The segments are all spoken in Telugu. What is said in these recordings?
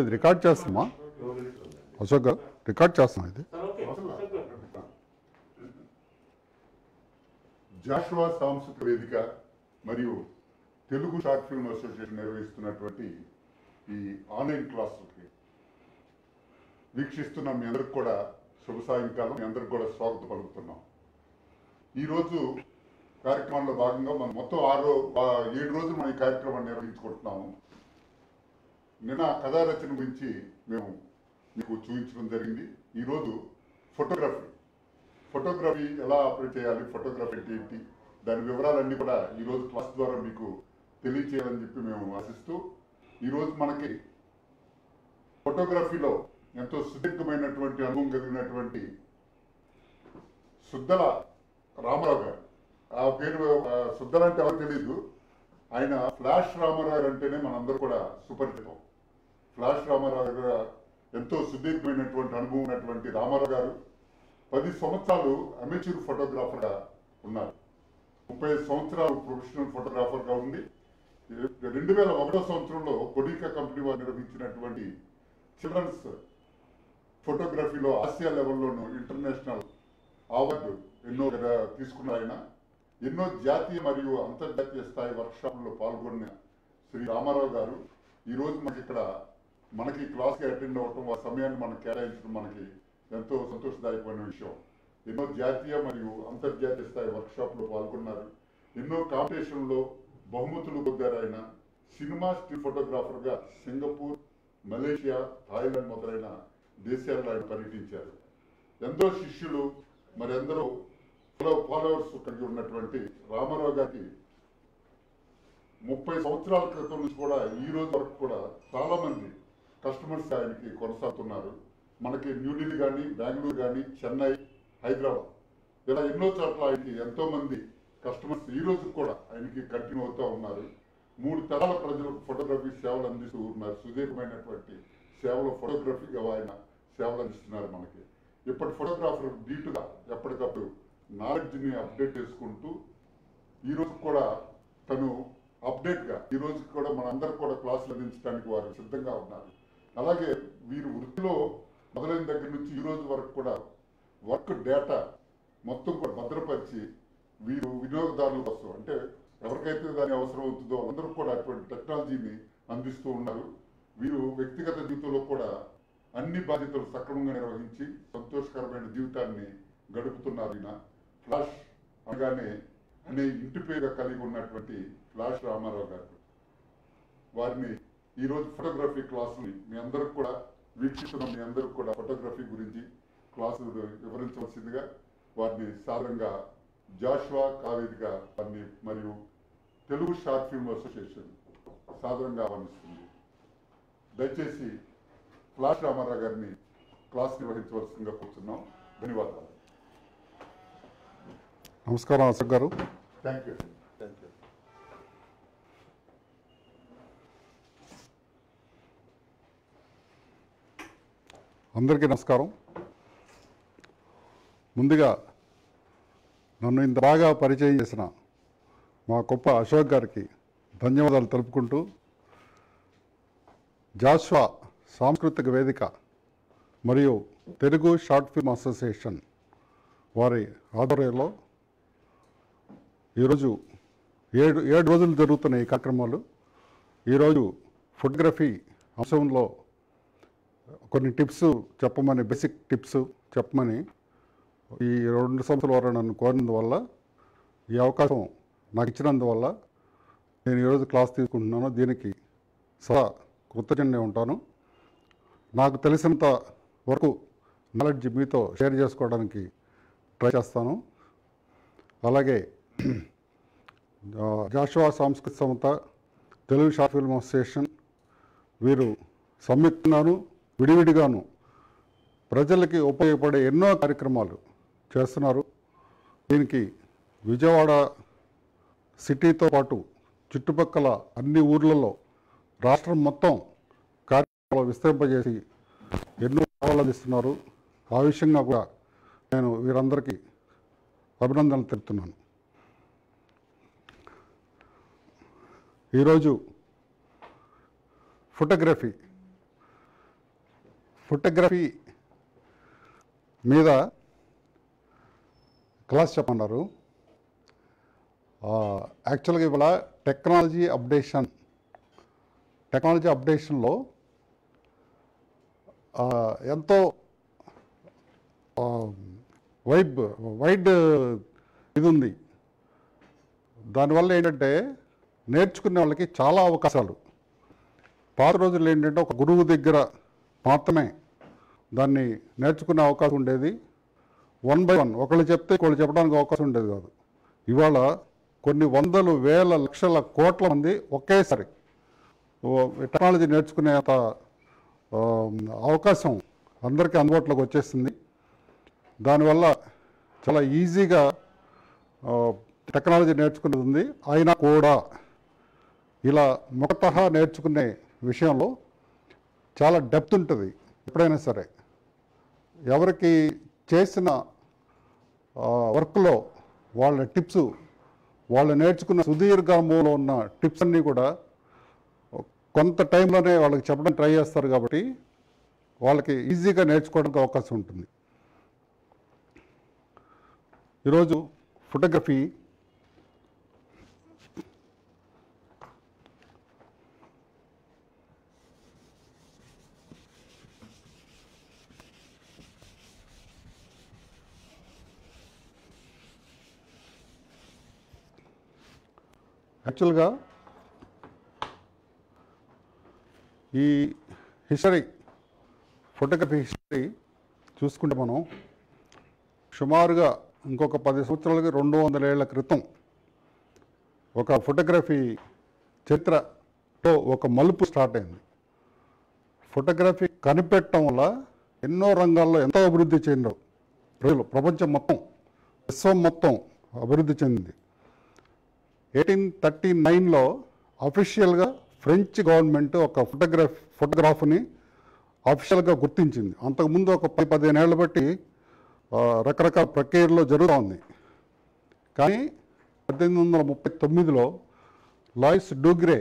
ఇది రికార్డ్ చేస్తామా అశోక్ గారు? రికార్డ్ చేస్తాం ఇది. జాషువా సాంస్కృతిక వేదిక మరియు తెలుగు షార్ట్ ఫిల్మ్ అసోసియేషన్ నిర్వహిస్తున్నటువంటి ఈ ఆన్లైన్ క్లాసులకి వీక్షిస్తున్న మీ అందరికి కూడా శుభ సాయంకాలం. మీ అందరికి కూడా స్వాగతం పలుకుతున్నాం. ఈరోజు కార్యక్రమంలో భాగంగా మనం మొత్తం 7 రోజులు మనం ఈ కార్యక్రమాన్ని నిర్వహించుకుంటున్నాము. నిన్న కథా రచన గురించి మేము మీకు చూపించడం జరిగింది. ఈరోజు ఫోటోగ్రఫీ ఎలా ఆపరేట్ చేయాలి, ఫోటోగ్రఫీ అంటే ఏంటి, దాని వివరాలన్నీ కూడా ఈరోజు క్లాస్ ద్వారా మీకు తెలియచేయాలని చెప్పి మేము ఆశిస్తూ, ఈరోజు మనకి ఫోటోగ్రఫీలో ఎంతో సుదీర్ఘమైనటువంటి అనుభవం కలిగినటువంటి సుద్దల రామారావు గారు, ఆ పేరు సుద్దల అంటే ఎవరు తెలియదు, ఆయన ఫ్లాష్ రామారావు గారు అంటేనే మనందరూ కూడా సుపరిచితం. ఫ్లాష్ రామారావు గారు ఎంతో సుదీర్ఘమైనటువంటి అనుభవం ఉన్నటువంటి రామారావు గారు 10 సంవత్సరాలు అమెచ్యూర్ ఫోటోగ్రాఫర్గా ఉన్నారు. 30 సంవత్సరాలు ప్రొఫెషనల్ ఫోటోగ్రాఫర్గా ఉండి 2001 సంవత్సరంలో కొడికా కంపెనీ వారు నిర్వహించినటువంటి చిల్డ్రన్స్ ఫోటోగ్రఫీలో ఆసియా లెవెల్లోనూ ఇంటర్నేషనల్ అవార్డు ఎన్నో తీసుకున్న ఆయన. ఎన్నో జాతీయ మరియు అంతర్జాతీయ స్థాయి వర్క్షాపుల్లో పాల్గొన్న శ్రీ రామారావు గారు ఈరోజు మనకి క్లాస్కి అటెండ్ అవ్వటం, ఆ సమయాన్ని మనకు కేటాయించడం మనకి ఎంతో సంతోషదాయకమైన విషయం. ఎన్నో జాతీయ మరియు అంతర్జాతీయ స్థాయి వర్క్షాప్లో పాల్గొన్నారు. ఎన్నో కాంపిటీషన్లో బహుమతులు పొందారు. ఆయన సినిమా స్టిల్ ఫోటోగ్రాఫర్గా సింగపూర్, మలేషియా, థాయిలాండ్ మొదలైన దేశాల్లో ఆయన పర్యటించారు. ఎంతో శిష్యులు మరి ఎందరో ఫాలోవర్స్ కలిగి ఉన్నటువంటి రామారావు గారికి 30 సంవత్సరాల క్రితం నుంచి కూడా ఈ రోజు వరకు కూడా చాలా మంది కస్టమర్స్ ఆయనకి కొనసాగుతున్నారు. మనకి న్యూఢిల్లీ కానీ, బెంగళూరు కానీ, చెన్నై, హైదరాబాద్ ఇలా ఎన్నో చోట్ల ఆయనకి ఎంతో మంది కస్టమర్స్ ఈ రోజు కూడా ఆయనకి కంటిన్యూ అవుతూ ఉన్నారు. 3 తరాల ప్రజలకు ఫోటోగ్రఫీ సేవలు అందిస్తూ ఉన్నారు. సుదీర్ఘమైనటువంటి సేవలు ఫోటోగ్రఫీగా ఆయన సేవలు అందిస్తున్నారు మనకి. ఇప్పటి ఫోటోగ్రాఫర్ ధీటుగా ఎప్పటికప్పుడు నాలెడ్జ్ని అప్డేట్ చేసుకుంటూ ఈరోజు కూడా తను అప్డేట్గా ఈరోజు కూడా మనందరూ కూడా క్లాసులు అందించడానికి వారు సిద్ధంగా ఉన్నారు. అలాగే వీరు వృత్తిలో మొదలైన దగ్గర నుంచి ఈ రోజు వరకు కూడా వర్క్ డేటా మొత్తం కూడా భద్రపరిచి వీరు వినియోగదారుల కోసం, అంటే ఎవరికైతే దాని అవసరం అవుతుందో అందరూ కూడా అటువంటి టెక్నాలజీని అందిస్తూ ఉన్నారు. వీరు వ్యక్తిగత జీవితంలో కూడా అన్ని బాధ్యతలు సక్రమంగా నిర్వహించి సంతోషకరమైన జీవితాన్ని గడుపుతున్నారు. ఈయన ఫ్లాష్ అనగానే అనే ఇంటి పేరుగా కలిగి ఉన్నటువంటి ఫ్లాష్ రామారావు గారు. వారిని ఈరోజు ఫోటోగ్రఫీ క్లాసుని మీ అందరికి కూడా వీక్షిస్తున్న మీ అందరికి కూడా ఫోటోగ్రఫీ గురించి క్లాసులు వివరించవలసిందిగా వారిని సాధారణంగా జాషువా కావేదిగా వారిని మరియు తెలుగు షార్ట్ ఫిల్మ్ అసోసియేషన్ సాధారణంగా ఆహ్వానిస్తుంది. దయచేసి ఫ్లాష్ రామారావు గారిని క్లాస్ నిర్వహించవలసిందిగా కూర్చున్నాం. ధన్యవాదాలు. నమస్కారం అశోక్ గారు. Thank you. అందరికీ నమస్కారం. ముందుగా నన్ను ఇంత బాగా పరిచయం చేసిన మా గొప్ప అశోక్ గారికి ధన్యవాదాలు తెలుపుకుంటూ, జాషువా సాంస్కృతిక వేదిక మరియు తెలుగు షార్ట్ ఫిల్మ్ అసోసియేషన్ వారి ఆధ్వర్యంలో ఈరోజు 7 రోజులు జరుగుతున్న ఈ కార్యక్రమాలు. ఈరోజు ఫోటోగ్రఫీ అంశంలో కొన్ని టిప్స్ చెప్పమని, బేసిక్ టిప్స్ చెప్పమని ఈ 2 సంవత్సరాల వరకు నన్ను కోరినందువల్ల, ఈ అవకాశం నాకు ఇచ్చినందువల్ల నేను ఈరోజు క్లాస్ తీసుకుంటున్నాను. దీనికి సదా కృతజ్ఞుడిగా ఉంటాను. నాకు తెలిసినంత వరకు నాలెడ్జ్ మీతో షేర్ చేసుకోవడానికి ట్రై చేస్తాను. అలాగే జాషువా సాంస్కృతిక సంస్థ, తెలుగు షార్ట్ ఫిల్మ్ అసోసియేషన్ వీరు సంయుక్తంగాను విడివిడిగాను ప్రజలకి ఉపయోగపడే ఎన్నో కార్యక్రమాలు చేస్తున్నారు. దీనికి విజయవాడ సిటీతో పాటు చుట్టుపక్కల అన్ని ఊర్లలో రాష్ట్రం మొత్తం కార్యక్రమాలు విస్తరింపజేసి ఎన్నో సేవలు అందిస్తున్నారు. ఆ విషయంగా కూడా నేను వీరందరికీ అభినందనలు తెలుపుతున్నాను. ఈరోజు ఫోటోగ్రఫీ ఫోటోగ్రఫీ మీద క్లాస్ చెప్పన్నారు. యాక్చువల్గా ఇవాళ టెక్నాలజీ అప్డేషన్లో ఎంతో వైడ్ ఇది ఉంది. దానివల్ల ఏంటంటే నేర్చుకునే వాళ్ళకి చాలా అవకాశాలు. పాత రోజుల్లో ఏంటంటే ఒక గురువు దగ్గర మాత్రమే దాన్ని నేర్చుకునే అవకాశం ఉండేది. 1 by 1 ఒకళ్ళు చెప్తే ఒకళ్ళు చెప్పడానికి అవకాశం ఉండేది కాదు. ఇవాళ కొన్ని వందలు, వేల, లక్షల, కోట్ల మంది ఒకేసారి టెక్నాలజీ నేర్చుకునే అవకాశం అందరికీ అందుబాటులోకి వచ్చేసింది. దానివల్ల చాలా ఈజీగా టెక్నాలజీ నేర్చుకునేది ఉంది. అయినా కూడా ఇలా మొదటగా నేర్చుకునే విషయంలో చాలా డెప్త్ ఉంటుంది. ఎప్పుడైనా సరే ఎవరికి చేసిన వర్క్లో వాళ్ళ టిప్స్, వాళ్ళు నేర్చుకున్న సుదీర్ఘ అనుభవంలో ఉన్న టిప్స్ అన్నీ కూడా కొంత టైంలోనే వాళ్ళకి చెప్పడం ట్రై చేస్తారు. కాబట్టి వాళ్ళకి ఈజీగా నేర్చుకోవడానికి అవకాశం ఉంటుంది. ఈరోజు ఫోటోగ్రఫీ యాక్చువల్గా ఈ ఫోటోగ్రఫీ హిస్టరీ చూసుకుంటే మనం సుమారుగా ఇంకొక 10 సంవత్సరాలకి 200 ఏళ్ల క్రితం ఒక ఫోటోగ్రఫీ చరిత్రతో ఒక మలుపు స్టార్ట్ అయింది. ఫోటోగ్రఫీ కనిపెట్టడం వల్ల ఎన్నో రంగాల్లో ఎంతో అభివృద్ధి చెందారు ప్రజలు. ప్రపంచం మొత్తం, విశ్వం మొత్తం అభివృద్ధి చెందింది. 1839లో అఫీషియల్గా ఫ్రెంచ్ గవర్నమెంట్ ఒక ఫోటోగ్రాఫ్ని అఫీషియల్గా గుర్తించింది. అంతకుముందు ఒక 10-15 ఏళ్ళ బట్టి రకరకాల ప్రక్రియల్లో జరుగుతూ ఉంది. కానీ 1839లో లాయిస్ డూగ్రే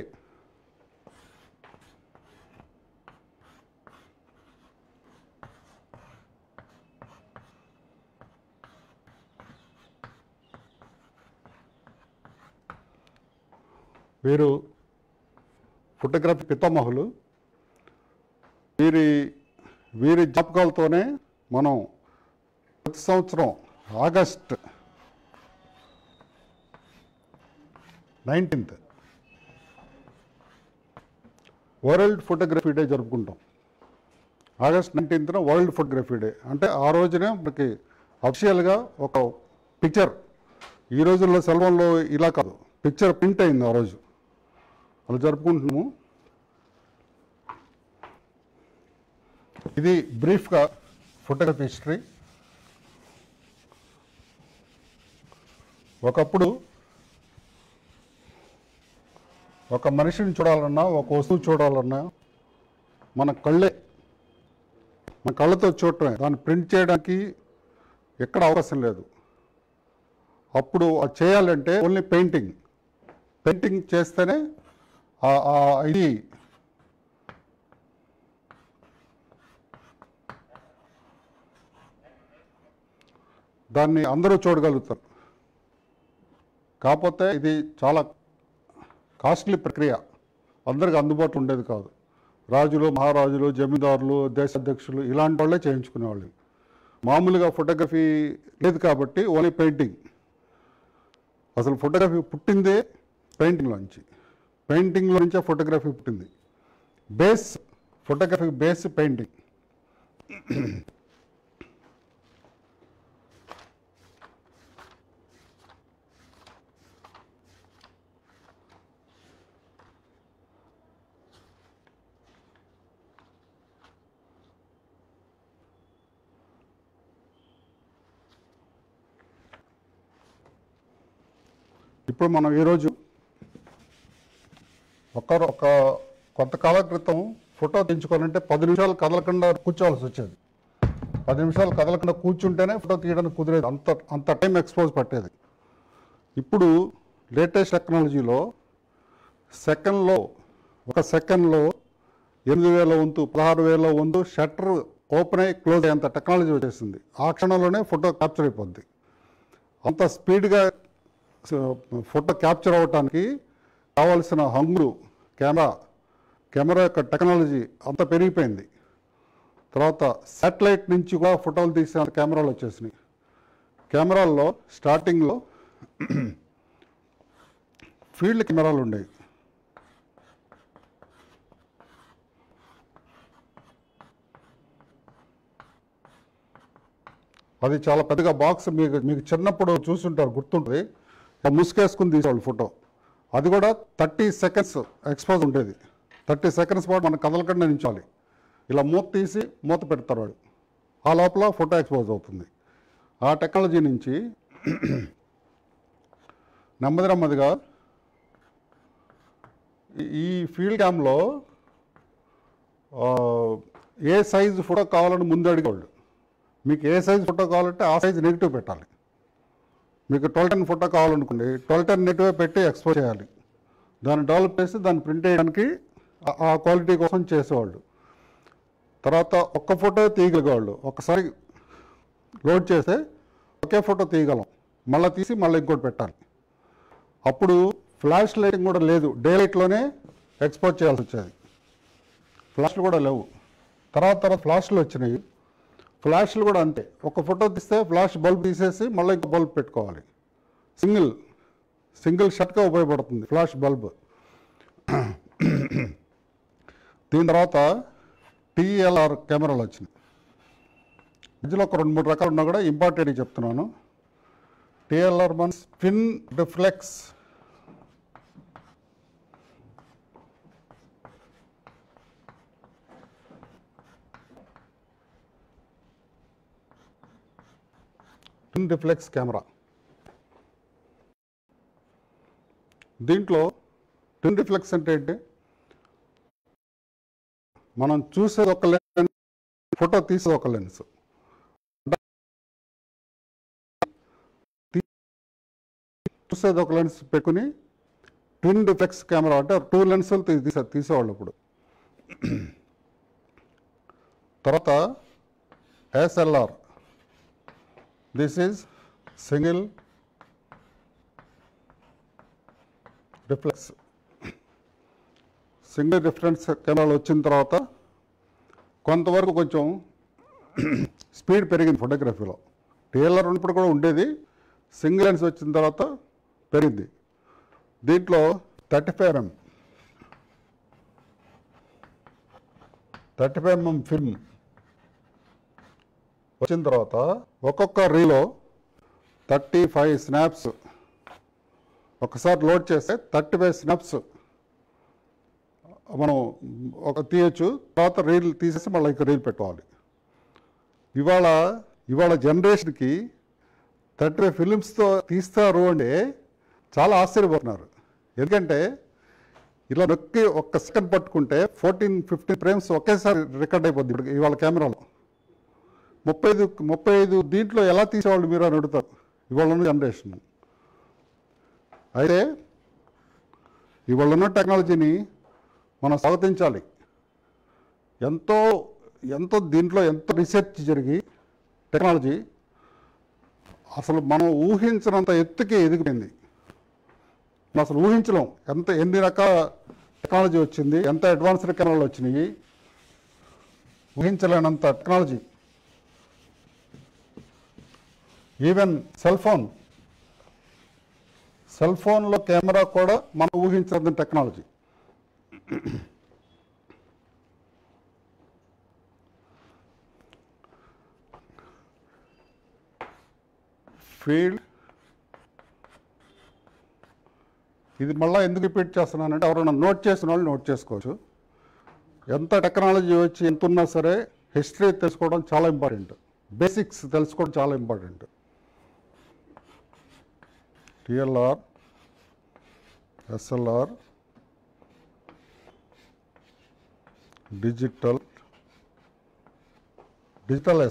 వీరు ఫోటోగ్రఫీ పితామహులు. వీరి జ్ఞాపకాలతోనే మనం ప్రతి సంవత్సరం August 19th world photography day జరుపుకుంటాం. August 19th world photography day అంటే ఆ రోజునే మనకి అఫీషియల్గా ఒక పిక్చర్, ఈ రోజుల్లో సెల్ఫోన్లో ఇలా కాదు, పిక్చర్ ప్రింట్ అయింది ఆ రోజు. అలా జరుపుకుంటున్నాము. ఇది బ్రీఫ్గా ఫోటోగ్రఫీ హిస్టరీ. ఒకప్పుడు ఒక మనిషిని చూడాలన్నా, ఒక వస్తువు చూడాలన్నా మన కళ్ళతో చూడటమే, దాన్ని ప్రింట్ చేయడానికి ఎక్కడ అవకాశం లేదు. అప్పుడు అది చేయాలంటే ఓన్లీ పెయింటింగ్ చేస్తేనే ఇది దాన్ని అందరూ చూడగలుగుతారు. కాకపోతే ఇది చాలా కాస్ట్లీ ప్రక్రియ, అందరికి అందుబాటులో ఉండేది కాదు. రాజులు, మహారాజులు, జమీందారులు, దేశాధ్యక్షులు ఇలాంటి వాళ్ళే చేయించుకునేవాళ్ళు. మామూలుగా ఫోటోగ్రఫీ లేదు కాబట్టి ఓన్లీ పెయింటింగ్. అసలు ఫోటోగ్రఫీ పుట్టిందే పెయింటింగ్లో నుంచే ఫోటోగ్రఫీ పుట్టింది. Photography base painting. ఇప్పుడు మనం ఈరోజు ఒక కొంతకాలం క్రితం ఫోటో తీయించుకోవాలంటే 10 నిమిషాలు కదలకుండా కూర్చోవాల్సి వచ్చేది. 10 నిమిషాలు కదలకుండా కూర్చుంటేనే ఫోటో తీయడానికి కుదిరేది. అంత టైం ఎక్స్పోజ్ పట్టేది. ఇప్పుడు లేటెస్ట్ టెక్నాలజీలో ఒక సెకండ్లో 8,000 వంతు 16,000 వంతు షట్టర్ ఓపెన్ అయ్యి క్లోజ్ అయ్యేంత టెక్నాలజీ వచ్చేసింది. ఆ క్షణంలోనే ఫోటో క్యాప్చర్ అయిపోద్ది. అంత స్పీడ్గా ఫోటో క్యాప్చర్ అవ్వటానికి కావాల్సిన హంగులు కెమెరా యొక్క టెక్నాలజీ అంత పెరిగిపోయింది. తర్వాత శాటిలైట్ నుంచి కూడా ఫోటోలు తీసే కెమెరాలు వచ్చేసినాయి. కెమెరాల్లో స్టార్టింగ్లో ఫీల్డ్ కెమెరాలు ఉండేవి. అది చాలా పెద్దగా బాక్స్, మీకు చిన్నప్పుడు చూస్తుంటారు, గుర్తుంటుంది. ముసుకేసుకుని తీసేవాళ్ళు ఫోటో. అది కూడా 30 సెకండ్స్ ఎక్స్పోజ్ ఉండేది. 30 సెకండ్స్ పాటు మనం కదలకుండా నించాలి. ఇలా మూత తీసి మూత పెడతారు వాడు. ఆ లోపల ఫోటో ఎక్స్పోజ్ అవుతుంది. ఆ టెక్నాలజీ నుంచి నెమ్మదిగా ఈ ఫీల్డ్ క్యామ్లో ఏ సైజు ఫోటో కావాలని ముందు అడిగేవాళ్ళు. మీకు ఏ సైజు ఫోటో కావాలంటే ఆ సైజు నెగిటివ్ పెట్టాలి. మీకు 12:10 ఫోటో కావాలనుకోండి, 12:10 నెగిటివ్ పెట్టి ఎక్స్పోజ్ చేయాలి. దాన్ని డెవలప్ చేసి దాన్ని ప్రింట్ చేయడానికి ఆ క్వాలిటీ కోసం చేసేవాళ్ళు. తర్వాత ఒక్క ఫోటో తీయగలిగేవాళ్ళు. ఒకసారి లోడ్ చేస్తే ఒకే ఫోటో తీయగలం, మళ్ళీ తీసి మళ్ళీ ఇంకోటి పెట్టాలి. అప్పుడు ఫ్లాష్ లైటింగ్ కూడా లేదు, డే లైట్లోనే ఎక్స్పోజ్ చేయాల్సి వచ్చేది. ఫ్లాష్లు కూడా లేవు. తర్వాత ఫ్లాష్లు వచ్చినాయి. ఫ్లాష్లు కూడా అంతే, ఒక ఫోటో తీస్తే ఫ్లాష్ బల్బ్ తీసేసి మళ్ళీ ఇంకో బల్బ్ పెట్టుకోవాలి. సింగిల్ షట్గా ఉపయోగపడుతుంది ఫ్లాష్ బల్బ్. దీని తర్వాత TLR కెమెరాలు వచ్చినాయి. మధ్యలో ఒక 2-3 రకాలు ఉన్నా కూడా ఇంపార్టెంట్ చెప్తున్నాను. TLR means twin reflex. Twin reflex camera. దీంట్లో ట్విన్ రిఫ్లెక్స్ అంటే ఏంటి? మనం చూసేది ఒక లెన్స్, ఫోటో తీసేది ఒక లెన్స్. చూసేది ఒక లెన్స్ పెట్టుకుని ట్విన్ రిఫ్లెక్స్ కెమెరా అంటే 2 లెన్సులు తీసేవాళ్ళు ఇప్పుడు. తర్వాత SLR. This is single reflex. Single reference కెమెరాలు వచ్చిన తర్వాత కొంతవరకు కొంచెం స్పీడ్ పెరిగింది ఫోటోగ్రఫీలో. TLR ఉన్నప్పుడు కూడా ఉండేది, సింగిల్ లెన్స్ వచ్చిన తర్వాత పెరిగింది. దీంట్లో 35mm ఫిల్మ్ వచ్చిన తర్వాత ఒక్కొక్క రీలో 35 స్నాప్స్. ఒకసారి లోడ్ చేస్తే 35 స్నాప్స్ మనం తీయచ్చు. తర్వాత రీల్ తీసేసి మళ్ళీ ఇంకో రీల్ పెట్టుకోవాలి. ఇవాళ జనరేషన్కి 35 ఫిలిమ్స్తో తీస్తారు అంటే చాలా ఆశ్చర్యపోతున్నారు. ఎందుకంటే ఇలా నొక్కి ఒక్క సెకండ్ పట్టుకుంటే 14-15 ఫ్రేమ్స్ ఒకేసారి రికార్డ్ అయిపోద్ది. ఇప్పుడు ఇవాళ కెమెరాలో 35 దీంట్లో ఎలా తీసేవాళ్ళు మీరు అని అడుగుతారు ఇవాళ ఉన్న జనరేషన్. అయితే ఇవాళ ఉన్న టెక్నాలజీని మనం స్వాగతించాలి. ఎంతో దీంట్లో ఎంతో రీసెర్చ్ జరిగి టెక్నాలజీ అసలు మనం ఊహించినంత ఎత్తుకి ఎదిగిపోయింది. మనం అసలు ఊహించలేం ఎన్ని రకాల టెక్నాలజీ వచ్చింది, ఎంత అడ్వాన్స్డ్ కెమెరాలు వచ్చినాయి, ఊహించలేనంత టెక్నాలజీ. ఈవెన్ సెల్ ఫోన్లో కెమెరా కూడా మనం ఊహించినంత టెక్నాలజీ. ఫీల్డ్ ఇది మళ్ళీ ఎందుకు రిపీట్ చేస్తున్నానంటే ఎవరైనా నోట్ చేసిన వాళ్ళు నోట్ చేసుకోవచ్చు. ఎంత టెక్నాలజీ వచ్చి ఎంత ఉన్నా సరే హిస్టరీ తెలుసుకోవడం చాలా ఇంపార్టెంట్, బేసిక్స్ తెలుసుకోవడం చాలా important. TLR, SLR, digital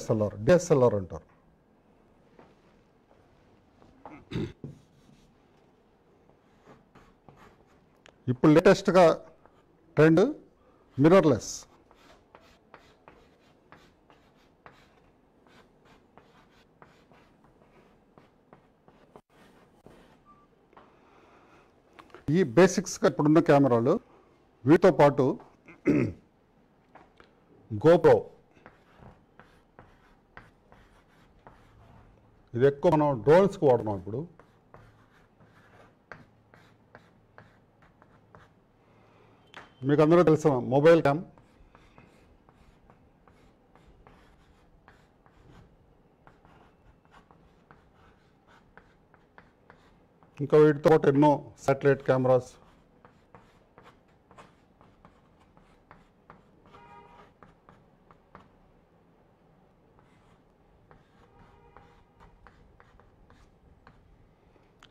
SLR, DSLR అంటారు. ఇప్పుడు లేటెస్ట్గా ట్రెండ్ మిర్రర్లెస్. ఈ బేసిక్స్గా ఇప్పుడున్న కెమెరాలు వీటితో పాటు గోప్రో, ఇది ఎక్కువ మనం డ్రోన్స్కి వాడుతున్నాం ఇప్పుడు. మీకు అందరూ తెలిసిన మొబైల్ క్యామ్, ఇంకా వీటితో పాటు ఎన్నో శాటిలైట్ కెమెరాస్,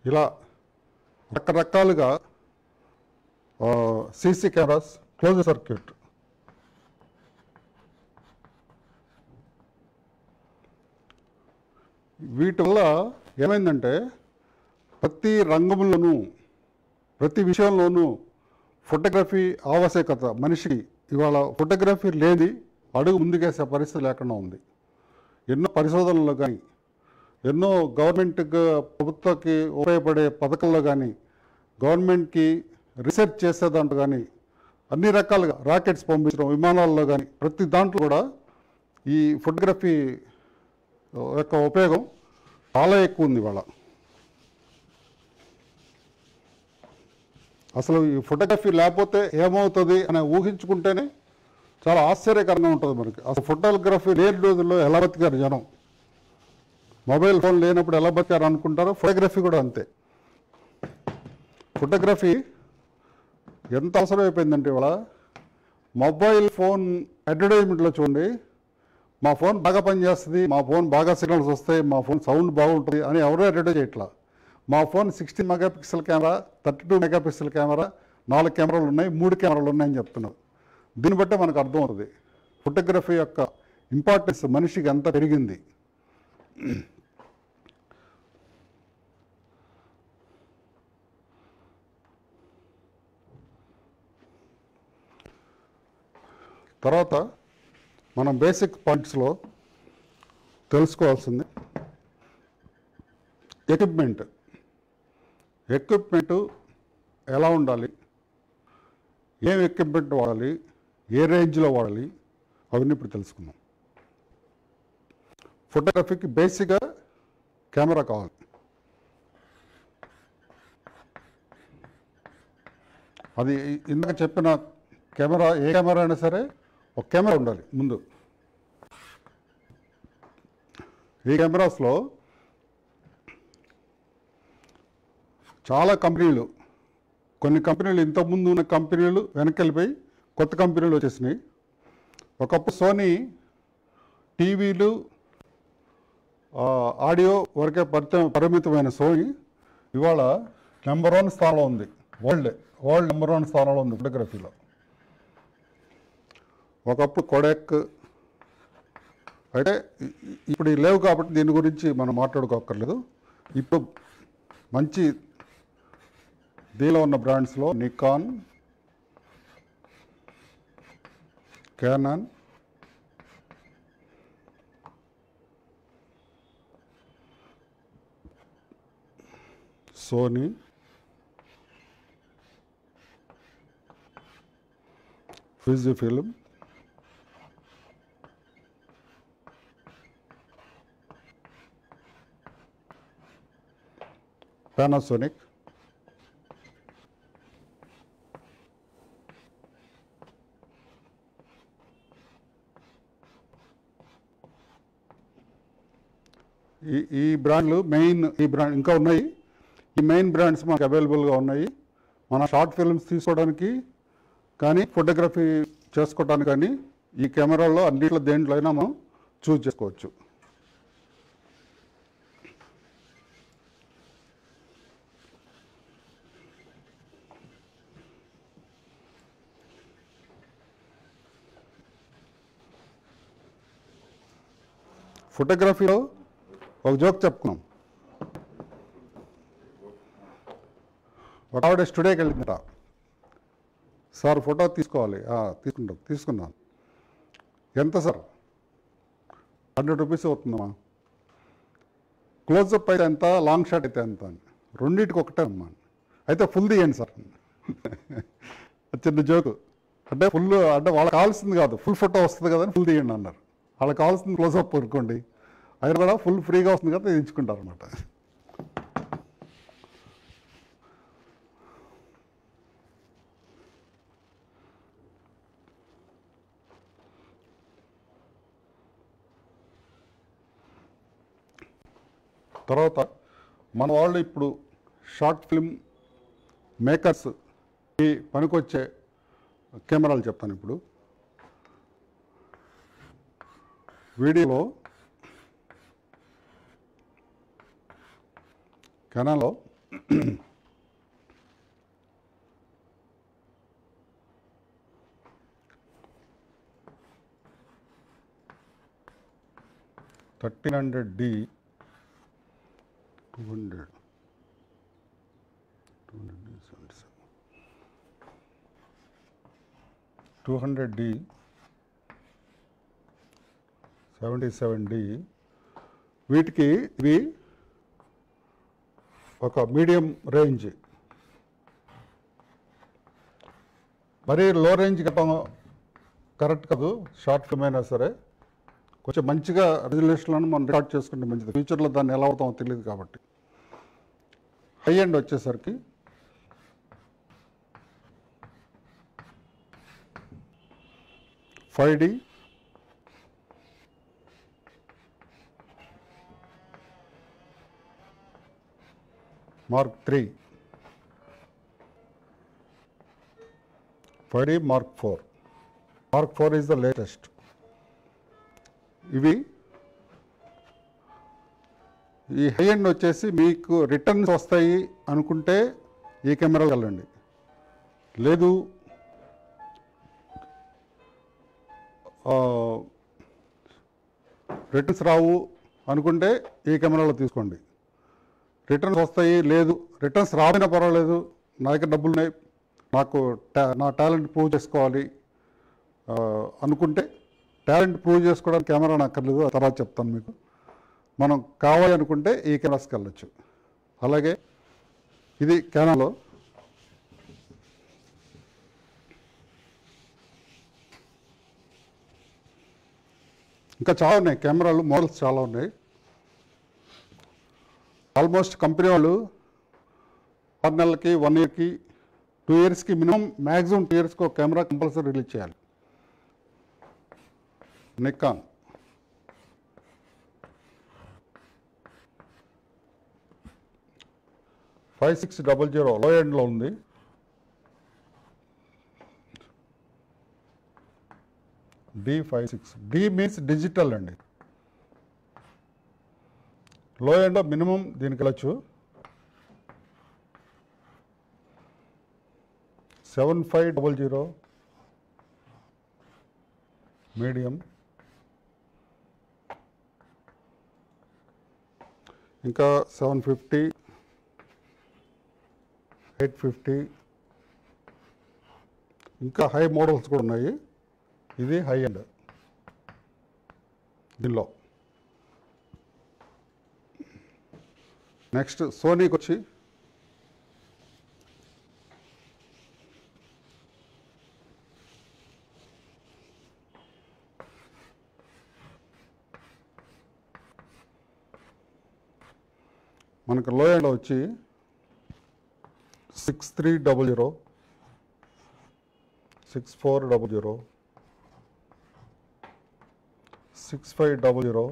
ఇలా రకరకాలుగా సీసీ కెమెరాస్, క్లోజ్ సర్క్యూట్. వీటి వల్ల ఏమైందంటే ప్రతి రంగంలోనూ ప్రతి విషయంలోనూ ఫోటోగ్రఫీ ఆవశ్యకత మనిషికి ఇవాళ ఫోటోగ్రఫీ లేని అడుగు ముందుకేసే పరిస్థితి లేకుండా ఉంది. ఎన్నో పరిశోధనల్లో కానీ, ఎన్నో గవర్నమెంట్ ప్రభుత్వకి ఉపయోగపడే పథకాల్లో కానీ, గవర్నమెంట్కి రీసెర్చ్ చేసే దాంట్లో కానీ, అన్ని రకాలుగా రాకెట్స్ పంపించడం, విమానాల్లో కానీ ప్రతి దాంట్లో కూడా ఈ ఫోటోగ్రఫీ యొక్క ఉపయోగం చాలా ఎక్కువ ఉంది ఇవాళ. అసలు ఈ ఫోటోగ్రఫీ లేకపోతే ఏమవుతుంది అని ఊహించుకుంటేనే చాలా ఆశ్చర్యకరంగా ఉంటుంది మనకి. అసలు ఫోటోగ్రఫీ లేని రోజుల్లో ఎలా బతికారు జనం, మొబైల్ ఫోన్ లేనప్పుడు ఎలా బతికారు అనుకుంటారో ఫోటోగ్రఫీ కూడా అంతే. ఫోటోగ్రఫీ ఎంత అవసరం అయిపోయిందంటే ఇవాళ మొబైల్ ఫోన్ అడ్వర్టైజ్మెంట్లో చూడండి, మా ఫోన్ బాగా పనిచేస్తుంది, మా ఫోన్ బాగా సిగ్నల్స్ వస్తాయి, మా ఫోన్ సౌండ్ బాగుంటుంది అని ఎవరూ అడ్వర్టైజ్ చేయట్లా. మా phone 16 megapixel camera, 32 megapixel camera, 4 కెమెరాలు ఉన్నాయి, 3 కెమెరాలు ఉన్నాయని చెప్తున్నారు. దీన్ని బట్టే మనకు అర్థమవుతుంది ఫోటోగ్రఫీ యొక్క ఇంపార్టెన్స్ మనిషికి ఎంత పెరిగింది. తర్వాత మనం బేసిక్ పాయింట్స్లో తెలుసుకోవాల్సింది ఎక్విప్మెంట్ ఎలా ఉండాలి, ఏం ఎక్విప్మెంట్ వాడాలి, ఏ రేంజ్లో వాడాలి, అవన్నీ ఇప్పుడు తెలుసుకుందాం. ఫోటోగ్రఫీకి బేసిక్గా కెమెరా కావాలి. అది ఇందాక చెప్పిన కెమెరా, ఏ కెమెరా అయినా సరే ఒక కెమెరా ఉండాలి ముందు. ఈ కెమెరాస్లో చాలా కంపెనీలు, కొన్ని కంపెనీలు ఇంతకుముందు ఉన్న కంపెనీలు వెనక్కి వెళ్ళిపోయి కొత్త కంపెనీలు వచ్చేసినాయి. ఒకప్పుడు సోనీ టీవీలు ఆడియో వరకే పరిమితమైన సోనీ ఇవాళ నెంబర్ 1 స్థానంలో ఉంది. వరల్డ్ నెంబర్ 1 స్థానంలో ఉంది ఫోటోగ్రఫీలో. ఒకప్పుడు కొడాక్, అయితే ఇప్పుడు లేవు కాబట్టి దీని గురించి మనం మాట్లాడుకోక్కర్లేదు. ఇప్పుడు మంచి దీనిలో ఉన్న బ్రాండ్స్లో నికాన్, క్యానాన్, సోనీ, ఫిజిఫిల్మ్, పానాసోనిక్, ఈ బ్రాండ్లు మెయిన్. ఈ బ్రాండ్ ఇంకా ఉన్నాయి. ఈ మెయిన్ బ్రాండ్స్ మనకు అవైలబుల్గా ఉన్నాయి. మన షార్ట్ ఫిల్మ్స్ తీసుకోవడానికి కానీ, ఫోటోగ్రఫీ చేసుకోవడానికి కానీ ఈ కెమెరాల్లో అన్నింటిలో దేంట్లో అయినా మనం చూస్ చేసుకోవచ్చు. ఫోటోగ్రఫీలో ఒక జోక్ చెప్పుకున్నాం. ఒక ఆవిడ స్టూడియోకి వెళ్ళిందట. సార్ ఫోటో తీసుకోవాలి. తీసుకున్నాను. ఎంత సార్? 100 రూపీస్ అవుతుందమ్మా. క్లోజప్ అయితే ఎంత, లాంగ్ షాట్ అయితే ఎంత అని. రెండింటికి ఒకటే అమ్మా. అయితే ఫుల్ తీయండి సార్. చిన్న జోకు. అంటే ఫుల్ అంటే వాళ్ళకి కావాల్సింది కాదు, ఫుల్ ఫోటో వస్తుంది కదా అని ఫుల్ తీయండి అన్నారు. వాళ్ళకి కావాల్సింది క్లోజ్అప్ అనుకోండి, అయినా కూడా ఫుల్ ఫ్రీగా వస్తుంది కదా తీయించుకుంటారు అనమాట. తర్వాత మన వాళ్ళు ఇప్పుడు షార్ట్ ఫిల్మ్ మేకర్స్కి పనికొచ్చే కెమెరాలు చెప్తాను. ఇప్పుడు వీడియోలో కెనాన్లో $1300D 200 200D 77D వీటికి ఇవి ఒక మీడియం రేంజ్, మరీ లో రేంజ్ గట్టం కరెక్ట్ కాదు. షార్ట్ ఫిల్మ్ అయినా సరే కొంచెం మంచిగా రెజల్యూషన్లను మనం రికార్డ్ చేసుకుంటే మంచిది. ఫ్యూచర్లో దాన్ని ఎలా అవుతామో తెలియదు కాబట్టి. హై ఎండ్ వచ్చేసరికి $5D Mark III, 5D Mark IV. Mark IV is the latest. ఇవి ఈ హై ఎండ్ వచ్చేసి మీకు రిటర్న్స్ వస్తాయి అనుకుంటే ఈ కెమెరాలు వెళ్ళండి. లేదు రిటర్న్స్ రావు అనుకుంటే ఈ కెమెరాలో తీసుకోండి. రిటర్న్స్ వస్తాయి, లేదు రిటర్న్స్ రావైనా పర్వాలేదు, నా దగ్గర డబ్బులు ఉన్నాయి, నాకు నా టాలెంట్ ప్రూవ్ చేసుకోవాలి అనుకుంటే, టాలెంట్ ప్రూవ్ చేసుకోవడానికి కెమెరా అక్కర్లేదు, ఆ తర్వాత చెప్తాను మీకు. మనం కావాలి అనుకుంటే ఈ కెమెరాస్కి వెళ్ళచ్చు. అలాగే ఇది కెనాన్లో ఇంకా చాలా ఉన్నాయి కెమెరాలు, మోడల్స్ చాలా ఉన్నాయి. ఆల్మోస్ట్ కంపెనీ వాళ్ళు 6 నెలలకి 1 ఇయర్కి 2 ఇయర్స్కి మినిమం, మ్యాక్సిమం 2 ఇయర్స్కి ఒక కెమెరా కంపల్సరీ రిలీజ్ చేయాలి. నికాన్ $5600 లో ఎండ్లో ఉంది. D56, D మీన్స్ డిజిటల్ అండి. లో ఎండ్లో మినిమం దీనికి వెళ్ళచ్చు. 7500 మీడియం, ఇంకా 750, 850, ఇంకా హై మోడల్స్ కూడా ఉన్నాయి. ఇది హై ఎండ్. దీనిలో నెక్స్ట్ సోనీకి వచ్చి మనకు లో ఎండ్ వచ్చి 6300, 6400, 6500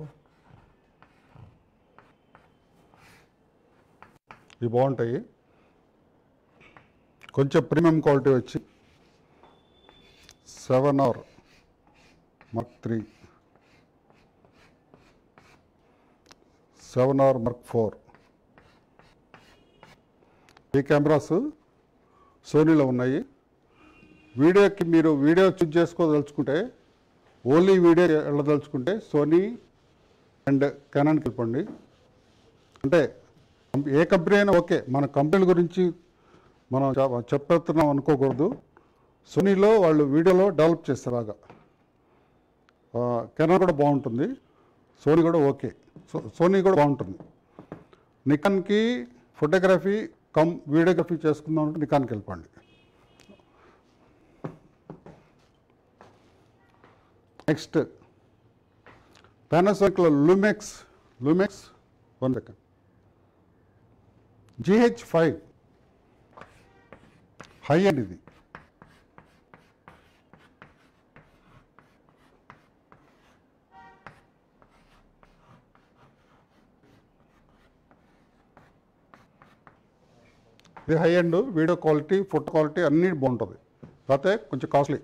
ఇవి బాగుంటాయి. కొంచెం ప్రీమియం క్వాలిటీ వచ్చి 7R Mark III, 7R Mark IV. ఈ కెమెరాస్ సోనీలో ఉన్నాయి. వీడియోకి మీరు వీడియో చూజ్ చేసుకోదలుచుకుంటే, ఓన్లీ వీడియో వెళ్ళదలుచుకుంటే సోనీ అండ్ కెనాన్కి వెళ్ళిపోండి. అంటే ఏ కంపెనీ అయినా ఓకే, మన కంపెనీల గురించి మనం చెప్పేస్తున్నాం అనుకోకూడదు. సోనీలో వాళ్ళు వీడియోలో డెవలప్ చేస్తారు బాగా. కెనాన్ కూడా బాగుంటుంది, సోనీ కూడా ఓకే, సోనీ కూడా బాగుంటుంది. నికాన్కి ఫోటోగ్రఫీ కమ్ వీడియోగ్రఫీ చేసుకుందాం అంటే నికాన్కి వెళ్ళిపోండి. నెక్స్ట్ పానాసోనిక్లో Lumix 1 second GH5 high end ఇది. ఇది high end video quality photo quality అన్నీ బాగుంటుంది, కాకపోతే కొంచెం కాస్ట్లీ.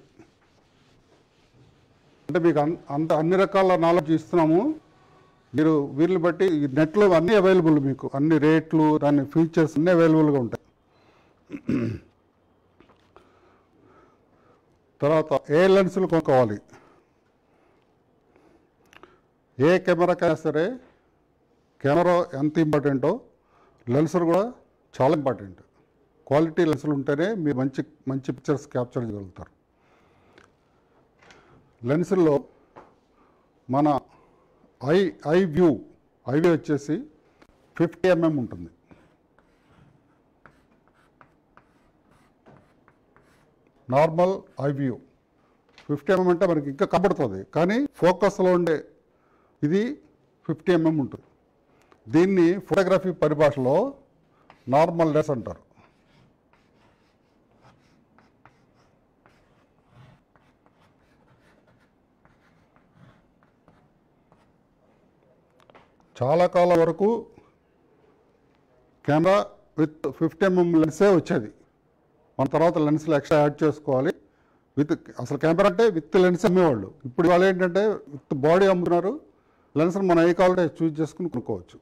అంటే మీకు అన్ని రకాల నాలెడ్జ్ ఇస్తున్నాము. మీరు వీళ్ళని బట్టి నెట్లో అన్నీ అవైలబుల్, మీకు అన్ని రేట్లు దాని ఫీచర్స్ అన్నీ అవైలబుల్గా ఉంటాయి. తర్వాత ఏ లెన్సులు కొనుక్కోవాలి, ఏ కెమెరాకైనా సరే కెమెరా ఎంత ఇంపార్టెంటో లెన్సులు కూడా చాలా ఇంపార్టెంట్. క్వాలిటీ లెన్సులు ఉంటేనే మీరు మంచి పిక్చర్స్ క్యాప్చర్ చేయగలుగుతారు. లెన్సుల్లో మన ఐ వ్యూ వచ్చేసి 50 mm ఉంటుంది. నార్మల్ ఐ వ్యూ 50 mm అంటే మనకి ఇంకా కనబడుతుంది, కానీ ఫోకస్లో ఉండే ఇది 50 mm ఉంటుంది. దీన్ని ఫోటోగ్రఫీ పరిభాషలో నార్మల్ లెన్స్ అంటారు. చాలా కాలం వరకు కెమెరా విత్ 50 mm లెన్సే వచ్చేది. మన తర్వాత లెన్స్లు ఎక్స్ట్రా యాడ్ చేసుకోవాలి. అసలు కెమెరా అంటే విత్ లెన్స్ అమ్మేవాళ్ళు. ఇప్పుడు వాళ్ళు ఏంటంటే విత్ బాడీ అమ్ముతున్నారు. లెన్స్ని మనం ఏ కావాలంటే చూజ్ చేసుకుని కొనుక్కోవచ్చు.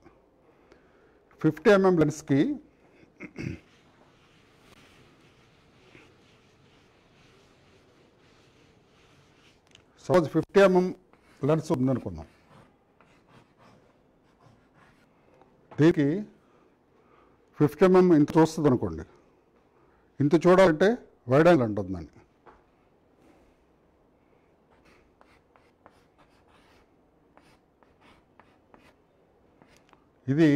50 mm లెన్స్కి సపోజ్ 50 mm లెన్స్ ఉందనుకుందాం. దీనికి 50 mm ఇంత చూస్తుంది అనుకోండి. ఇంత చూడాలంటే వైడ్ యాంగిల్ అంటుంది దాన్ని. ఇది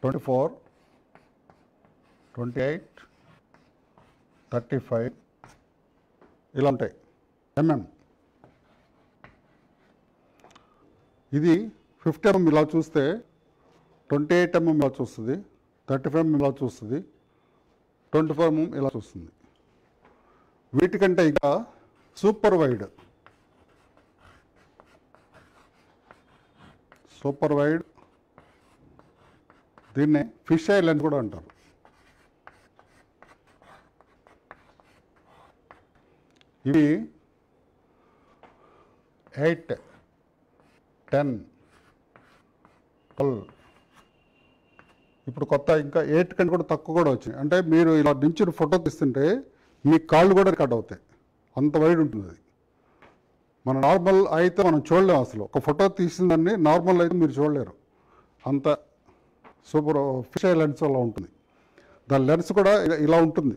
24, 28, 35 ఇలా ఉంటాయి mm. ఇది 50 mm ఇలా చూస్తే 28 mm ఇలా చూస్తుంది, 35 mm ఇలా చూస్తుంది, 24 mm ఇలా చూస్తుంది. వీటికంటే ఇంకా సూపర్ వైడ్ దీన్నే ఫిష్ ఐ లెన్స్ కూడా అంటారు. ఇవి 8, 10, 12 ఇప్పుడు కొత్త ఇంకా 8 కంటే కూడా తక్కువ కూడా వచ్చినాయి. అంటే మీరు ఇలా నుంచి ఫోటో తీస్తుంటే మీ కాళ్ళు కూడా రికార్డ్ అవుతాయి, అంత వైడ్ ఉంటుంది అది. మన నార్మల్ అయితే మనం చూడలేము, అసలు ఒక ఫోటో తీసిన దాన్ని నార్మల్ అయితే మీరు చూడలేరు. అంత సూపర్ ఫిష్ ఐ లెన్స్ అలా ఉంటుంది. దాని లెన్స్ కూడా ఇలా ఉంటుంది.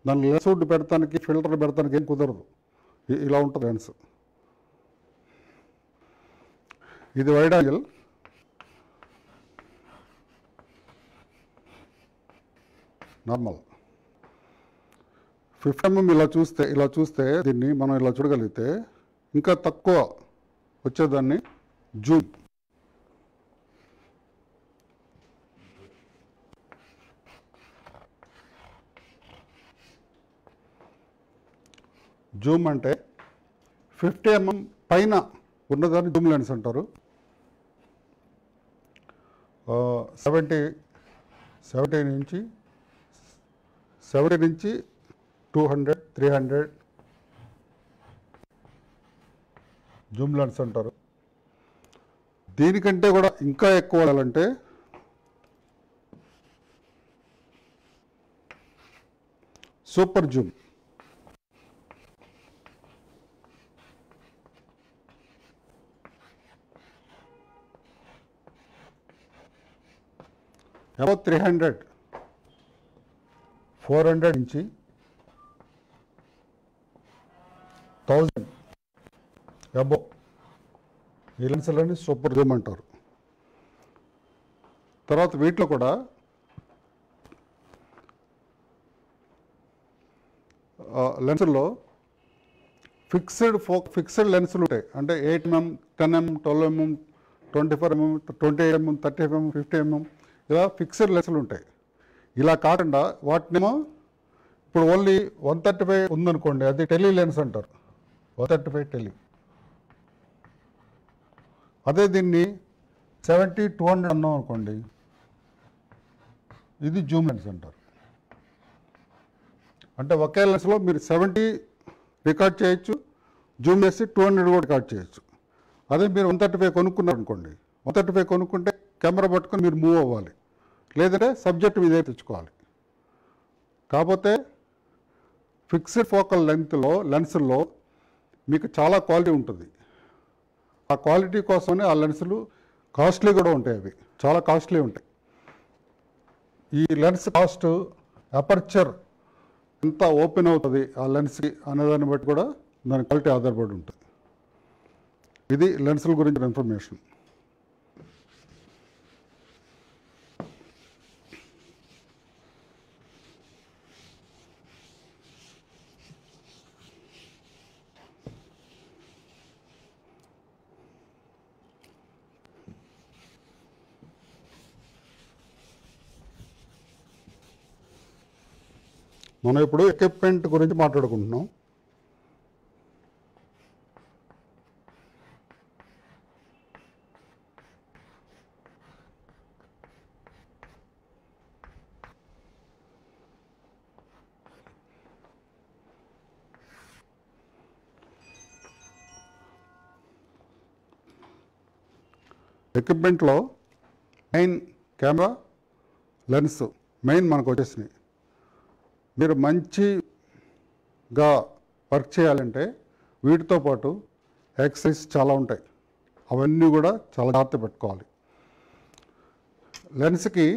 దాని లెన్స్ వుడ్ పెడతానికి ఫిల్టర్ పెడతానికి ఏం కుదరదు, ఇలా ఉంటుంది లెన్స్. ఇది వైడ్ యాంగిల్. నార్మల్ 50 mm ఇలా చూస్తే దీన్ని మనం ఇలా చూడగలిగితే ఇంకా తక్కువ వచ్చేదాన్ని జూమ్. జూమ్ అంటే 50 mm పైన ఉన్నదాన్ని జూమ్ లెన్స్ అంటారు. 70 నుంచి 200, 300 జూమ్ లెన్స్ అంటారు. దీనికంటే కూడా ఇంకా ఎక్కువ వాడాలంటే సూపర్ జూమ్. అబౌట్ 300, 400 నుంచి 1000 అబౌవ్ ఈ లెన్సులని సూపర్ జూమ్ అంటారు. తర్వాత వీటిలో కూడా లెన్సుల్లో ఫిక్స్డ్ లెన్సులు ఉంటాయి. అంటే 8mm, 10mm, 12mm, 24mm, 28mm, 30mm, 50mm ఇలా ఫిక్స్డ్ లెన్సులు ఉంటాయి. ఇలా కాకుండా వాటినేమో ఇప్పుడు ఓన్లీ 135 ఉందనుకోండి, అది టెలి లెన్స్ అంటారు. 135 టెలి. అదే దీన్ని 70, 200 అన్నాం అనుకోండి, ఇది జూమ్ లెన్స్ అంటారు. అంటే ఒకే లెన్స్లో మీరు 70 రికార్డ్ చేయొచ్చు, జూమ్ చేసి 200 కూడా రికార్డ్ చేయొచ్చు. అదే మీరు 135 కొనుక్కున్నారు అనుకోండి, 135 కొనుక్కుంటే కెమెరా పట్టుకొని మీరు మూవ్ అవ్వాలి, లేదంటే సబ్జెక్ట్ మీదే తెచ్చుకోవాలి. కాకపోతే ఫిక్స్డ్ ఫోకల్ లెన్సుల్లో మీకు చాలా క్వాలిటీ ఉంటుంది. ఆ క్వాలిటీ కోసమే ఆ లెన్సులు కాస్ట్లీ కూడా ఉంటాయి. అవి చాలా కాస్ట్లీ ఉంటాయి. ఈ లెన్స్ కాస్ట్ అపర్చర్ ఎంత ఓపెన్ అవుతుంది ఆ లెన్స్కి అనేదాన్ని బట్టి కూడా దాని క్వాలిటీ ఆధారపడి ఉంటుంది. ఇది లెన్సుల గురించిన ఇన్ఫర్మేషన్. మనం ఇప్పుడు ఎక్విప్మెంట్ గురించి మాట్లాడుకుంటున్నాం. ఎక్విప్మెంట్లో మెయిన్ కెమెరా, లెన్స్ మెయిన్ మనకు వచ్చేసినాయి. మీరు మంచిగా వర్క్ చేయాలంటే వీటితో పాటు ఎక్సర్సైజ్ చాలా ఉంటాయి. అవన్నీ కూడా చాలా జాగ్రత్త పెట్టుకోవాలి. లెన్స్కి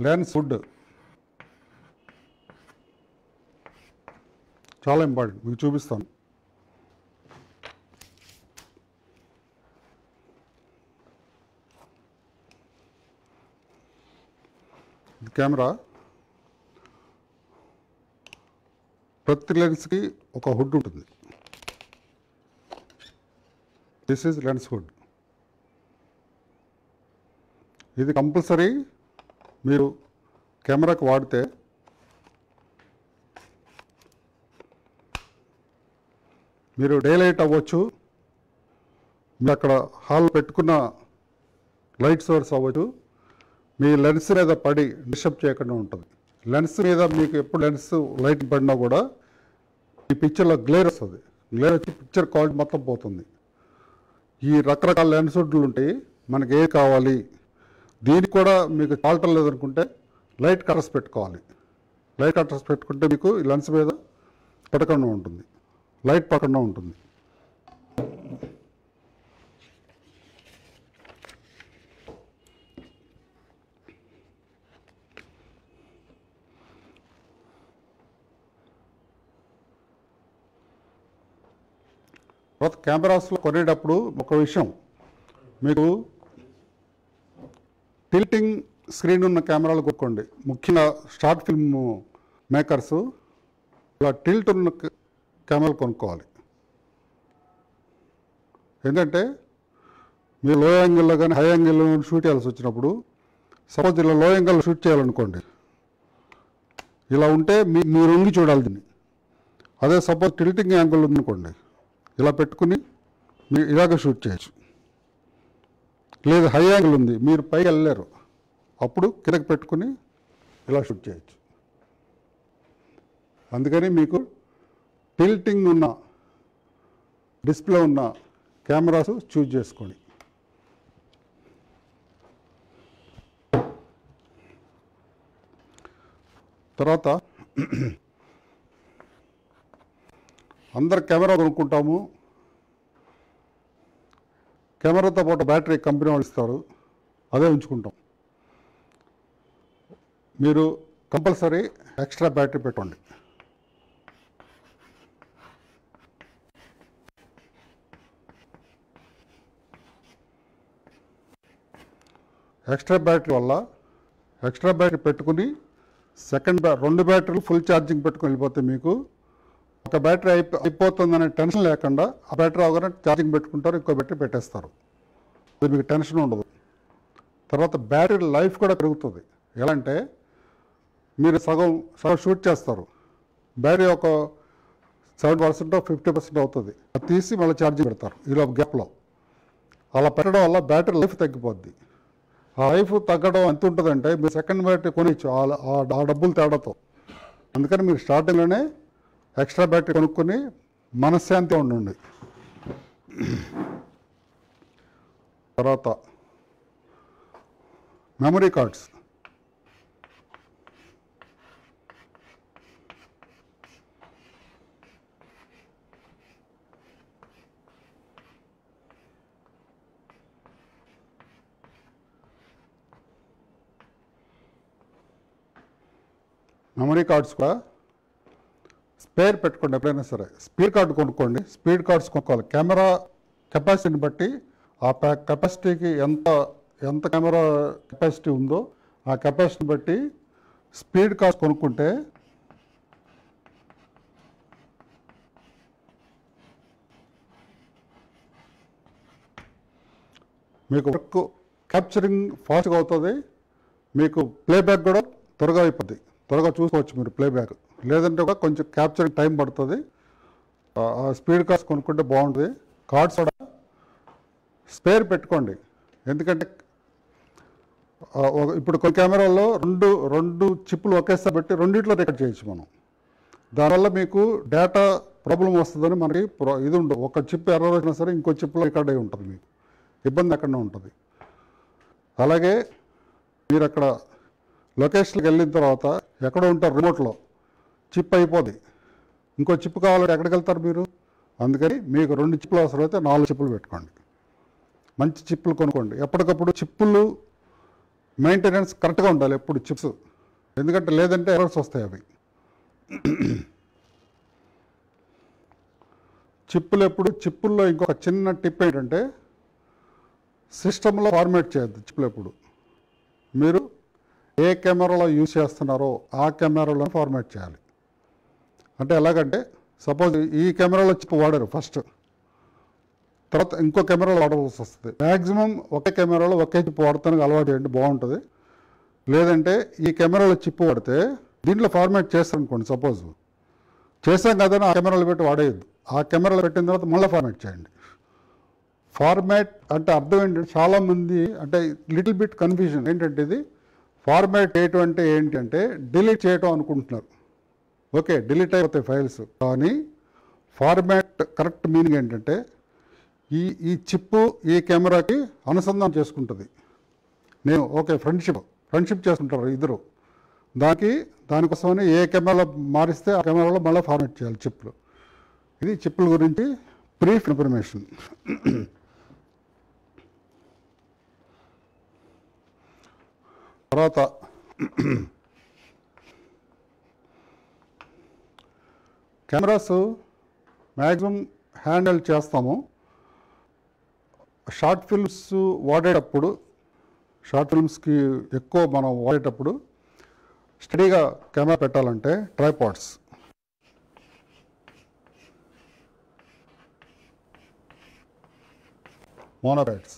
లెన్స్ హుడ్ చాలా ఇంపార్టెంట్. మీకు చూపిస్తాను. కెమెరా ప్రతి లెన్స్కి ఒక హుడ్ ఉంటుంది. This is lens hood. ఇది కంపల్సరీ మీరు కెమెరాకి వాడితే మీరు డే లైట్ అవ్వచ్చు, మీరు అక్కడ హాల్ పెట్టుకున్న లైట్ సోర్స్ అవ్వచ్చు, మీ లెన్స్ మీద పడి డిస్టర్బ్ చేయకుండా ఉంటుంది. లెన్స్ మీద మీకు ఎప్పుడు లెన్స్ లైట్ పడినా కూడా ఈ పిక్చర్లో గ్లేర్ వస్తుంది. గ్లేర్ వచ్చి పిక్చర్ క్వాలిటీ మొత్తం పోతుంది. ఈ రకరకాల లెన్స్ హుడ్లు ఉంటాయి. మనకి ఏ కావాలి, దీనికి కూడా మీకు చాలటం లేదనుకుంటే లైట్ కటర్స్ పెట్టుకోవాలి. లైట్ కటర్స్ పెట్టుకుంటే మీకు ఈ లెన్స్ మీద పడకుండా ఉంటుంది, లైట్ పడకుండా ఉంటుంది. తర్వాత కెమెరాస్లో కొనేటప్పుడు ఒక విషయం, మీకు టిల్టింగ్ స్క్రీన్ ఉన్న కెమెరాలు కొనుక్కోండి. ముఖ్యంగా షార్ట్ ఫిల్మ్ మేకర్స్ ఇలా టిల్ట్ ఉన్న కెమెరాలు కొనుక్కోవాలి. ఎందుకంటే మీరు లో యాంగిల్లో కానీ హై యాంగిల్లో షూట్ చేయాల్సి వచ్చినప్పుడు, సపోజ్ ఇలా లో యాంగిల్లో షూట్ చేయాలనుకోండి, ఇలా ఉంటే మీరు ఉండి చూడాలి దీన్ని. అదే సపోజ్ టిల్టింగ్ యాంగిల్ ఉందనుకోండి, ఇలా పెట్టుకుని మీరు ఇలాగ షూట్ చేయొచ్చు. లేదు హై యాంగిల్ ఉంది, మీరు పైకి వెళ్ళలేరు, అప్పుడు కిందకి పెట్టుకుని ఇలా షూట్ చేయొచ్చు. అందుకని మీకు టిల్టింగ్ ఉన్న డిస్ప్లే ఉన్న కెమెరాస్ చూజ్ చేసుకోండి. తర్వాత అందరు కెమెరా కొనుక్కుంటాము, కెమెరాతో పాటు బ్యాటరీ కంపెనీ వాళ్ళు ఇస్తారు, అదే ఉంచుకుంటాం. మీరు కంపల్సరీ ఎక్స్ట్రా బ్యాటరీ పెట్టుకోండి. ఎక్స్ట్రా బ్యాటరీ వల్ల ఎక్స్ట్రా బ్యాటరీ పెట్టుకుని రెండు బ్యాటరీలు ఫుల్ ఛార్జింగ్ పెట్టుకుని వెళ్ళిపోతే మీకు ఒక బ్యాటరీ అయిపోతుందనే టెన్షన్ లేకుండా ఆ బ్యాటరీ అవగానే ఛార్జింగ్ పెట్టుకుంటారు, ఇంకో బ్యాటరీ పెట్టేస్తారు. అది మీకు టెన్షన్ ఉండదు. తర్వాత బ్యాటరీ లైఫ్ కూడా పెరుగుతుంది. ఎలా అంటే మీరు సగం షూట్ చేస్తారు, బ్యాటరీ ఒక 7% 50% అవుతుంది, అది తీసి మళ్ళీ ఛార్జింగ్ పెడతారు ఈలో గ్యాప్లో. అలా పెట్టడం వల్ల బ్యాటరీ లైఫ్ తగ్గిపోద్ది. ఆ లైఫ్ తగ్గడం ఎంత ఉంటుందంటే మీరు సెకండ్ బ్యాటరీ కొనిచ్చు ఆ డబ్బులు తేడాతో. అందుకని మీరు స్టార్టింగ్లోనే ఎక్స్ట్రా బ్యాటరీ కొనుక్కొని మనశ్శాంతి ఉండండి. తర్వాత మెమరీ కార్డ్స్. మెమరీ కార్డ్స్ కూడా స్పేర్ పెట్టుకోండి. ఎప్పుడైనా సరే స్పీడ్ కార్డు కొనుక్కోండి. స్పీడ్ కార్డ్స్ కొనుక్కోవాలి. కెమెరా కెపాసిటీని బట్టి ఆ కెపాసిటీకి ఎంత కెమెరా కెపాసిటీ ఉందో ఆ కెపాసిటీని బట్టి స్పీడ్ కార్డ్స్ కొనుక్కుంటే మీకు వర్క్ క్యాప్చరింగ్ ఫాస్ట్గా అవుతుంది, మీకు ప్లేబ్యాక్ కూడా త్వరగా అయిపోద్ది, త్వరగా చూసుకోవచ్చు మీరు ప్లేబ్యాక్. లేదంటే కూడా కొంచెం క్యాప్చరింగ్ టైం పడుతుంది. ఆ స్పీడ్ కార్డ్స్ కొనుక్కుంటే బాగుంటుంది. కార్డ్స్ కూడా స్పేర్ పెట్టుకోండి. ఎందుకంటే ఇప్పుడు కొన్ని కెమెరాల్లో రెండు చిప్పులు ఒకేసారి పెట్టి రెండిట్లో రికార్డ్ చేయొచ్చు మనం. దానివల్ల మీకు డేటా ప్రాబ్లం వస్తుందని మనకి ఇది ఉండదు. ఒక చిప్ ఎర్రర్ వచ్చినా సరే ఇంకో చిప్లో రికార్డ్ అయి ఉంటుంది, మీకు ఇబ్బంది అక్కడనే ఉంటుంది. అలాగే మీరు అక్కడ లొకేషన్కి వెళ్ళిన తర్వాత ఎక్కడ ఉంటారు, రిమోట్లో చిప్ అయిపోద్ది, ఇంకో చిప్ కావాలంటే ఎక్కడికి వెళ్తారు మీరు? అందుకని మీకు 2 చిప్పులు అవసరమైతే 4 చిప్పులు పెట్టుకోండి. మంచి చిప్పులు కొనుక్కోండి. ఎప్పటికప్పుడు చిప్పులు మెయింటెనెన్స్ కరెక్ట్గా ఉండాలి ఎప్పుడు చిప్స్, ఎందుకంటే లేదంటే ఎర్రర్స్ వస్తాయి అవి. చిప్పుల్లో ఇంకొక చిన్న టిప్ ఏంటంటే సిస్టంలో ఫార్మేట్ చేయొద్దు చిప్పులు. ఎప్పుడు మీరు ఏ కెమెరాలో యూజ్ చేస్తున్నారో ఆ కెమెరాలో ఫార్మేట్ చేయాలి. అంటే ఎలాగంటే సపోజ్ ఈ కెమెరాలో చిప్ వాడారు ఫస్ట్, తర్వాత ఇంకో కెమెరాలో వాడాల్సి వస్తుంది. మ్యాక్సిమం ఒకే కెమెరాలో ఒకే చిప్ వాడతానికి అలవాటు చేయండి, బాగుంటుంది. లేదంటే ఈ కెమెరాలో చిప్ వాడితే దీంట్లో ఫార్మేట్ చేస్తాను అనుకోండి, సపోజ్ చేసాం కదని ఆ కెమెరాలో పెట్టి వాడేయద్దు. ఆ కెమెరాలో పెట్టిన తర్వాత మళ్ళీ ఫార్మేట్ చేయండి. ఫార్మాట్ అంటే అర్థం ఏంటంటే చాలామంది అంటే లిటిల్ బిట్ కన్ఫ్యూజన్ ఏంటంటే ఇది ఫార్మాట్ చేయటం అంటే ఏంటంటే డిలీట్ చేయటం అనుకుంటున్నారు. ఓకే, డిలీట్ అయిపోతాయి ఫైల్స్, కానీ ఫార్మాట్ కరెక్ట్ మీనింగ్ ఏంటంటే ఈ చిప్పు ఈ కెమెరాకి అనుసంధానం చేసుకుంటుంది. నేను ఓకే ఫ్రెండ్షిప్ చేసుకుంటారు ఇద్దరు, దానికోసమని ఏ కెమెరాలో మారిస్తే ఆ కెమెరాలో మళ్ళీ ఫార్మాట్ చేయాలి చిప్లు. ఇది చిప్పుల గురించి బ్రీఫ్ ఇన్ఫర్మేషన్. తర్వాత కెమెరాస్ మ్యాక్సిమం హ్యాండిల్ చేస్తాము. షార్ట్ ఫిల్మ్స్కి ఎక్కువ మనం వాడేటప్పుడు స్టడీగా కెమెరా పెట్టాలంటే ట్రైపాడ్స్, మోనోప్యాడ్స్,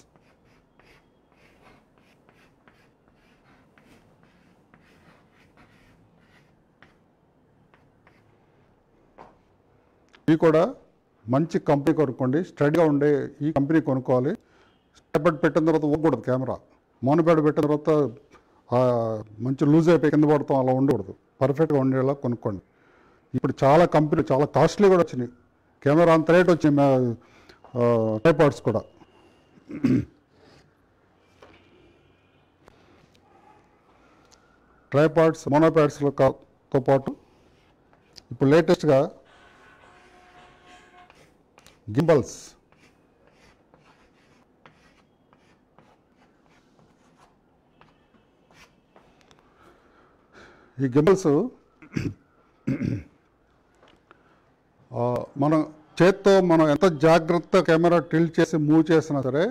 ఇవి కూడా మంచి కంపెనీ కొనుక్కోండి. స్టడీగా ఉండే ఈ కంపెనీ కొనుక్కోవాలి. ట్రైపాడ్ పెట్టిన తర్వాత పోకూడదు కెమెరా. మోనోప్యాడ్ పెట్టిన తర్వాత మంచి లూజ్ అయిపోయి కింద పడతాం, అలా ఉండకూడదు. పర్ఫెక్ట్గా ఉండేలా కొనుక్కోండి. ఇప్పుడు చాలా కంపెనీలు చాలా కాస్ట్లీ కూడా వచ్చినాయి, కెమెరా అంత రేట్ వచ్చినాయి ట్రైపాడ్స్ కూడా. ట్రైపాడ్స్ మోనోప్యాడ్స్తో పాటు ఇప్పుడు లేటెస్ట్గా గింబల్స్, ఈ గింబల్స్ మనం చేత్తో మనం ఎంత జాగ్రత్త కెమెరా టిల్ట్ చేసి మూవ్ చేసినా సరే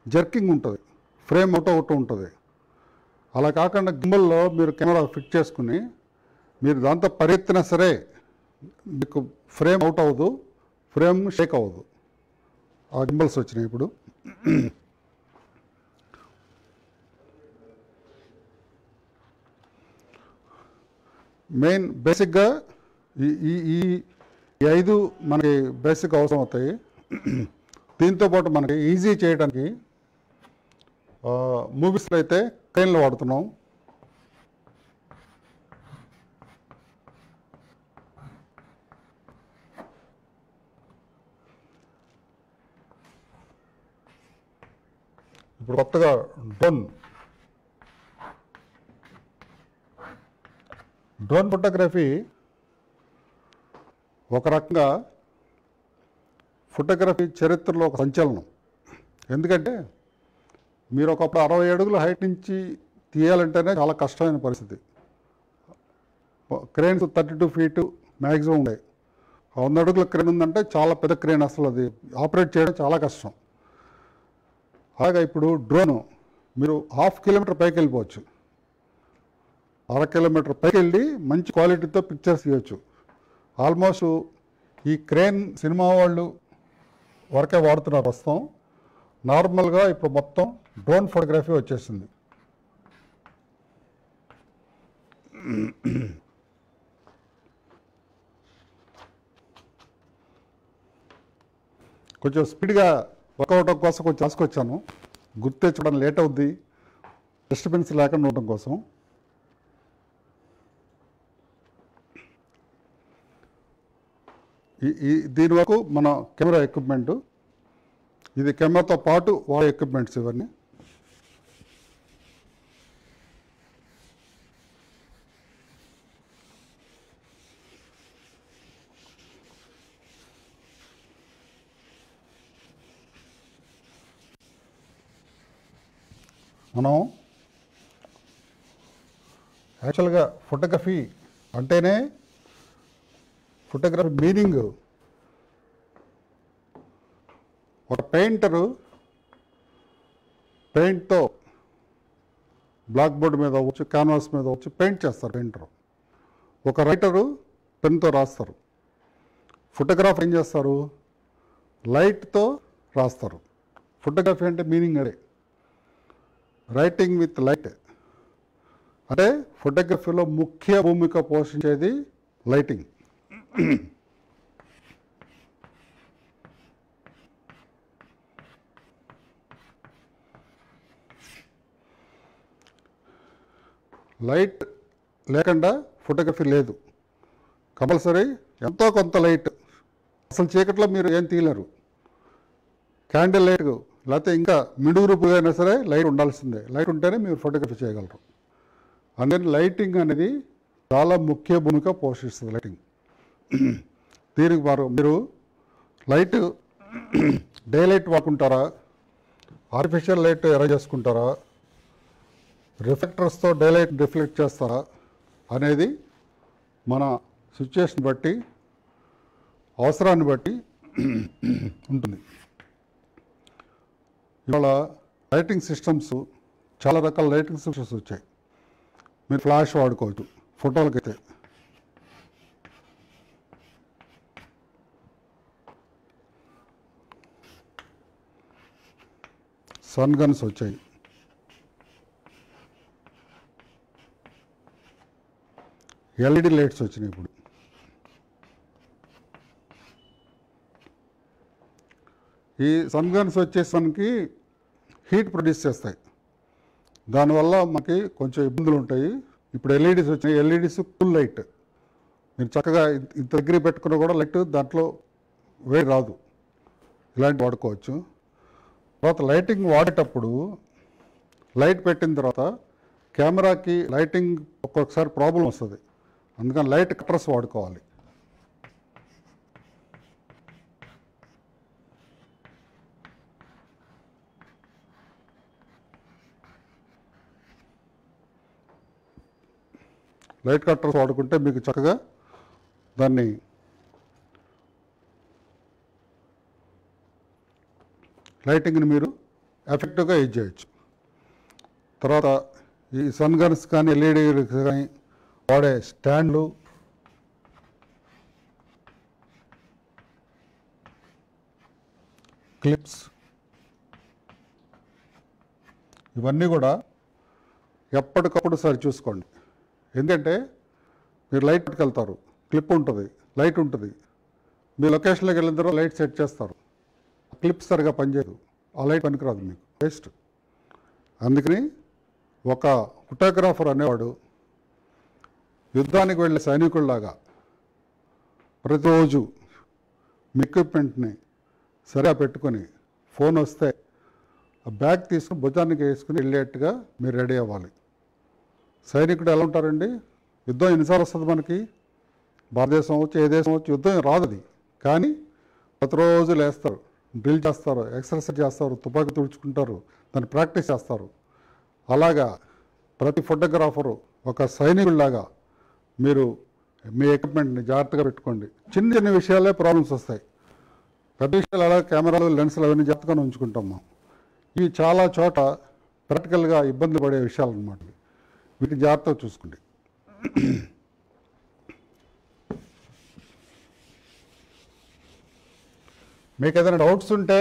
జర్కింగ్ ఉంటుంది, ఫ్రేమ్ ఒకటి ఉంటుంది. అలా కాకుండా గింబల్లో మీరు కెమెరా ఫిట్ చేసుకుని మీరు దాంతో పరిగెత్తినా సరే మీకు ఫ్రేమ్ అవుట్ అవ్వదు, ఫ్రేమ్ షేక్ అవ్వదు. ఆ గింబల్స్ వచ్చినాయి ఇప్పుడు. మెయిన్ బేసిక్గా ఈ ఈ ఈ 5 మనకి బేసిక్ అవసరం అవుతాయి. దీంతోపాటు మనకి ఈజీ చేయడానికి మూవీస్లో అయితే క్రెయిన్లు వాడుతున్నాం. ఇప్పుడు కొత్తగా డ్రోన్ ఫోటోగ్రఫీ ఒక రకంగా ఫోటోగ్రఫీ చరిత్రలో ఒక సంచలనం. ఎందుకంటే మీరు ఒకప్పుడు 60 అడుగుల హైట్ నుంచి తీయాలంటేనే చాలా కష్టమైన పరిస్థితి. క్రేన్స్ 32 ఫీటు మ్యాక్సిమం ఉన్నాయి. 100 అడుగుల క్రేన్ ఉందంటే చాలా పెద్ద క్రేన్, అసలు అది ఆపరేట్ చేయడం చాలా కష్టం. అలాగే ఇప్పుడు డ్రోను మీరు 1/2 కిలోమీటర్ పైకి వెళ్ళిపోవచ్చు, 1/2 కిలోమీటర్ పైకి వెళ్ళి మంచి క్వాలిటీతో పిక్చర్స్ తీయవచ్చు. ఆల్మోస్ట్ ఈ క్రేన్ సినిమా వాళ్ళు వరకే వాడుతున్నారు ప్రస్తుతం. నార్మల్గా ఇప్పుడు మొత్తం డ్రోన్ ఫోటోగ్రఫీ వచ్చేసింది. కొంచెం స్పీడ్గా వర్కౌట్ కోసం కొంచెం రాసుకొచ్చాను, గుర్తు తెచ్చుకోవడం లేట్ అవుద్ది, డిస్టర్బెన్స్ లేకుండా ఉండటం కోసం. దీని వరకు మన కెమెరా ఎక్విప్మెంట్, ఇది కెమెరాతో పాటు వాడే ఎక్విప్మెంట్స్ ఇవన్నీ. మనం యాక్చువల్గా ఫోటోగ్రఫీ అంటేనే ఫోటోగ్రఫీ మీనింగ్ ఒక పెయింటరు పెయింట్తో బ్లాక్ బోర్డ్ మీద అవ్వచ్చు, క్యాన్వాస్ మీద అవ్వచ్చు పెయింట్ చేస్తారు పెయింటరు. ఒక రైటరు పెన్తో రాస్తారు. ఫోటోగ్రాఫర్ ఏం చేస్తారు, లైట్తో రాస్తారు. ఫోటోగ్రఫీ అంటే మీనింగ్ అదే, రైటింగ్ విత్ లైట్. అంటే ఫోటోగ్రఫీలో ముఖ్య భూమిక పోషించేది లైటింగ్. లైట్ లేకుండా ఫోటోగ్రఫీ లేదు. కంపల్సరీ ఎంతో కొంత లైట్, అసలు చీకట్లో మీరు ఏం తీయలేరు. క్యాండిల్ లైట్ లేకపోతే ఇంకా మిడుగు రూపుగా అయినా సరే లైట్ ఉండాల్సిందే. లైట్ ఉంటేనే మీరు ఫోటోగ్రఫీ చేయగలరు. అందుకని లైటింగ్ అనేది చాలా ముఖ్య భూమిక పోషిస్తుంది. లైటింగ్ దీనికి మీరు లైట్ డే లైట్ వాడుకుంటారా, ఆర్టిఫిషియల్ లైట్ అరేంజ్ చేసుకుంటారా, రిఫ్లెక్టర్స్తో డే లైట్ రిఫ్లెక్ట్ చేస్తారా అనేది మన సిచ్యుయేషన్ బట్టి, అవసరాన్ని బట్టి ఉంటుంది. ఇవాళ లైటింగ్ సిస్టమ్స్, చాలా రకాల లైటింగ్ సిస్టమ్స్ వచ్చాయి. మీరు ఫ్లాష్ వాడుకోవచ్చు ఫోటోలకైతే. సన్ గన్స్ వచ్చాయి. ఎల్ఈడి లైట్స్ వచ్చినాయి ఇప్పుడు. ఈ సన్ గన్స్ వచ్చేసరికి హీట్ ప్రొడ్యూస్ చేస్తాయి. దానివల్ల మనకి కొంచెం ఇబ్బందులు ఉంటాయి. ఇప్పుడు ఎల్ఈడీస్ వచ్చినాయి. ఎల్ఈడీస్ కూల్ లైట్, మీరు చక్కగా ఇంత దగ్గర పెట్టుకున్నా కూడా లైట్ దాంట్లో వేడి రాదు. ఇలాంటి వాడుకోవచ్చు. తర్వాత లైటింగ్ వాడేటప్పుడు లైట్ పెట్టిన తర్వాత కెమెరాకి లైటింగ్ ఒక్కొక్కసారి ప్రాబ్లం వస్తుంది. అందుకని లైట్ కట్టర్స్ వాడుకోవాలి. లైట్ కట్టర్స్ వాడుకుంటే మీకు చక్కగా దాన్ని లైటింగ్ని మీరు ఎఫెక్టివ్గా యూజ్ చేయొచ్చు. తర్వాత ఈ సన్ గన్స్ కానీ ఎల్ఈడి కానీ వాడే స్టాండ్లు, క్లిప్స్, ఇవన్నీ కూడా ఎప్పటికప్పుడు సరి చూసుకోండి. ఎందుకంటే మీరు లైట్ పట్టుకెళ్తారు, క్లిప్ ఉంటుంది, లైట్ ఉంటుంది, మీ లొకేషన్లోకి వెళ్ళిన తర్వాత లైట్ సెట్ చేస్తారు, క్లిప్ సరిగా పనిచేయదు, ఆ లైట్ పనికిరాదు, మీకు వేస్ట్. అందుకని ఒక ఫోటోగ్రాఫర్ అనేవాడు యుద్ధానికి వెళ్ళే సైనికుల్లాగా ప్రతిరోజు మీ ఎక్విప్మెంట్ని సరిగా పెట్టుకొని ఫోన్ వస్తే ఆ బ్యాగ్ తీసుకుని భుజానికి వేసుకుని వెళ్ళేట్టుగా మీరు రెడీ అవ్వాలి. సైనికుడు ఎలా ఉంటారండి? యుద్ధం ఎన్నిసార్లు వస్తుంది మనకి? భారతదేశం వచ్చి ఏ దేశం వచ్చి యుద్ధం రాదు అది, కానీ ప్రతిరోజు లేస్తారు, డ్రిల్ చేస్తారు, ఎక్సర్సైజ్ చేస్తారు, తుపాకీ తుడుచుకుంటారు, దాన్ని ప్రాక్టీస్ చేస్తారు. అలాగా ప్రతి ఫోటోగ్రాఫరు ఒక సైనికుడిలాగా మీరు మీ ఎక్విప్మెంట్ని జాగ్రత్తగా పెట్టుకోండి. చిన్న చిన్న విషయాలే ప్రాబ్లమ్స్ వస్తాయి, పెద్ద విషయాలు అలా కెమెరాలు లెన్సులు అవన్నీ జాగ్రత్తగా ఉంచుకుంటాం మనం. ఇవి చాలా చోట ప్రాక్టికల్గా ఇబ్బంది పడే విషయాలు అన్నమాట. వీటిని జాగ్రత్తగా చూసుకోండి. మీకు ఏదైనా డౌట్స్ ఉంటే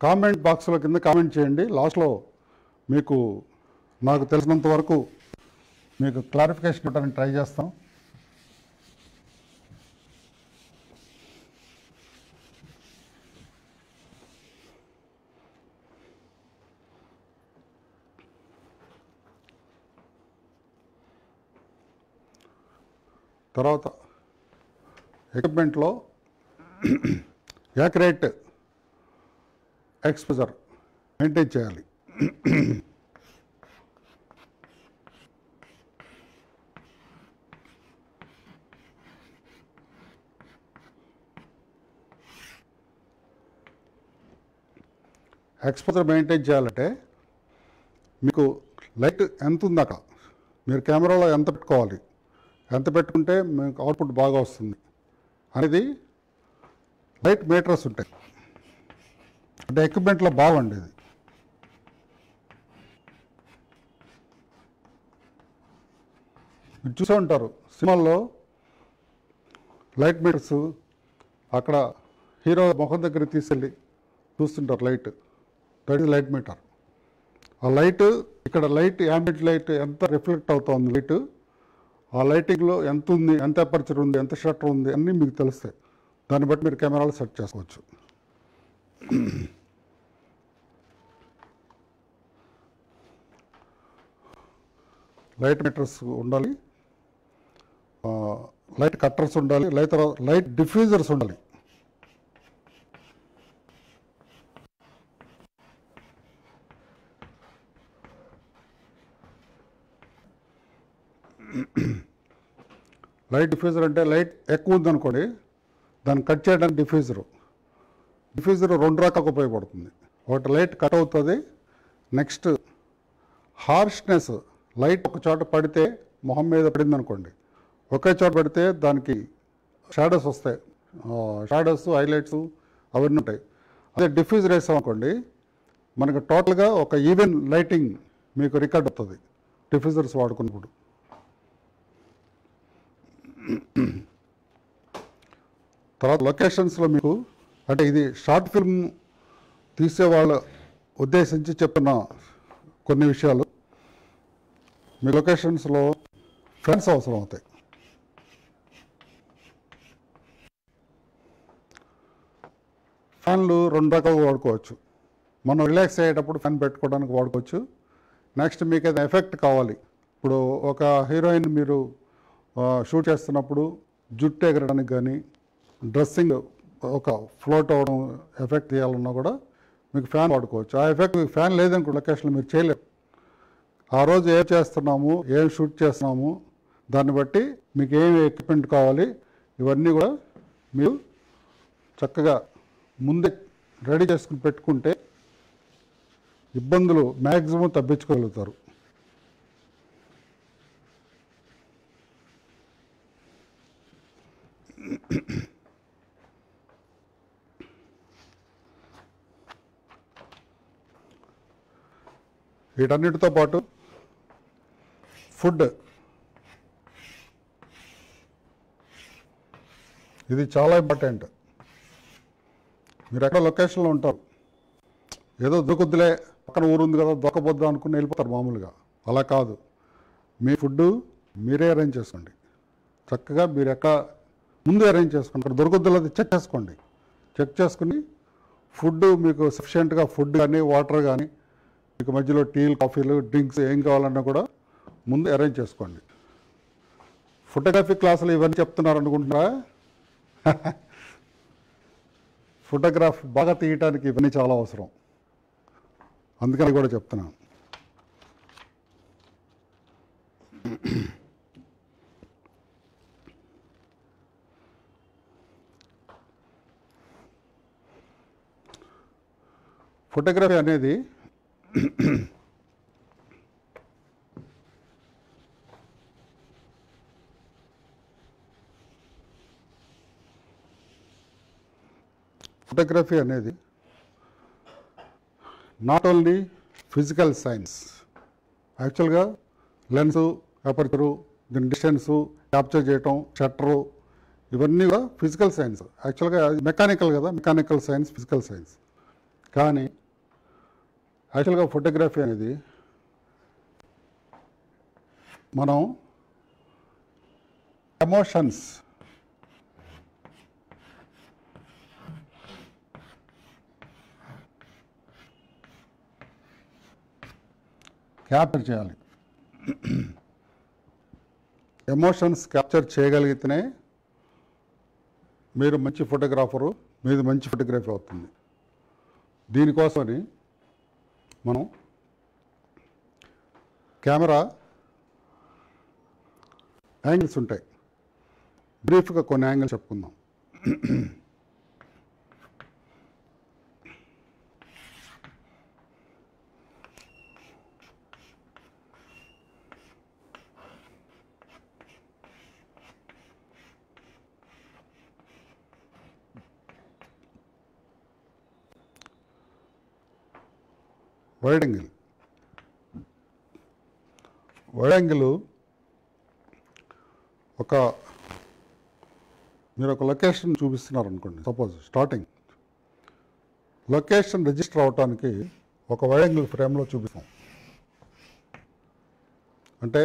కామెంట్ బాక్స్లో కింద కామెంట్ చేయండి. లాస్ట్లో మీకు నాకు తెలిసినంత వరకు మీకు క్లారిఫికేషన్ ఇవ్వడానికి ట్రై చేస్తాం. తర్వాత ఎక్విప్మెంట్లో యాక్యురేట్ ఎక్స్పోజర్ మెయింటైన్ చేయాలి. ఎక్స్పోజర్ మెయింటైన్ చేయాలంటే మీకు లైట్ ఎంత ఉంది అక్కడ, మీరు కెమెరాలో ఎంత పెట్టుకోవాలి, ఎంత పెట్టుకుంటే మీకు అవుట్పుట్ బాగా వస్తుంది అనేది లైట్ మీటర్స్ ఉంటాయి. అంటే ఎక్విప్మెంట్లో బాగుంది ఇది. మీరు చూసే ఉంటారు సినిమాల్లో లైట్ మీటర్స్, అక్కడ హీరో ముఖం దగ్గర తీసుకెళ్ళి చూస్తుంటారు light, that is light meter. ఆ లైట్ ఇక్కడ లైట్ యాంబియంట్ లైట్ ఎంత రిఫ్లెక్ట్ అవుతుంది లైట్, ఆ లైటింగ్లో ఎంత ఉంది, ఎంత అపర్చర్ ఉంది, ఎంత షట్టర్ ఉంది అన్నీ మీకు తెలుస్తాయి. దాన్ని బట్టి మీరు కెమెరాలో సెట్ చేసుకోవచ్చు. లైట్ మీటర్స్ ఉండాలి, లైట్ కట్టర్స్ ఉండాలి, లైట్ డిఫ్యూజర్స్ ఉండాలి. లైట్ డిఫ్యూజర్ అంటే లైట్ ఎక్కువ ఉందనుకోండి, దాన్ని కట్ చేయడానికి డిఫ్యూజర్ రెండు రకాలకు ఉపయోగపడుతుంది. ఒకటి లైట్ కట్ అవుతుంది, నెక్స్ట్ హార్ష్నెస్, లైట్ ఒక చోట పడితే మొహం మీద పడింది అనుకోండి, ఒకే చోట పడితే దానికి షాడోస్ వస్తాయి, షాడోస్ హైలైట్స్ అవన్నీ ఉంటాయి. అదే డిఫ్యూజర్ వేసాం అనుకోండి, మనకు టోటల్గా ఒక ఈవెన్ లైటింగ్ మీకు రికార్డ్ అవుతుంది డిఫ్యూజర్స్ వాడుకున్నప్పుడు. తర్వాత లొకేషన్స్లో మీకు అంటే ఇది షార్ట్ ఫిల్మ్ తీసే వాళ్ళ ఉద్దేశించి చెప్తున్న కొన్ని విషయాలు. మీ లొకేషన్స్లో ఫ్యాన్స్ అవసరం అవుతాయి. ఫ్యాన్లు రెండు రకాలుగా వాడుకోవచ్చు. మనం రిలాక్స్ అయ్యేటప్పుడు ఫ్యాన్ పెట్టుకోవడానికి వాడుకోవచ్చు. నెక్స్ట్ మీకు ఏదైనా ఎఫెక్ట్ కావాలి, ఇప్పుడు ఒక హీరోయిన్ మీరు షూట్ చేస్తున్నప్పుడు జుట్టు ఎగరడానికి కానీ, డ్రెస్సింగ్ ఒక ఫ్లోట్ అవ్వడం ఎఫెక్ట్ తీయాలన్నా కూడా మీకు ఫ్యాన్ వాడుకోవచ్చు. ఆ ఎఫెక్ట్ మీకు ఫ్యాన్ లేదనుకో లొకేషన్లో మీరు చేయలేరు. ఆ రోజు ఏం చేస్తున్నాము, ఏం షూట్ చేస్తున్నాము, దాన్ని బట్టి మీకు ఏం ఎక్విప్మెంట్ కావాలి, ఇవన్నీ కూడా మీరు చక్కగా ముందే రెడీ చేసుకుని పెట్టుకుంటే ఇబ్బందులు మ్యాక్సిమం తప్పించుకోగలుగుతారు. వీటన్నిటితో పాటు ఫుడ్, ఇది చాలా ఇంపార్టెంట్. మీరు ఎక్కడ లొకేషన్లో ఉంటారు, ఏదో దొరుకుద్దులే పక్కన ఊరు ఉంది కదా దొరకబోద్దా అనుకుని వెళ్ళిపోతారు మామూలుగా. అలా కాదు, మీ ఫుడ్ మీరే అరేంజ్ చేసుకోండి. చక్కగా మీరు ఎక్కడ ముందు అరేంజ్ చేసుకోండి, అక్కడ దొరుకుద్దు లేదు చెక్ చేసుకోండి. చెక్ చేసుకుని ఫుడ్ మీకు సఫిషియెంట్గా ఫుడ్ కానీ వాటర్ కానీ మీకు మధ్యలో టీలు కాఫీలు డ్రింక్స్ ఏం కావాలన్నా కూడా ముందు అరేంజ్ చేసుకోండి. ఫోటోగ్రఫీ క్లాసులు ఇవన్నీ చెప్తున్నారు అనుకుంటున్నారా? ఫోటోగ్రాఫ్ బాగా తీయటానికి ఇవన్నీ చాలా అవసరం, అందుకని కూడా చెప్తున్నాను. ఫోటోగ్రఫీ అనేది ఫోటోగ్రఫీ అనేది నాట్ ఓన్లీ ఫిజికల్ సైన్స్. యాక్చువల్గా లెన్సు, అపర్చరు, దీని డిస్టెన్సు, క్యాప్చర్ చేయటం, షట్టరు, ఇవన్నీ కూడా ఫిజికల్ సైన్స్. యాక్చువల్గా మెకానికల్ కదా, మెకానికల్ సైన్స్, ఫిజికల్ సైన్స్. కానీ యాక్చువల్గా ఫోటోగ్రఫీ అనేది మనం ఎమోషన్స్, క్యాప్చర్ చేయాలి. ఎమోషన్స్ క్యాప్చర్ చేయగలిగితేనే మీరు మంచి ఫోటోగ్రాఫరు, మీది మంచి ఫోటోగ్రఫీ అవుతుంది. దీనికోసమని మనం కెమెరా యాంగిల్స్ ఉంటాయి, బ్రీఫ్గా కొన్ని యాంగిల్స్ చెప్పుకుందాం. Wide angle. వైడ్ యాంగిల్ మీరు ఒక లొకేషన్ చూపిస్తున్నారు అనుకోండి, సపోజ్ స్టార్టింగ్ లొకేషన్ రిజిస్టర్ అవటానికి ఒక వైడ్ యాంగిల్ ఫ్రేమ్లో చూపిస్తాం. అంటే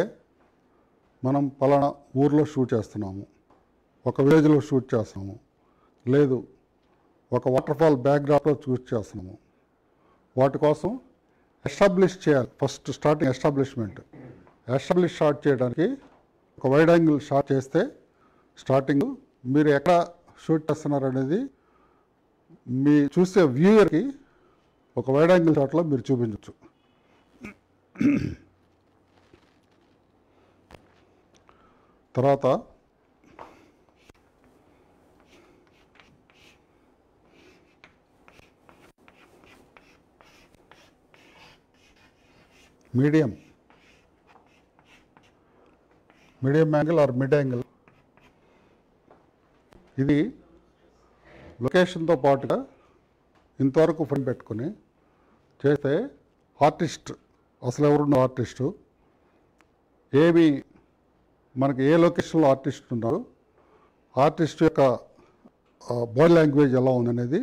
మనం పలానా ఊర్లో షూట్ చేస్తున్నాము, ఒక విలేజ్లో షూట్ చేస్తున్నాము, లేదు ఒక వాటర్ఫాల్ బ్యాక్డ్రాప్లో షూట్ చేస్తున్నాము. వాటి కోసం ఎస్టాబ్లిష్ చేయాలి. ఫస్ట్ స్టార్టింగ్ ఎస్టాబ్లిష్ షాట్ చేయడానికి ఒక వైడ్ యాంగిల్ షాట్ చేస్తే స్టార్టింగ్ మీరు ఎక్కడ షూట్ చేస్తున్నారు అనేది మీ చూసే వ్యూయర్కి ఒక వైడ్ యాంగిల్ షాట్లో మీరు చూపించవచ్చు. తర్వాత medium angle or mid angle. ఇది లొకేషన్తో పాటుగా ఇంతవరకు ఫ్రేమ్ పెట్టుకుని చేస్తే ఆర్టిస్ట్, అసలు ఎవరున్న ఆర్టిస్టు, మనకి ఏ లొకేషన్లో ఆర్టిస్ట్ ఉన్నారు, ఆర్టిస్ట్ యొక్క బాడీ లాంగ్వేజ్ ఎలా ఉందనేది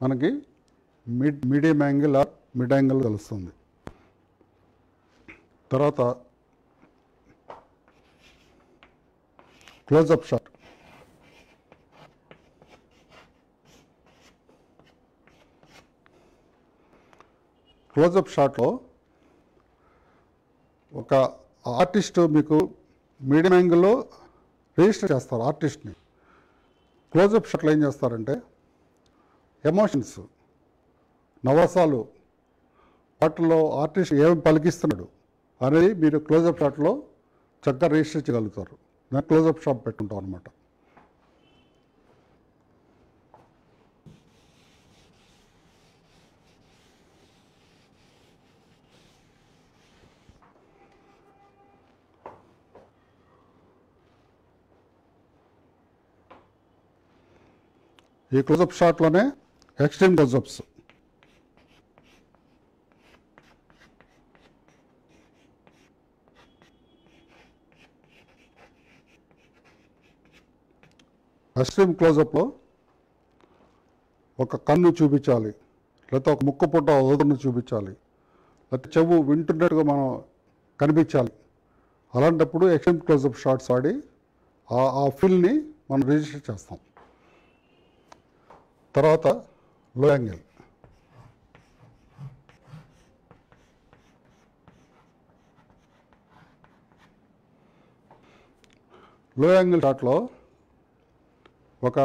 మనకి medium angle or mid angle తెలుస్తుంది. తర్వాత క్లోజప్ షాట్. క్లోజప్ షాట్లో ఒక ఆర్టిస్ట్ మీకు మీడియం యాంగిల్లో రిజిస్టర్ చేస్తారు ఆర్టిస్ట్ని. క్లోజప్ షాట్లో ఏం చేస్తారంటే ఎమోషన్స్, నవరసాలు, వాటిలో ఆర్టిస్ట్ ఏమి పలికిస్తున్నాడు అనేది మీరు క్లోజప్ షాట్లో చక్కగా రిజిస్టర్ చేయగలుగుతారు. దాన్ని క్లోజప్ షాట్ పెట్టుకుంటాం అనమాట. ఈ క్లోజప్ షాట్లోనే ఎక్స్ట్రీమ్ క్లోజప్స్. ఎక్స్ట్రీమ్ క్లోజప్లో ఒక కన్ను చూపించాలి, లేకపోతే ఒక ముక్కు పుట్ట ఉదరను చూపించాలి, లేకపోతే చెవు వింటున్నట్టుగా మనం కనిపించాలి. అలాంటప్పుడు ఎక్స్ట్రీమ్ క్లోజప్ షాట్స్ వాడి ఆ ఫీల్ని మనం రిజిస్టర్ చేస్తాం. తర్వాత లో యాంగిల్. లో యాంగిల్ షాట్లో ఒక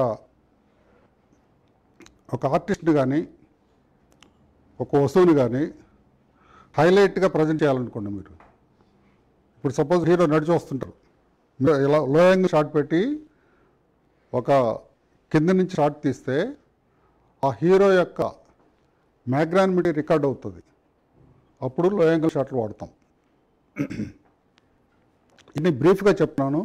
ఆర్టిస్ట్ని కానీ ఒక వస్తువుని కానీ హైలైట్గా ప్రజెంట్ చేయాలనుకోండి. మీరు ఇప్పుడు సపోజ్ హీరో నడిచి వస్తుంటారు, మీరు ఇలా లో యాంగిల్ షాట్ పెట్టి ఒక కింద నుంచి షాట్ తీస్తే ఆ హీరో యొక్క మ్యాగ్నానిమిటీ రికార్డ్ అవుతుంది. అప్పుడు లో యాంగిల్ షాట్లు వాడతాం. ఇది బ్రీఫ్గా చెప్తున్నాను.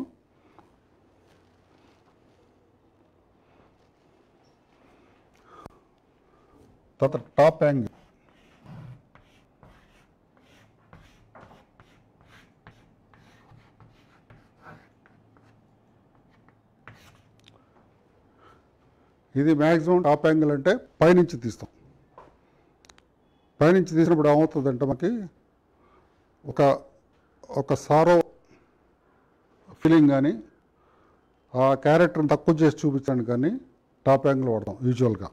తర్వాత టాప్ యాంగిల్. ఇది మ్యాక్సిమం టాప్ యాంగిల్ అంటే పైనుంచి తీస్తాం. పైనుంచి తీసినప్పుడు ఏమవుతుందంటే మనకి ఒక సారో ఫీలింగ్ కానీ ఆ క్యారెక్టర్ని తక్కువ చేసి చూపించడానికి కానీ టాప్ యాంగిల్ వాడతాం యూజువల్గా.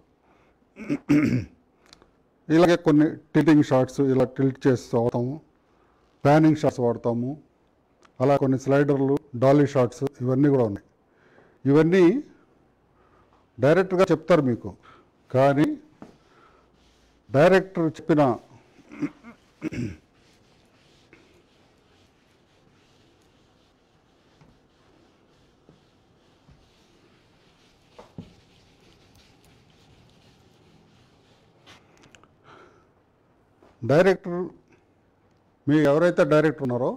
ఇలాగే కొన్ని టిల్టింగ్ షాట్స్ ఇలా టిల్ట్ చేసి వాడతాము, ప్యానింగ్ షాట్స్ వాడతాము, అలా కొన్ని స్లైడర్లు, డాలీ షాట్స్ ఇవన్నీ కూడా ఉన్నాయి. ఇవన్నీ డైరెక్ట్గా చెప్తారు మీకు, కానీ డైరెక్టర్ చెప్పిన ఎవరైతే డైరెక్టర్ ఉన్నారో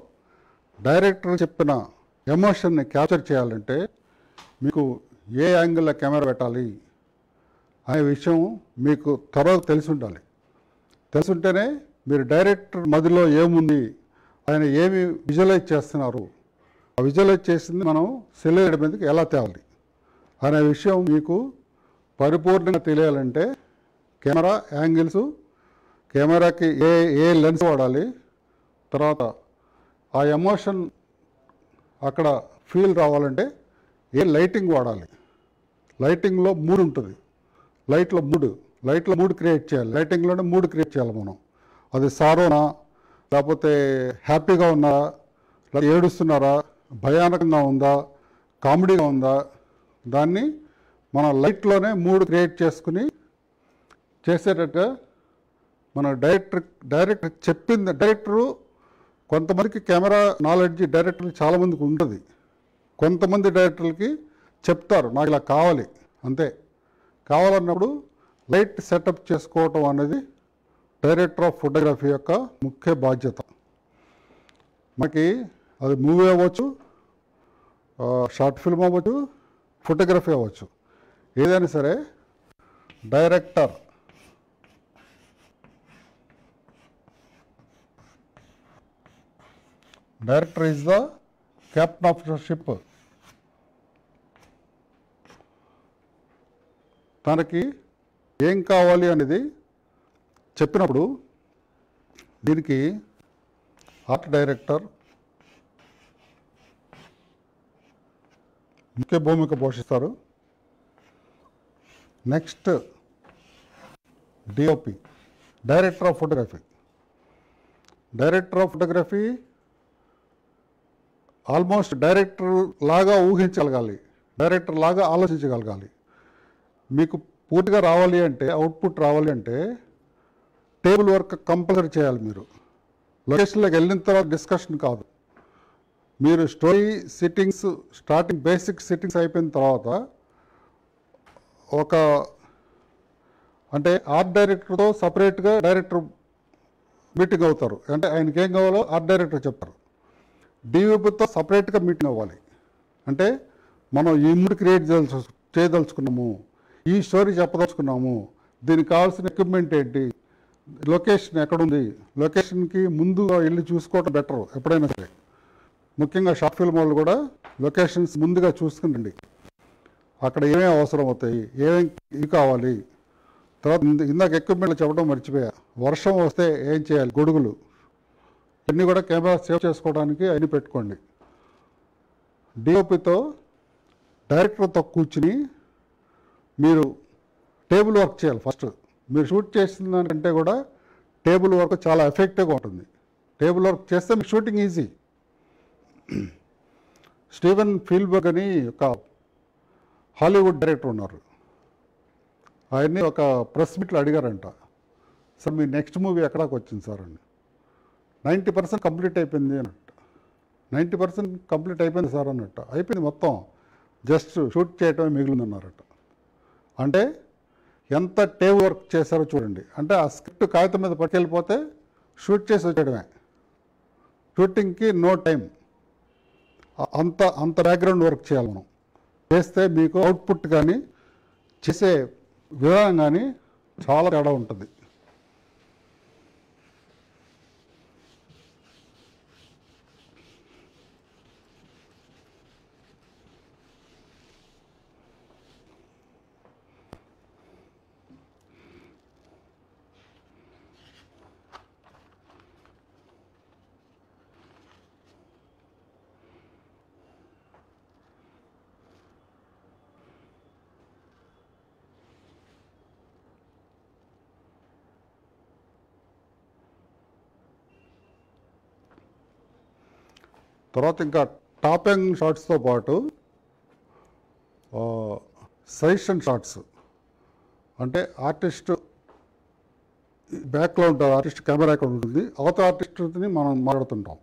డైరెక్టర్ చెప్పిన ఎమోషన్ని క్యాప్చర్ చేయాలంటే మీకు ఏ యాంగిల్లో కెమెరా పెట్టాలి అనే విషయం మీకు త్వరగా తెలిసి ఉండాలి. తెలుసుంటేనే మీరు డైరెక్టర్ మధ్యలో ఏముంది, ఆయన ఏమి విజువలైజ్ చేస్తున్నారు, ఆ విజువలైజ్ చేసింది మనం సెల్యులాయిడ్ మీదకి ఎలా తేవాలి అనే విషయం మీకు పరిపూర్ణంగా తెలియాలంటే కెమెరా యాంగిల్స్, కెమెరాకి ఏ లెన్స్ వాడాలి, తర్వాత ఆ ఎమోషన్ అక్కడ ఫీల్ రావాలంటే ఏ లైటింగ్ వాడాలి. లైటింగ్లో మూడు ఉంటుంది. లైట్లో మూడు క్రియేట్ చేయాలి. లైటింగ్లోనే మూడు క్రియేట్ చేయాలి మనం. అది సారోనా, లేకపోతే హ్యాపీగా ఉన్నారా, లేకపోతే ఏడుస్తున్నారా, భయానకంగా ఉందా, కామెడీగా ఉందా, దాన్ని మన లైట్లోనే మూడు క్రియేట్ చేసుకుని చేసేటట్టుగా మన డైరెక్టర్ చెప్పింది. డైరెక్టరు కొంతమందికి కెమెరా నాలెడ్జ్ డైరెక్టర్కి చాలామందికి ఉంటుంది. కొంతమంది డైరెక్టర్లకి చెప్తారు నాకు ఇలా కావాలి అంతే. కావాలన్నప్పుడు లైట్ సెటప్ చేసుకోవటం అనేది డైరెక్టర్ ఆఫ్ ఫోటోగ్రఫీ యొక్క ముఖ్య బాధ్యత. మనకి అది మూవీ అవ్వచ్చు, షార్ట్ ఫిల్మ్ అవ్వచ్చు, ఫోటోగ్రఫీ అవ్వచ్చు, ఏదైనా సరే director is the captain of the ship. తనకి ఏం కావాలి అనేది చెప్పినప్పుడు దీనికి ఆర్ట్ డైరెక్టర్ ముఖ్య భూమిక పోషిస్తారు. Next DOP, director of photography. Director of photography almost director లాగా ఊహించగలగాలి, డైరెక్టర్ లాగా ఆలోచించగలగాలి. మీకు పూర్తిగా రావాలి అంటే, అవుట్పుట్ రావాలి అంటే టేబుల్ వర్క్ కంపల్సరీ చేయాలి. మీరు లొకేషన్లోకి వెళ్ళిన తర్వాత డిస్కషన్ కాదు. మీరు story sittings starting basic sittings అయిపోయిన తర్వాత అంటే ఆర్ట్ డైరెక్టర్తో సపరేట్గా డైరెక్టర్ మీటింగ్ అవుతారు. అంటే ఆయనకి ఏం కావాలో ఆర్ట్ డైరెక్టర్ చెప్తారు. డిఓపితో సపరేట్గా మీటింగ్ అవ్వాలి. అంటే మనం ఈ మూడు క్రియేట్ చేయదలుచుకున్నాము, ఈ స్టోరీ చెప్పదలుచుకున్నాము, దీనికి కావాల్సిన ఎక్విప్మెంట్ ఏంటి, లొకేషన్ ఎక్కడుంది, లొకేషన్కి ముందుగా వెళ్ళి చూసుకోవడం బెటర్ ఎప్పుడైనా సరే. ముఖ్యంగా షార్ట్ ఫిల్మ్ వాళ్ళు కూడా లొకేషన్స్ ముందుగా చూసుకునండి. అక్కడ ఏమేమి అవసరం అవుతాయి, ఏమేమి ఇవి కావాలి. తర్వాత ఇందాక ఎక్విప్మెంట్లు చెప్పడం మర్చిపోయా. వర్షం వస్తే ఏం చేయాలి, గొడుగులు ఇవన్నీ కూడా కెమెరా సేవ్ చేసుకోవడానికి అన్నీ పెట్టుకోండి. డిఓపితో డైరెక్టర్తో కూర్చుని మీరు టేబుల్ వర్క్ చేయాలి. ఫస్ట్ మీరు షూట్ చేసిన దానికంటే కూడా టేబుల్ వర్క్ చాలా ఎఫెక్టివ్గా ఉంటుంది. టేబుల్ వర్క్ చేస్తే మీకు షూటింగ్ ఈజీ. స్టీవెన్ స్పీల్బర్గ్ అని ఒక హాలీవుడ్ డైరెక్టర్ ఉన్నారు. ఆయన్ని ఒక ప్రెస్ మీట్లో అడిగారంట, సార్ మీ నెక్స్ట్ మూవీ ఎక్కడికి వచ్చింది సార్ అని. 90% కంప్లీట్ అయిపోయింది అన్నట్టు. 90% కంప్లీట్ అయిపోయింది సార్ అన్నట్టు. అయిపోయింది మొత్తం, జస్ట్ షూట్ చేయటమే మిగిలిందన్నారట. అంటే ఎంత టేబుల్ వర్క్ చేశారో చూడండి. అంటే ఆ స్క్రిప్ట్ కాగితం మీద పట్టుకెళ్ళిపోతే షూట్ చేసి వచ్చేయడమే, షూటింగ్కి నో టైం. అంత బ్యాక్గ్రౌండ్ వర్క్ చేయాలి మనం. చేస్తే మీకు అవుట్పుట్ కానీ చేసే విధానం కానీ చాలా తేడా ఉంటుంది. తర్వాత ఇంకా టాపింగ్ షాట్స్తో పాటు సజెషన్ షాట్స్, అంటే ఆర్టిస్ట్ బ్యాక్లో ఉంటారు, ఆర్టిస్ట్ కెమెరా ఎక్కడ ఉంటుంది, అవతల ఆర్టిస్ట్ని మనం మాట్లాడుతుంటాం.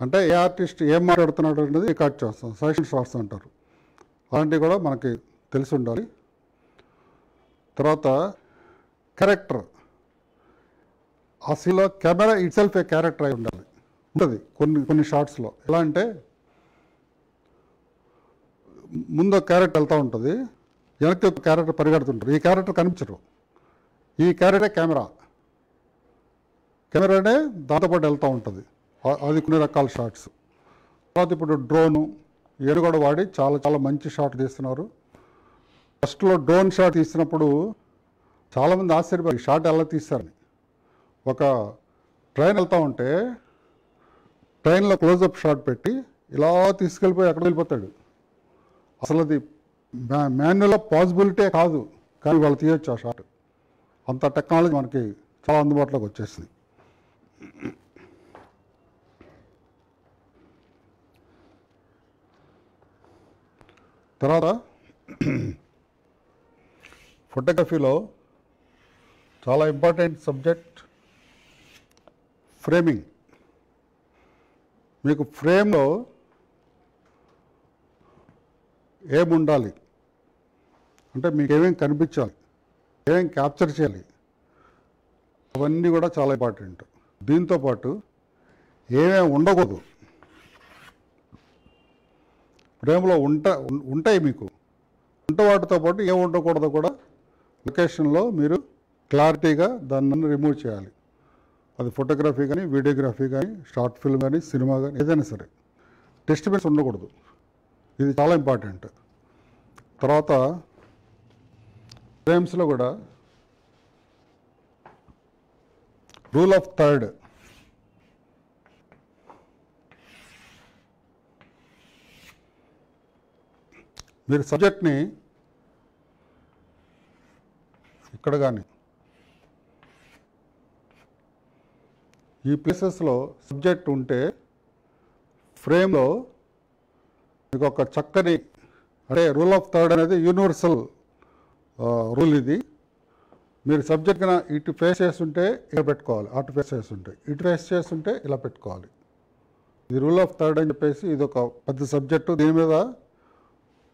అంటే ఏ ఆర్టిస్ట్ ఏం మాట్లాడుతున్నాడు అనేది రికార్డ్ చేస్తాం, సజెషన్ షాట్స్ అంటారు. అలాంటివి కూడా మనకి తెలిసి ఉండాలి. తర్వాత క్యారెక్టర్, ఆ సీన్లో camera it self A character అయి ఉండాలి. ఉంటుంది కొన్ని షార్ట్స్లో. ఎలా అంటే ముందు ఒక క్యారెక్టర్ వెళ్తూ ఉంటుంది, వెనక్కి ఒక క్యారెక్టర్ పరిగెడుతుంటారు. ఈ క్యారెక్టర్ కనిపించరు, ఈ క్యారెక్టరే కెమెరానే దాంతోపాటు వెళ్తూ ఉంటుంది. అది కొన్ని రకాల షార్ట్స్. తర్వాత ఇప్పుడు డ్రోను ఇవన్నీ కూడా వాడి చాలా చాలా మంచి షాట్ తీస్తున్నారు. ఫస్ట్లో డ్రోన్ షాట్ తీసినప్పుడు చాలామంది ఆశ్చర్యపోయారు, ఈ షాట్ ఎలా తీస్తారని. ఒక ట్రైన్ వెళ్తూ ఉంటే ట్రైన్లో క్లోజప్ షాట్ పెట్టి ఇలా తీసుకెళ్ళిపోయి ఎక్కడ వెళ్ళిపోతాడు. అసలు అది మాన్యువల్ పాసిబిలిటీ కాదు, కానీ వాళ్ళు తీయొచ్చు ఆ షాట్. అంత టెక్నాలజీ మనకి చాలా అందుబాటులోకి వచ్చేసింది. తర్వాత ఫోటోగ్రఫీలో చాలా ఇంపార్టెంట్ సబ్జెక్ట్ ఫ్రేమింగ్. మీకు ఫ్రేమ్లో ఏముండాలి అంటే మీకు ఏమేమి కనిపించాలి, ఏమేమి క్యాప్చర్ చేయాలి, అవన్నీ కూడా చాలా ఇంపార్టెంట్. దీంతోపాటు ఏమేమి ఉండకూడదు, ఫ్రేమ్లో ఉంటాయి మీకు, వాటితో పాటు ఏమి ఉండకూడదో కూడా లొకేషన్లో మీరు క్లారిటీగా దాన్ని రిమూవ్ చేయాలి. అది ఫోటోగ్రఫీ కానీ, వీడియోగ్రఫీ కానీ, షార్ట్ ఫిల్మ్ కానీ, సినిమా కానీ, ఏదైనా సరే డిస్టర్బెన్స్ ఉండకూడదు. ఇది చాలా ఇంపార్టెంట్. తర్వాత ఫ్రేమ్స్లో కూడా రూల్ ఆఫ్ థర్డ్, మీరు సబ్జెక్ట్ని ఇక్కడ కానీ ఈ ప్లేసెస్లో సబ్జెక్ట్ ఉంటే ఫ్రేమ్లో మీకు ఒక చక్కని, అంటే రూల్ ఆఫ్ థర్డ్ అనేది యూనివర్సల్ రూల్. ఇది మీరు సబ్జెక్ట్ కన్నా ఇటు ఫేస్ చేస్తుంటే ఇక్కడ పెట్టుకోవాలి, అటు ఫేస్ చేస్తుంటే ఇటు ఫేస్ చేస్తుంటే ఇలా పెట్టుకోవాలి. ఇది రూల్ ఆఫ్ థర్డ్ అని చెప్పేసి ఇది ఒక పెద్ద సబ్జెక్టు. దీని మీద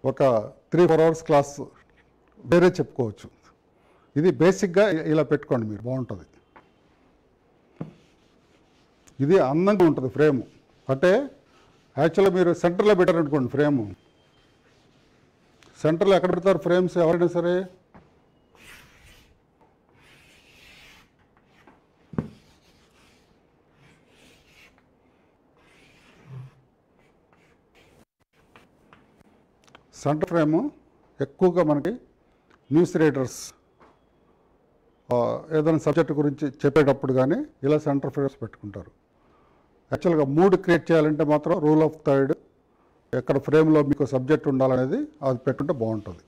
ఒక 3-4 అవర్స్ క్లాస్ వేరే చెప్పుకోవచ్చు. ఇది బేసిక్గా ఇలా పెట్టుకోండి మీరు, బాగుంటుంది. ఇది అందంగా ఉంటుంది ఫ్రేము. అంటే యాక్చువల్గా మీరు సెంటర్లో పెట్టారనుకోండి ఫ్రేము, సెంటర్లో ఎక్కడ పెడతారు ఫ్రేమ్స్ ఎవరైనా సరే, సెంటర్ ఫ్రేము ఎక్కువగా మనకి న్యూస్ రీడర్స్ ఏదైనా సబ్జెక్ట్ గురించి చెప్పేటప్పుడు కానీ ఇలా సెంటర్ ఫ్రేమ్స్ పెట్టుకుంటారు. యాక్చువల్గా మూడ్ క్రియేట్ చేయాలంటే మాత్రం రూల్ ఆఫ్ థర్డ్, ఎక్కడ ఫ్రేమ్లో మీకు సబ్జెక్ట్ ఉండాలనేది అది పెట్టుకుంటే బాగుంటుంది.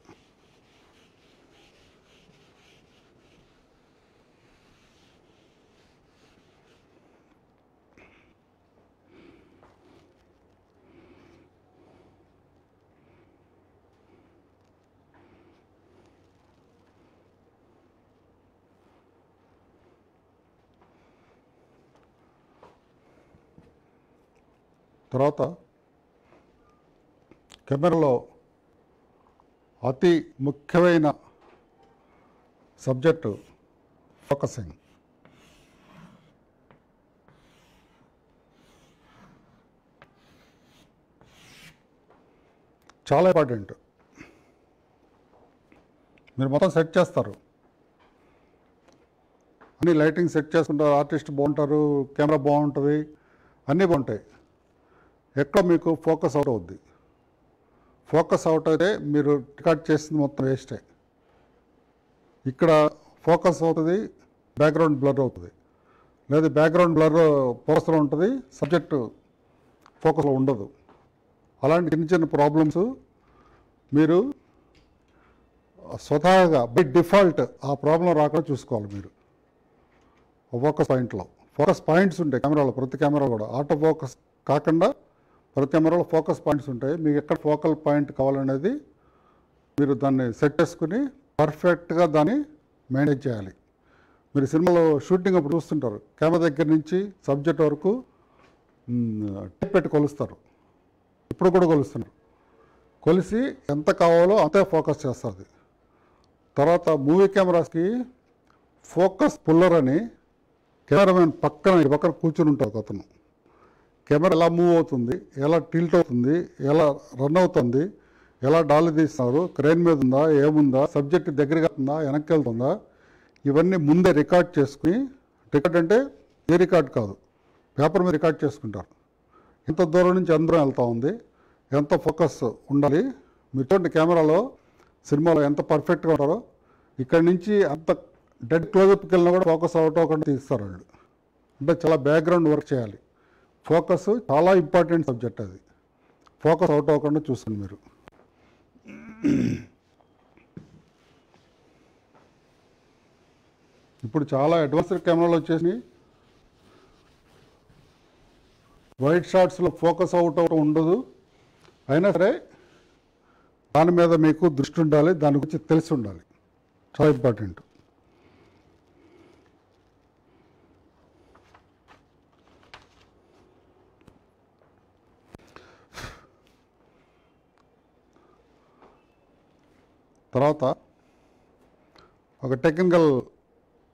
తర్వాత కెమెరాలో అతి ముఖ్యమైన సబ్జెక్టు ఫోకసింగ్. చాలా ఇంపార్టెంట్. మీరు మొత్తం సెట్ చేస్తారు, అన్ని లైటింగ్ సెట్ చేసుకుంటారు, ఆర్టిస్ట్ బాగుంటారు, కెమెరా బాగుంటుంది, అన్నీ బాగుంటాయి. ఎక్కడ మీకు ఫోకస్ అవుట్ అవుద్ది. ఫోకస్ అవుట్ అయితే మీరు రికార్డ్ చేసింది మొత్తం వేస్టే. ఇక్కడ ఫోకస్ అవుతుంది, బ్యాక్గ్రౌండ్ బ్లర్ అవుతుంది, లేదా బ్యాక్గ్రౌండ్ బ్లర్ ఫోకస్లో ఉంటుంది, సబ్జెక్టు ఫోకస్లో ఉండదు. అలాంటి చిన్న చిన్న ప్రాబ్లమ్స్ మీరు స్వతహాగా బై డిఫాల్ట్ ఆ ప్రాబ్లం రాకుండా చూసుకోవాలి. మీరు ఫోకస్ పాయింట్లో ఫోకస్ పాయింట్స్ ఉంటాయి కెమెరాలో, ప్రతి కెమెరా కూడా ఆటో ఫోకస్ కాకుండా ప్రతి కెమెరాలో ఫోకస్ పాయింట్స్ ఉంటాయి. మీకు ఎక్కడ ఫోకల్ పాయింట్ కావాలనేది మీరు దాన్ని సెట్ చేసుకుని పర్ఫెక్ట్గా దాన్ని మెయింటైన్ చేయాలి. మీరు సినిమాలో షూటింగ్ అప్పుడు చూస్తుంటారు, కెమెరా దగ్గర నుంచి సబ్జెక్ట్ వరకు టేప్ పెట్టి కొలుస్తారు. ఇప్పుడు కూడా కొలుస్తున్నారు. కొలిసి ఎంత కావాలో అంతే ఫోకస్ చేస్తుంది. తర్వాత మూవీ కెమెరాస్కి ఫోకస్ పుల్లర్ అని కెమెరామెన్ పక్కన కూర్చుని ఉంటారు. అతను కెమెరా ఎలా మూవ్ అవుతుంది, ఎలా టిల్ట్ అవుతుంది, ఎలా రన్ అవుతుంది, ఎలా డాలు తీస్తున్నారు, క్రేన్ మీద ఉందా, ఏముందా, సబ్జెక్ట్ దగ్గరగా ఉందా, వెనక్కి వెళ్తుందా, ఇవన్నీ ముందే రికార్డ్ చేసుకుని, రికార్డ్ అంటే ఏ రికార్డ్ కాదు, పేపర్ మీద రికార్డ్ చేసుకుంటారు. ఎంత దూరం నుంచి అందరం వెళ్తూ ఉంది, ఎంత ఫోకస్ ఉండాలి. మీరు చూడండి కెమెరాలో సినిమాలో ఎంత పర్ఫెక్ట్గా ఉంటారో, ఇక్కడి నుంచి అంత డెడ్ క్లోజప్కి వెళ్ళినా కూడా ఫోకస్ అవుట్ అవ్వకుండా తీస్తారు వాళ్ళు. అంటే చాలా బ్యాక్గ్రౌండ్ వర్క్ చేయాలి. ఫోకస్ చాలా ఇంపార్టెంట్ సబ్జెక్ట్. అది ఫోకస్ అవుట్ అవ్వకుండా చూసుకోండి మీరు. ఇప్పుడు చాలా అడ్వాన్స్డ్ కెమెరాలు వచ్చేసి వైట్ షాట్స్లో ఫోకస్ అవుట్ అవ్వడం ఉండదు. అయినా సరే దాని మీద మీకు దృష్టి ఉండాలి, దాని గురించి తెలిసి ఉండాలి, చాలా ఇంపార్టెంట్. తర్వాత ఒక టెక్నికల్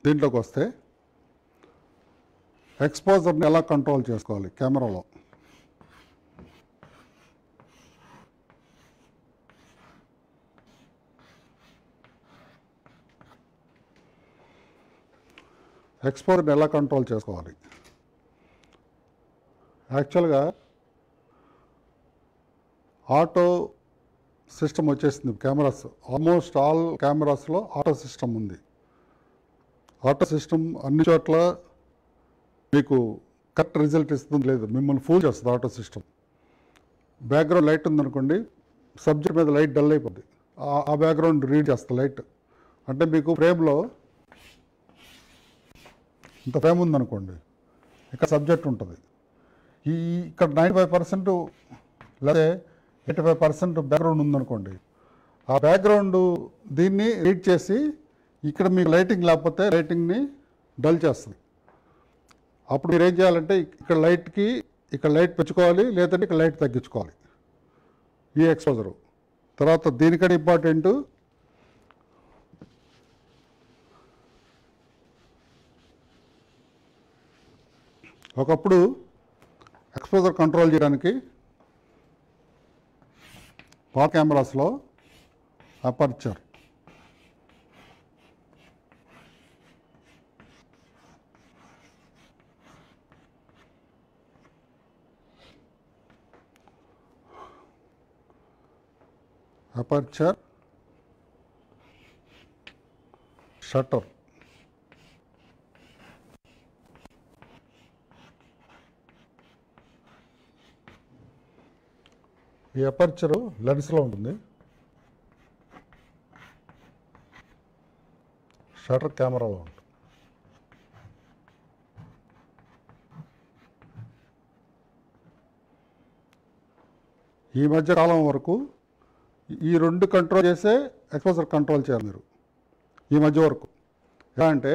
దీంట్లోకి వస్తే ఎక్స్పోజర్ని ఎలా కంట్రోల్ చేసుకోవాలి కెమెరాలో. ఎక్స్పోజర్ని ఎలా కంట్రోల్ చేసుకోవాలి. యాక్చువల్గా ఆటో సిస్టమ్ వచ్చేసింది కెమెరాస్. ఆల్మోస్ట్ ఆల్ కెమెరాస్లో ఆటో సిస్టమ్ ఉంది. ఆటో సిస్టమ్ అన్ని చోట్ల మీకు కరెక్ట్ రిజల్ట్ ఇస్తుంది లేదు, మిమ్మల్ని ఫూల్ చేస్తుంది ఆటో సిస్టమ్. బ్యాక్గ్రౌండ్ లైట్ ఉందనుకోండి, సబ్జెక్ట్ మీద లైట్ డల్ అయిపోద్ది, ఆ బ్యాక్గ్రౌండ్ రీడ్ చేస్తుంది లైట్. అంటే మీకు ఫ్రేమ్లో ఇంత ఫ్రేమ్ ఉందనుకోండి, ఇక్కడ సబ్జెక్ట్ ఉంటుంది, ఇక్కడ 95% లేదా 85% బ్యాక్గ్రౌండ్ ఉందనుకోండి, ఆ బ్యాక్గ్రౌండ్ దీన్ని రీడ్ చేసి ఇక్కడ మీకు లైటింగ్ లేకపోతే లైటింగ్ని డల్ చేస్తుంది. అప్పుడు మీరు ఏం చేయాలంటే ఇక్కడ లైట్ పెంచుకోవాలి, లేదంటే ఇక్కడ లైట్ తగ్గించుకోవాలి. ఈ ఎక్స్పోజరు తర్వాత దీనికంటే ఇంపార్టెంట్ ఒకప్పుడు ఎక్స్పోజర్ కంట్రోల్ చేయడానికి పాత కెమెరాస్లో అపర్చర్, షట్టర్. ఈ అపర్చరు లెన్స్లో ఉంటుంది, షట్టర్ కెమెరాలో ఉంటుంది. ఈ మధ్య కాలం వరకు ఈ రెండు కంట్రోల్ చేసే ఎక్స్పోజర్ కంట్రోల్ చేయాలి మీరు. ఈ మధ్య వరకు ఎలా అంటే,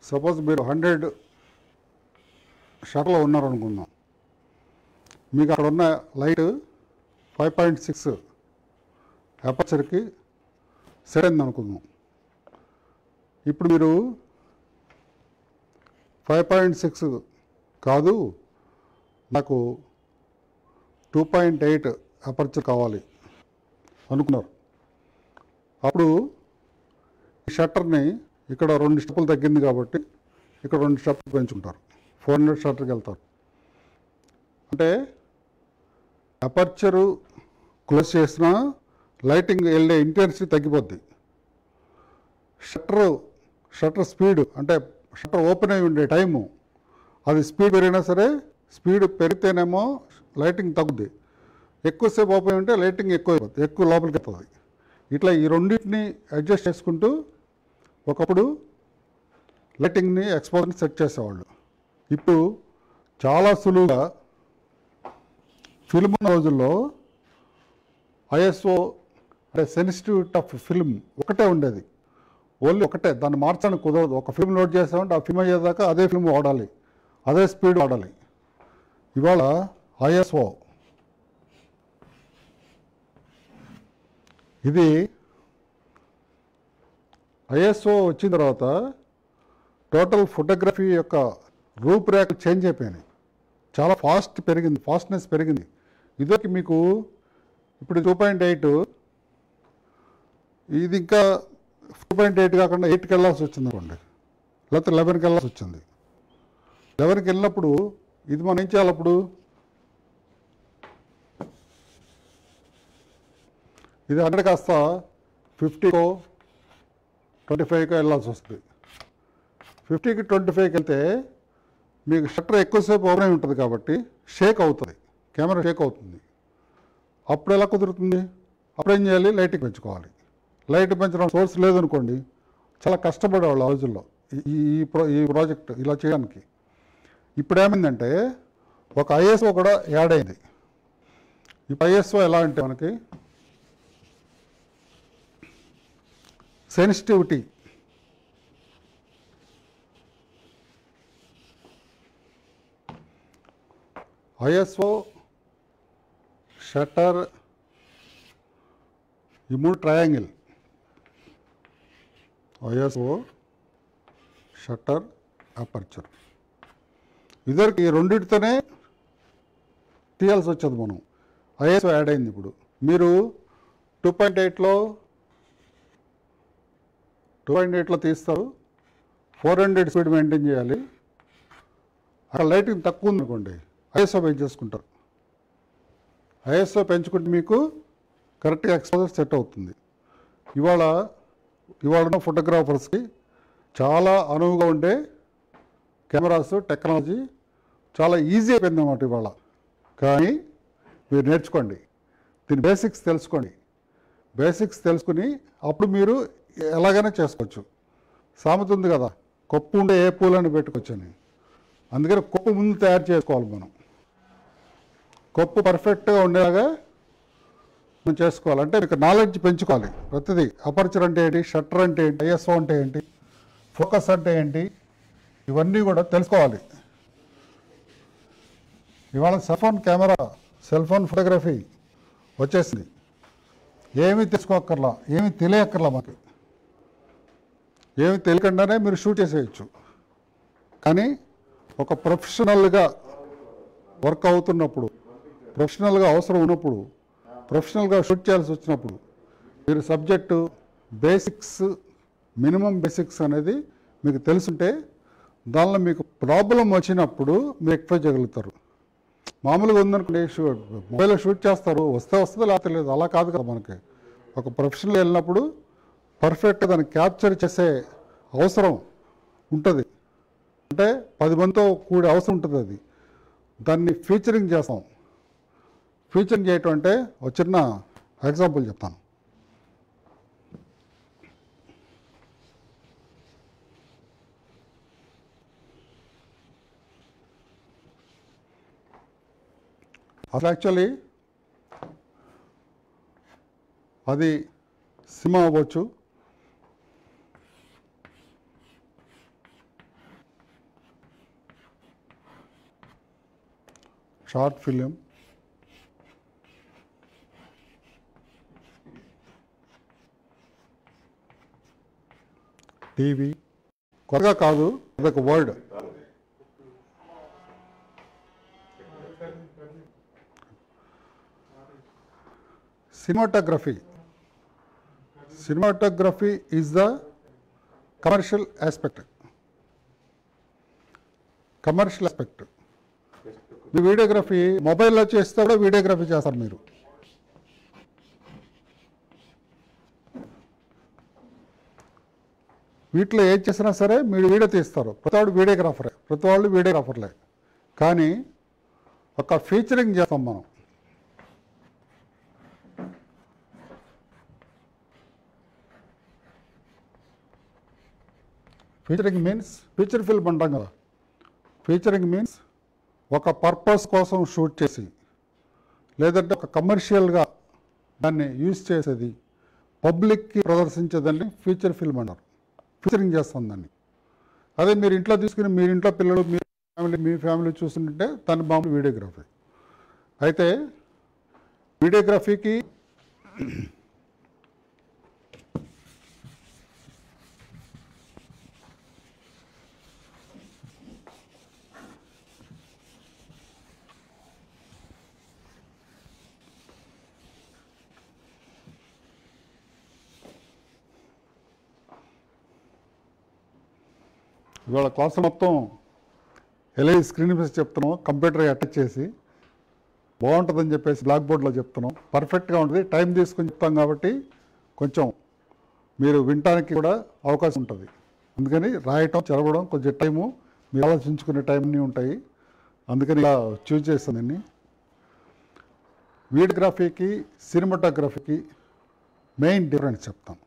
సపోజ్ మీరు 100 షటర్లో ఉన్నారనుకుందాం, మీకు అక్కడ ఉన్న లైట్ 5.6 అపర్చర్కి సెట్ అయింది అనుకుందాం. ఇప్పుడు మీరు 5.6 కాదు, నాకు 2.8 అపర్చర్ కావాలి అనుకున్నారు. అప్పుడు ఈ షట్టర్ని ఇక్కడ 2 స్టెప్పులు తగ్గింది కాబట్టి ఇక్కడ 2 స్టెప్పులు పెంచుకుంటారు, 400 షట్టర్కి వెళ్తారు. అంటే అపర్చరు క్లోజ్ చేసినా లైటింగ్ వెళ్ళే ఇంటెన్సిటీ తగ్గిపోద్ది. షట్టర్ స్పీడ్ అంటే షట్టర్ ఓపెన్ అయి ఉండే టైము, అది స్పీడ్ పెరిగినా సరే, స్పీడ్ పెరిగితేనేమో లైటింగ్ తగ్గుద్ది, ఎక్కువసేపు ఓపెన్ ఉంటే లైటింగ్ ఎక్కువ లోపలికి వస్తుంది. ఇట్లా ఈ రెండింటిని అడ్జస్ట్ చేసుకుంటూ ఒకప్పుడు లైటింగ్ని ఎక్స్పోజర్ని సెట్ చేసేవాళ్ళు. ఇప్పుడు చాలా సులువుగా ఫిల్మ్ ఉన్న రోజుల్లో ఐఎస్ఓ అంటే సెన్సిటివిటీ ఆఫ్ ఫిల్మ్ ఒకటే ఉండేది, ఓన్లీ ఒకటే, దాన్ని మార్చడానికి కుదరదు. ఒక ఫిల్మ్ లోడ్ చేసామంటే ఆ ఫిల్మ్ అయ్యేదాకా అదే ఫిల్మ్ వాడాలి, అదే స్పీడ్ వాడాలి. ఇవాళ ఐఎస్ఓ ఇది ఐఎస్ఓ వచ్చిన తర్వాత టోటల్ ఫోటోగ్రఫీ యొక్క రూపురేఖలు చేంజ్ అయిపోయినాయి, చాలా ఫాస్ట్నెస్ పెరిగింది. ఇదొక మీకు ఇప్పుడు 2.8, ఇది ఇంకా 2.8 కాకుండా 8కి వెళ్ళాల్సి వచ్చింది అనుకోండి, లేకపోతే 11కి వెళ్ళాల్సి వచ్చింది. 11కి వెళ్ళినప్పుడు ఇది మనం ఏం చేయాలి? అప్పుడు ఇది 100 కాస్త 50కో 25కో వెళ్ళాల్సి వస్తుంది. 50కి 25కి వెళ్తే మీకు షట్టర్ ఎక్కువసేపు ఓపెన్ అయి ఉంటుంది కాబట్టి షేక్ అవుతుంది, కెమెరా షేక్ అవుతుంది. అప్పుడు ఎలా కుదురుతుంది? అప్పుడు ఏం చేయాలి? లైటింగ్ పెంచుకోవాలి. లైట్ పెంచడం సోర్స్ లేదనుకోండి, చాలా కష్టపడేవాళ్ళు ఆ రోజుల్లో ఈ ప్రాజెక్ట్ ఇలా చేయడానికి. ఇప్పుడు ఏమైందంటే ఒక ఐఎస్ఓ కూడా యాడ్ అయింది. ఇప్పుడు ఐఎస్ఓ ఎలా అంటే మనకి సెన్సిటివిటీ, ఐఎస్ఓ, షట్టర్, ఈ 3 ట్రయాంగిల్, ఐఎస్ఓ, షట్టర్, అపర్చర్. ఇద్దరికి ఈ రెండింటితోనే తీయాల్సి వచ్చేది మనం. ఐఎస్ఓ యాడ్ అయింది. ఇప్పుడు మీరు 2.8లో తీస్తారు, 400 స్పీడ్ మెయింటైన్ చేయాలి. అక్కడ లైటింగ్ తక్కువ ఉందనుకోండి, ఐఎస్ఓ పెంచేసుకుంటారు. ఐఎస్ఓ పెంచుకుంటే మీకు కరెక్ట్గా ఎక్స్పోజర్ సెట్ అవుతుంది. ఇవాళ ఉన్న ఫోటోగ్రాఫర్స్కి చాలా అనువుగా ఉండే కెమెరాస్ టెక్నాలజీ చాలా ఈజీ అయిపోయింది అన్నమాట ఇవాళ. కానీ మీరు నేర్చుకోండి, దీని బేసిక్స్ తెలుసుకోండి. బేసిక్స్ తెలుసుకుని అప్పుడు మీరు ఎలాగైనా చేసుకోవచ్చు. సామెత ఉంది కదా, కొప్పు ఉండే ఏ పూలని పెట్టుకోవచ్చని. అందుకని కొప్పు ముందు తయారు చేసుకోవాలి మనం. కొప్పు పర్ఫెక్ట్గా ఉండేలాగా మనం చేసుకోవాలంటే మీకు నాలెడ్జ్ పెంచుకోవాలి. ప్రతిదీ అపర్చర్ అంటే ఏంటి, షట్టర్ అంటే ఏంటి, ఐఎస్ఓ అంటే ఏంటి, ఫోకస్ అంటే ఏంటి, ఇవన్నీ కూడా తెలుసుకోవాలి. ఇవాళ సెల్ ఫోన్ ఫోటోగ్రఫీ వచ్చేసింది. ఏమీ తెలుసుకోక్కర్లా, ఏమీ తెలియక్కర్లా. మాకు ఏమి తెలియకుండానే మీరు షూట్ చేసేయచ్చు. కానీ ఒక ప్రొఫెషనల్గా వర్క్ అవుతున్నప్పుడు, ప్రొఫెషనల్గా అవసరం ఉన్నప్పుడు, ప్రొఫెషనల్గా షూట్ చేయాల్సి వచ్చినప్పుడు మీరు సబ్జెక్టు బేసిక్స్, మినిమం బేసిక్స్ అనేది మీకు తెలుసుంటే దానిలో మీకు ప్రాబ్లం వచ్చినప్పుడు మీరు ఎక్కువ చేయగలుగుతారు. మామూలుగా ఉందనుకోండి, మొబైల్లో షూట్ చేస్తారు, వస్తే వస్తుంది లేకపోతే లేదు, అలా కాదు కదా. మనకి ఒక ప్రొఫెషనల్ వెళ్ళినప్పుడు పర్ఫెక్ట్గా దాన్ని క్యాప్చర్ చేసే అవసరం ఉంటుంది. అంటే 10 మందితో కూడే అవసరం ఉంటుంది. అది దాన్ని ఫీచరింగ్ చేస్తాం. ఫీచరింగ్ చేయటం అంటే ఒక చిన్న ఎగ్జాంపుల్ చెప్తాను. అసలు యాక్చువల్లీ అది సినిమా అవ్వచ్చు, షార్ట్ ఫిలిం, టీవీ. కొత్తగా కాదు, అదొక word. Cinematography is the commercial aspect. Me videography మొబైల్లో చేస్తే కూడా వీడియోగ్రఫీ చేస్తారు మీరు. వీటిలో ఏది చేసినా సరే మీరు వీడియో తీస్తారు. ప్రతి వాళ్ళు వీడియోగ్రాఫర్లే. కానీ ఒక ఫీచరింగ్ చేస్తాం మనం. ఫీచరింగ్ మీన్స్ ఫీచర్ ఫిల్మ్ అంటాం కదా. ఫీచరింగ్ మీన్స్ ఒక పర్పస్ కోసం షూట్ చేసి, లేదంటే ఒక కమర్షియల్గా దాన్ని యూజ్ చేసేది, పబ్లిక్కి ప్రదర్శించేదాన్ని ఫీచర్ ఫిల్మ్ అంటారు. ఫీచరింగ్ చేస్తాం దాన్ని. అదే మీరు ఇంట్లో తీసుకుని మీరు ఇంట్లో పిల్లలు మీ ఫ్యామిలీ చూస్తుంటే దాని మామూలు వీడియోగ్రఫీ. అయితే వీడియోగ్రఫీకి ఇవాళ క్లాస్ మొత్తం ఎలా స్క్రీన్ మీద చెప్తున్నాం, కంప్యూటర్ అటాచ్ చేసి బాగుంటుందని చెప్పేసి బ్లాక్ బోర్డ్లో చెప్తున్నాం. పర్ఫెక్ట్గా ఉంటుంది. టైం తీసుకొని చెప్తాం కాబట్టి కొంచెం మీరు వినటానికి కూడా అవకాశం ఉంటుంది. అందుకని రాయటం, చదవడం కొంచెం టైము, మీరు ఆలోచించుకునే టైం అన్నీ ఉంటాయి. అందుకని ఇలా చూజ్ చేస్తానండి. వీడియోగ్రఫీకి సినిమాటోగ్రఫీకి మెయిన్ డిఫరెన్స్ చెప్తాను.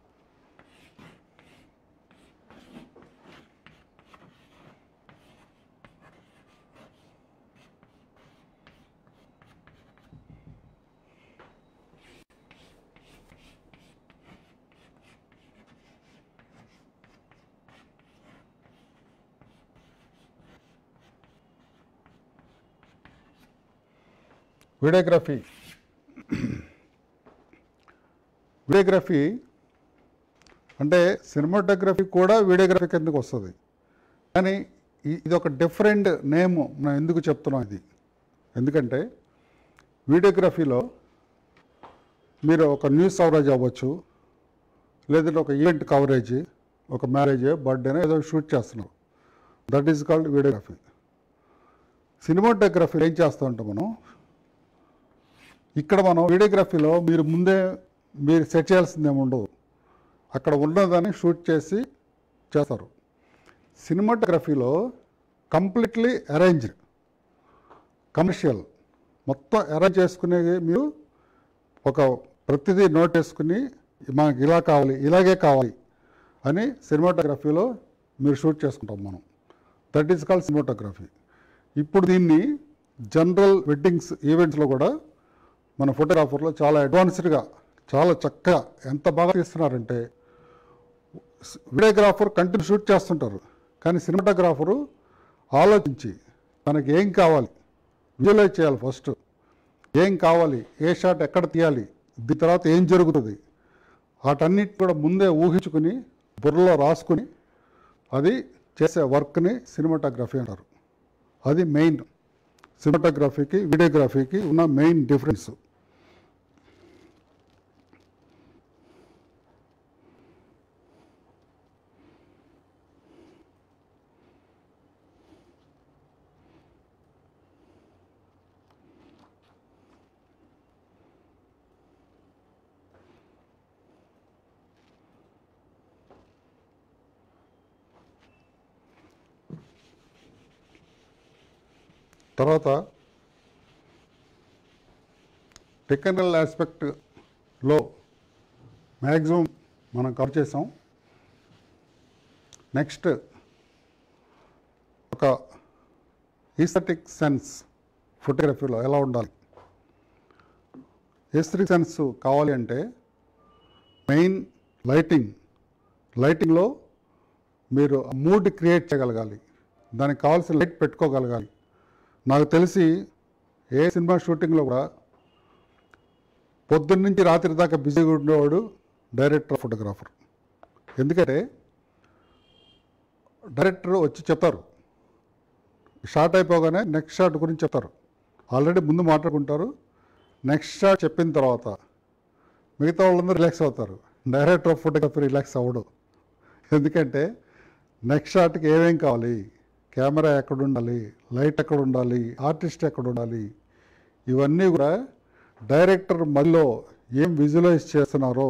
వీడియోగ్రఫీ అంటే సినిమాటోగ్రఫీ కూడా వీడియోగ్రఫీ కిందకు వస్తుంది. కానీ ఇది ఒక డిఫరెంట్ నేమ్ మనం ఎందుకు చెప్తున్నాం ఇది. ఎందుకంటే వీడియోగ్రఫీలో మీరు ఒక న్యూస్ కవరేజ్ అవ్వచ్చు, లేదంటే ఒక ఈవెంట్ కవరేజ్, ఒక మ్యారేజ్, బర్త్డేనో ఏదో షూట్ చేస్తున్నారు. That is called videography. Cinematography ఏం చేస్తూ ఉంటాం మనం, ఇక్కడ మనం వీడియోగ్రఫీలో మీరు సెట్ చేయాల్సింది ఏమి ఉండదు. అక్కడ ఉన్నదాన్ని షూట్ చేసి చేస్తారు. సినిమాటోగ్రఫీలో కంప్లీట్లీ అరేంజ్డ్, కమర్షియల్, మొత్తం అరేంజ్ చేసుకునేది. మీరు ఒక ప్రతిదీ నోట్ చేసుకుని మనకి ఇలా కావాలి, ఇలాగే కావాలి అని సినిమాటోగ్రఫీలో మీరు షూట్ చేసుకుంటాం మనం. That is called cinematography. ఇప్పుడు దీన్ని జనరల్ వెడ్డింగ్స్, ఈవెంట్స్లో కూడా మన ఫోటోగ్రాఫర్లో చాలా అడ్వాన్స్డ్గా, చాలా చక్కగా ఎంత బాగా తీస్తున్నారంటే, వీడియోగ్రాఫర్ కంటిన్యూ షూట్ చేస్తుంటారు, కానీ సినిమాటోగ్రాఫరు ఆలోచించి మనకి ఏం కావాలి విజువలైజ్ చేయాలి. ఫస్ట్ ఏం కావాలి, ఏ షాట్ ఎక్కడ తీయాలి, దీని తర్వాత ఏం జరుగుతుంది, వాటన్నిటి కూడా ముందే ఊహించుకుని బుర్రలో రాసుకుని అది చేసే వర్క్ని సినిమాటోగ్రఫీ అంటారు. అది మెయిన్ సినిమాటోగ్రఫీకి వీడియోగ్రఫీకి ఉన్న మెయిన్ డిఫరెన్స్. తర్వాత టెక్నికల్ ఆస్పెక్ట్లో మ్యాక్సిమం మనం కవర్ చేసాం. నెక్స్ట్ ఒక ఈస్థెటిక్ సెన్స్ ఫోటోగ్రఫీలో ఎలా ఉండాలి. ఈస్థెటిక్ సెన్స్ కావాలి అంటే మెయిన్ లైటింగ్లో మీరు మూడ్ క్రియేట్ చేయగలగాలి, దానికి కావాల్సిన లైట్ పెట్టుకోగలగాలి. నాకు తెలిసి ఏ సినిమా షూటింగ్లో కూడా పొద్దున్న నుంచి రాత్రి దాకా బిజీగా ఉండేవాడు డైరెక్టర్ ఫోటోగ్రాఫర్. ఎందుకంటే డైరెక్టర్ వచ్చి చెప్తారు, షాట్ అయిపోగానే నెక్స్ట్ షాట్ గురించి చెప్తారు, ఆల్రెడీ ముందు మాట్లాడుకుంటారు. నెక్స్ట్ షాట్ చెప్పిన తర్వాత మిగతా వాళ్ళందరూ రిలాక్స్ అవుతారు, డైరెక్టర్ ఆఫ్ ఫోటోగ్రఫీ రిలాక్స్ అవ్వడు. ఎందుకంటే నెక్స్ట్ షాట్కి ఏమేం కావాలి, కెమెరా ఎక్కడ ఉండాలి, లైట్ ఎక్కడ ఉండాలి, ఆర్టిస్ట్ ఎక్కడ ఉండాలి, ఇవన్నీ కూడా డైరెక్టర్ మధ్యలో ఏం విజువలైజ్ చేస్తున్నారో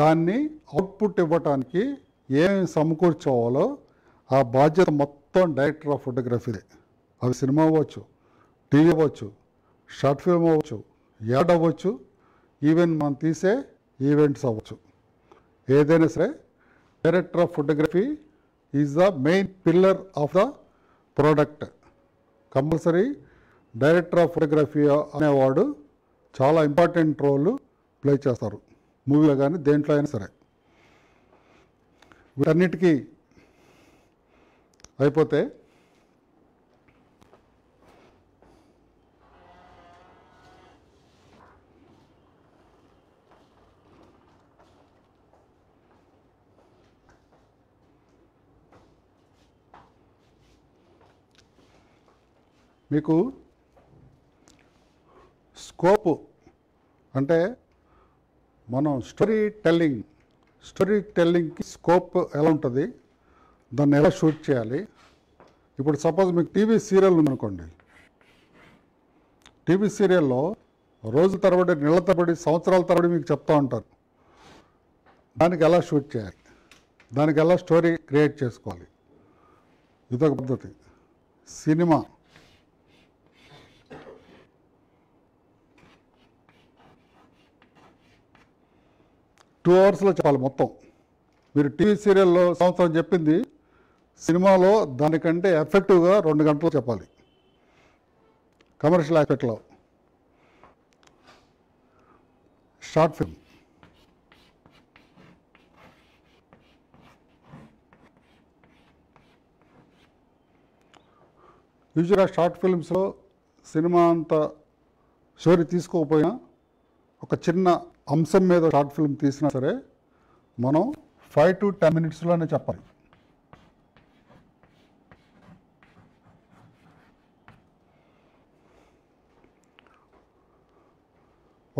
దాన్ని అవుట్పుట్ ఇవ్వటానికి ఏం సమకూర్చోవాలో ఆ బాధ్యత మొత్తం డైరెక్టర్ ఆఫ్ ఫోటోగ్రఫీదే. అది సినిమా అవ్వచ్చు, టీవీ అవ్వచ్చు, షార్ట్ ఫిల్మ్ అవ్వచ్చు, యాడ్ అవ్వచ్చు, ఈవెన్ మనం తీసే ఈవెంట్స్ అవ్వచ్చు. ఏదైనా సరే director of photography is the main pillar of the product. Compulsory director of photography అనేవాడు చాలా ఇంపార్టెంట్ రోల్ ప్లే చేస్తారు, మూవీలో కానీ దేంట్లో అయినా సరే. వీటన్నిటికీ అయిపోతే మీకు స్కోప్ అంటే మనం స్టోరీ టెల్లింగ్కి స్కోప్ ఎలా ఉంటుంది, దాన్ని ఎలా షూట్ చేయాలి. ఇప్పుడు సపోజ్ మీకు టీవీ సీరియల్ ఉందనుకోండి, టీవీ సీరియల్లో రోజు తరబడి, నెలల తరబడి, సంవత్సరాల తరబడి మీకు చెప్తూ ఉంటారు దానికి ఎలా షూట్ చేయాలి, దానికి ఎలా స్టోరీ క్రియేట్ చేసుకోవాలి. ఇదొక పద్ధతి. సినిమా 2 అవర్స్లో చెప్పాలి మొత్తం. మీరు టీవీ సీరియల్లో సంవత్సరం చెప్పింది సినిమాలో దానికంటే ఎఫెక్టివ్గా 2 గంటలు చెప్పాలి. కమర్షియల్ ఆస్పెక్ట్లో షార్ట్ ఫిల్మ్ యూజువల్గా షార్ట్ ఫిల్మ్స్లో సినిమా అంత స్టోరీ తీసుకోకపోయినా ఒక చిన్న అంశం మీద షార్ట్ ఫిల్మ్ తీసినా సరే మనం 5 to 10 minutesలోనే చెప్పాలి.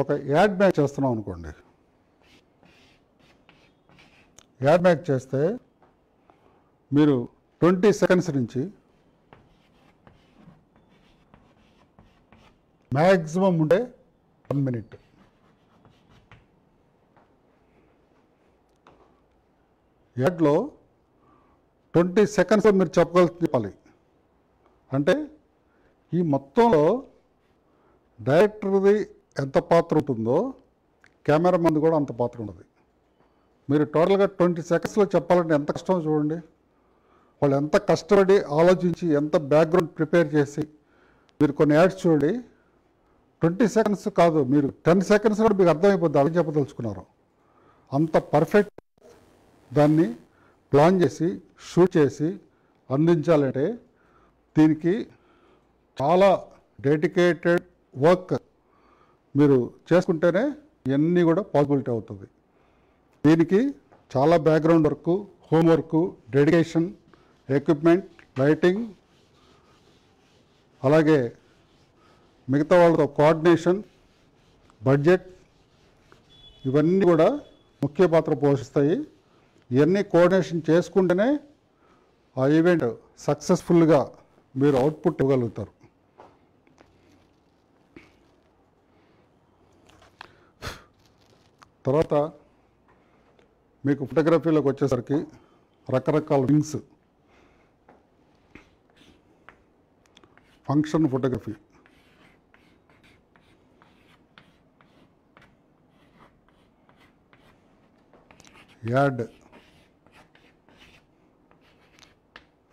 ఒక యాడ్ బ్యాక్ చేస్తున్నాం అనుకోండి, యాడ్ బ్యాక్ చేస్తే మీరు 20 seconds నుంచి మ్యాక్సిమం ఉంటే 1 minute. యాడ్లో 20 seconds మీరు చెప్పాలి. అంటే ఈ మొత్తంలో డైరెక్టర్ది ఎంత పాత్ర ఉంటుందో కెమెరామెన్ది కూడా అంత పాత్ర ఉంటుంది. మీరు టోటల్గా 20 secondsలో చెప్పాలంటే ఎంత కష్టమో చూడండి. వాళ్ళు ఎంత కష్టపడి ఆలోచించి ఎంత బ్యాక్గ్రౌండ్ ప్రిపేర్ చేసి మీరు కొన్ని యాడ్స్ చూడండి. 20 seconds కాదు, మీరు 10 seconds కూడా మీకు అర్థమైపోద్ది అలా చెప్పదలుచుకున్నారు. అంత పర్ఫెక్ట్ దాన్ని ప్లాన్ చేసి షూట్ చేసి అందించాలంటే దీనికి చాలా డెడికేటెడ్ వర్క్ మీరు చేసుకుంటేనే ఇవన్నీ కూడా పాసిబిలిటీ అవుతుంది. దీనికి చాలా background work, homework, dedication, equipment, lighting, అలాగే మిగతా వాళ్ళతో కోఆర్డినేషన్, బడ్జెట్, ఇవన్నీ కూడా ముఖ్య పాత్ర పోషిస్తాయి. ఇవన్నీ కోఆర్డినేషన్ చేసుకుంటేనే ఆ ఈవెంట్ సక్సెస్ఫుల్గా మీరు అవుట్పుట్ ఇవ్వగలుగుతారు. తర్వాత మీకు ఫోటోగ్రఫీలోకి వచ్చేసరికి రకరకాల wings. Function photography, add,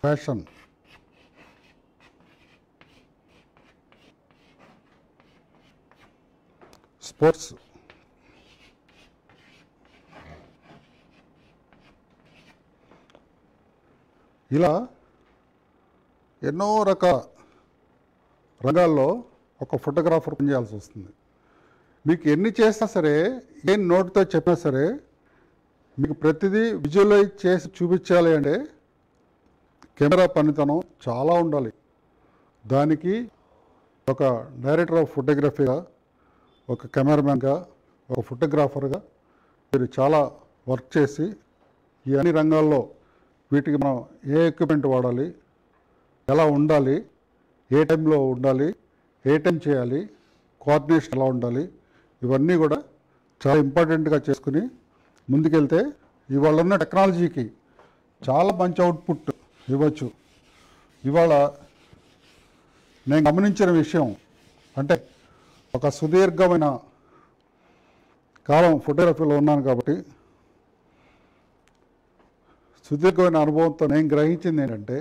fashion, sports, ఇలా ఎన్నో రకాల రంగాల్లో ఒక ఫోటోగ్రాఫర్ పనిచేయాల్సి వస్తుంది. మీకు ఎన్ని చేసినా సరే, ఏం నోటితో చెప్పినా సరే, మీకు ప్రతిదీ విజువలైజ్ చేసి చూపించాలి అంటే కెమెరా పనితనం చాలా ఉండాలి. దానికి ఒక డైరెక్టర్ ఆఫ్ ఫోటోగ్రఫీగా, ఒక కెమెరామ్యాన్గా, ఒక ఫోటోగ్రాఫర్గా మీరు చాలా వర్క్ చేసి ఈ అన్ని రంగాల్లో వీటికి మనం ఏ ఎక్విప్మెంట్ వాడాలి, ఎలా ఉండాలి, ఏ టైంలో ఉండాలి, ఏ టైం చేయాలి, కోఆర్డినేషన్ ఎలా ఉండాలి, ఇవన్నీ కూడా చాలా ఇంపార్టెంట్గా చేసుకుని ముందుకెళ్తే ఇవాళ ఉన్న టెక్నాలజీకి చాలా మంచి అవుట్పుట్ ఇవ్వచ్చు. ఇవాళ నేను గమనించిన విషయం అంటే, ఒక సుదీర్ఘమైన కాలం ఫోటోగ్రఫీలో ఉన్నాను కాబట్టి సుదీర్ఘమైన అనుభవంతో నేను గ్రహించింది ఏంటంటే,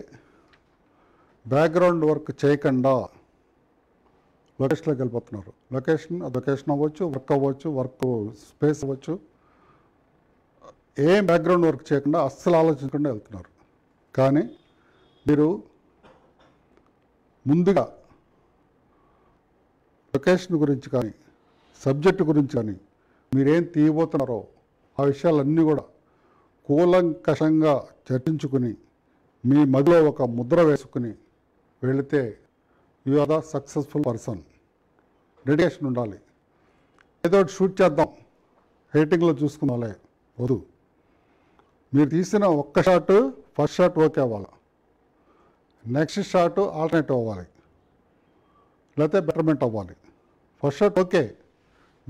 బ్యాక్గ్రౌండ్ వర్క్ చేయకుండా లొకేషన్లోకి వెళ్ళిపోతున్నారు. లొకేషన్ అవ్వచ్చు, వర్క్ అవ్వచ్చు, వర్క్ స్పేస్ అవ్వచ్చు, ఏం బ్యాక్గ్రౌండ్ వర్క్ చేయకుండా అస్సలు ఆలోచించకుండా వెళ్తున్నారు. కానీ మీరు ముందుగా లొకేషన్ గురించి కానీ, సబ్జెక్టు గురించి కానీ, మీరేం తీయబోతున్నారో ఆ విషయాలన్నీ కూడా కూలంకషంగా చర్చించుకుని మీ మదిలో ఒక ముద్ర వేసుకుని వెళితే you are the successful person. Dedication ఉండాలి. ఏదో షూట్ చేద్దాం, హైటింగ్లో చూసుకుందాంలే, వద్దు. మీరు తీసిన ఒక్క షాట్, ఫస్ట్ షాట్ ఓకే అవ్వాలి, నెక్స్ట్ షాట్ ఆల్టర్నేటివ్ అవ్వాలి, లేకపోతే బెటర్మెంట్ అవ్వాలి. ఫస్ట్ షాట్ ఓకే,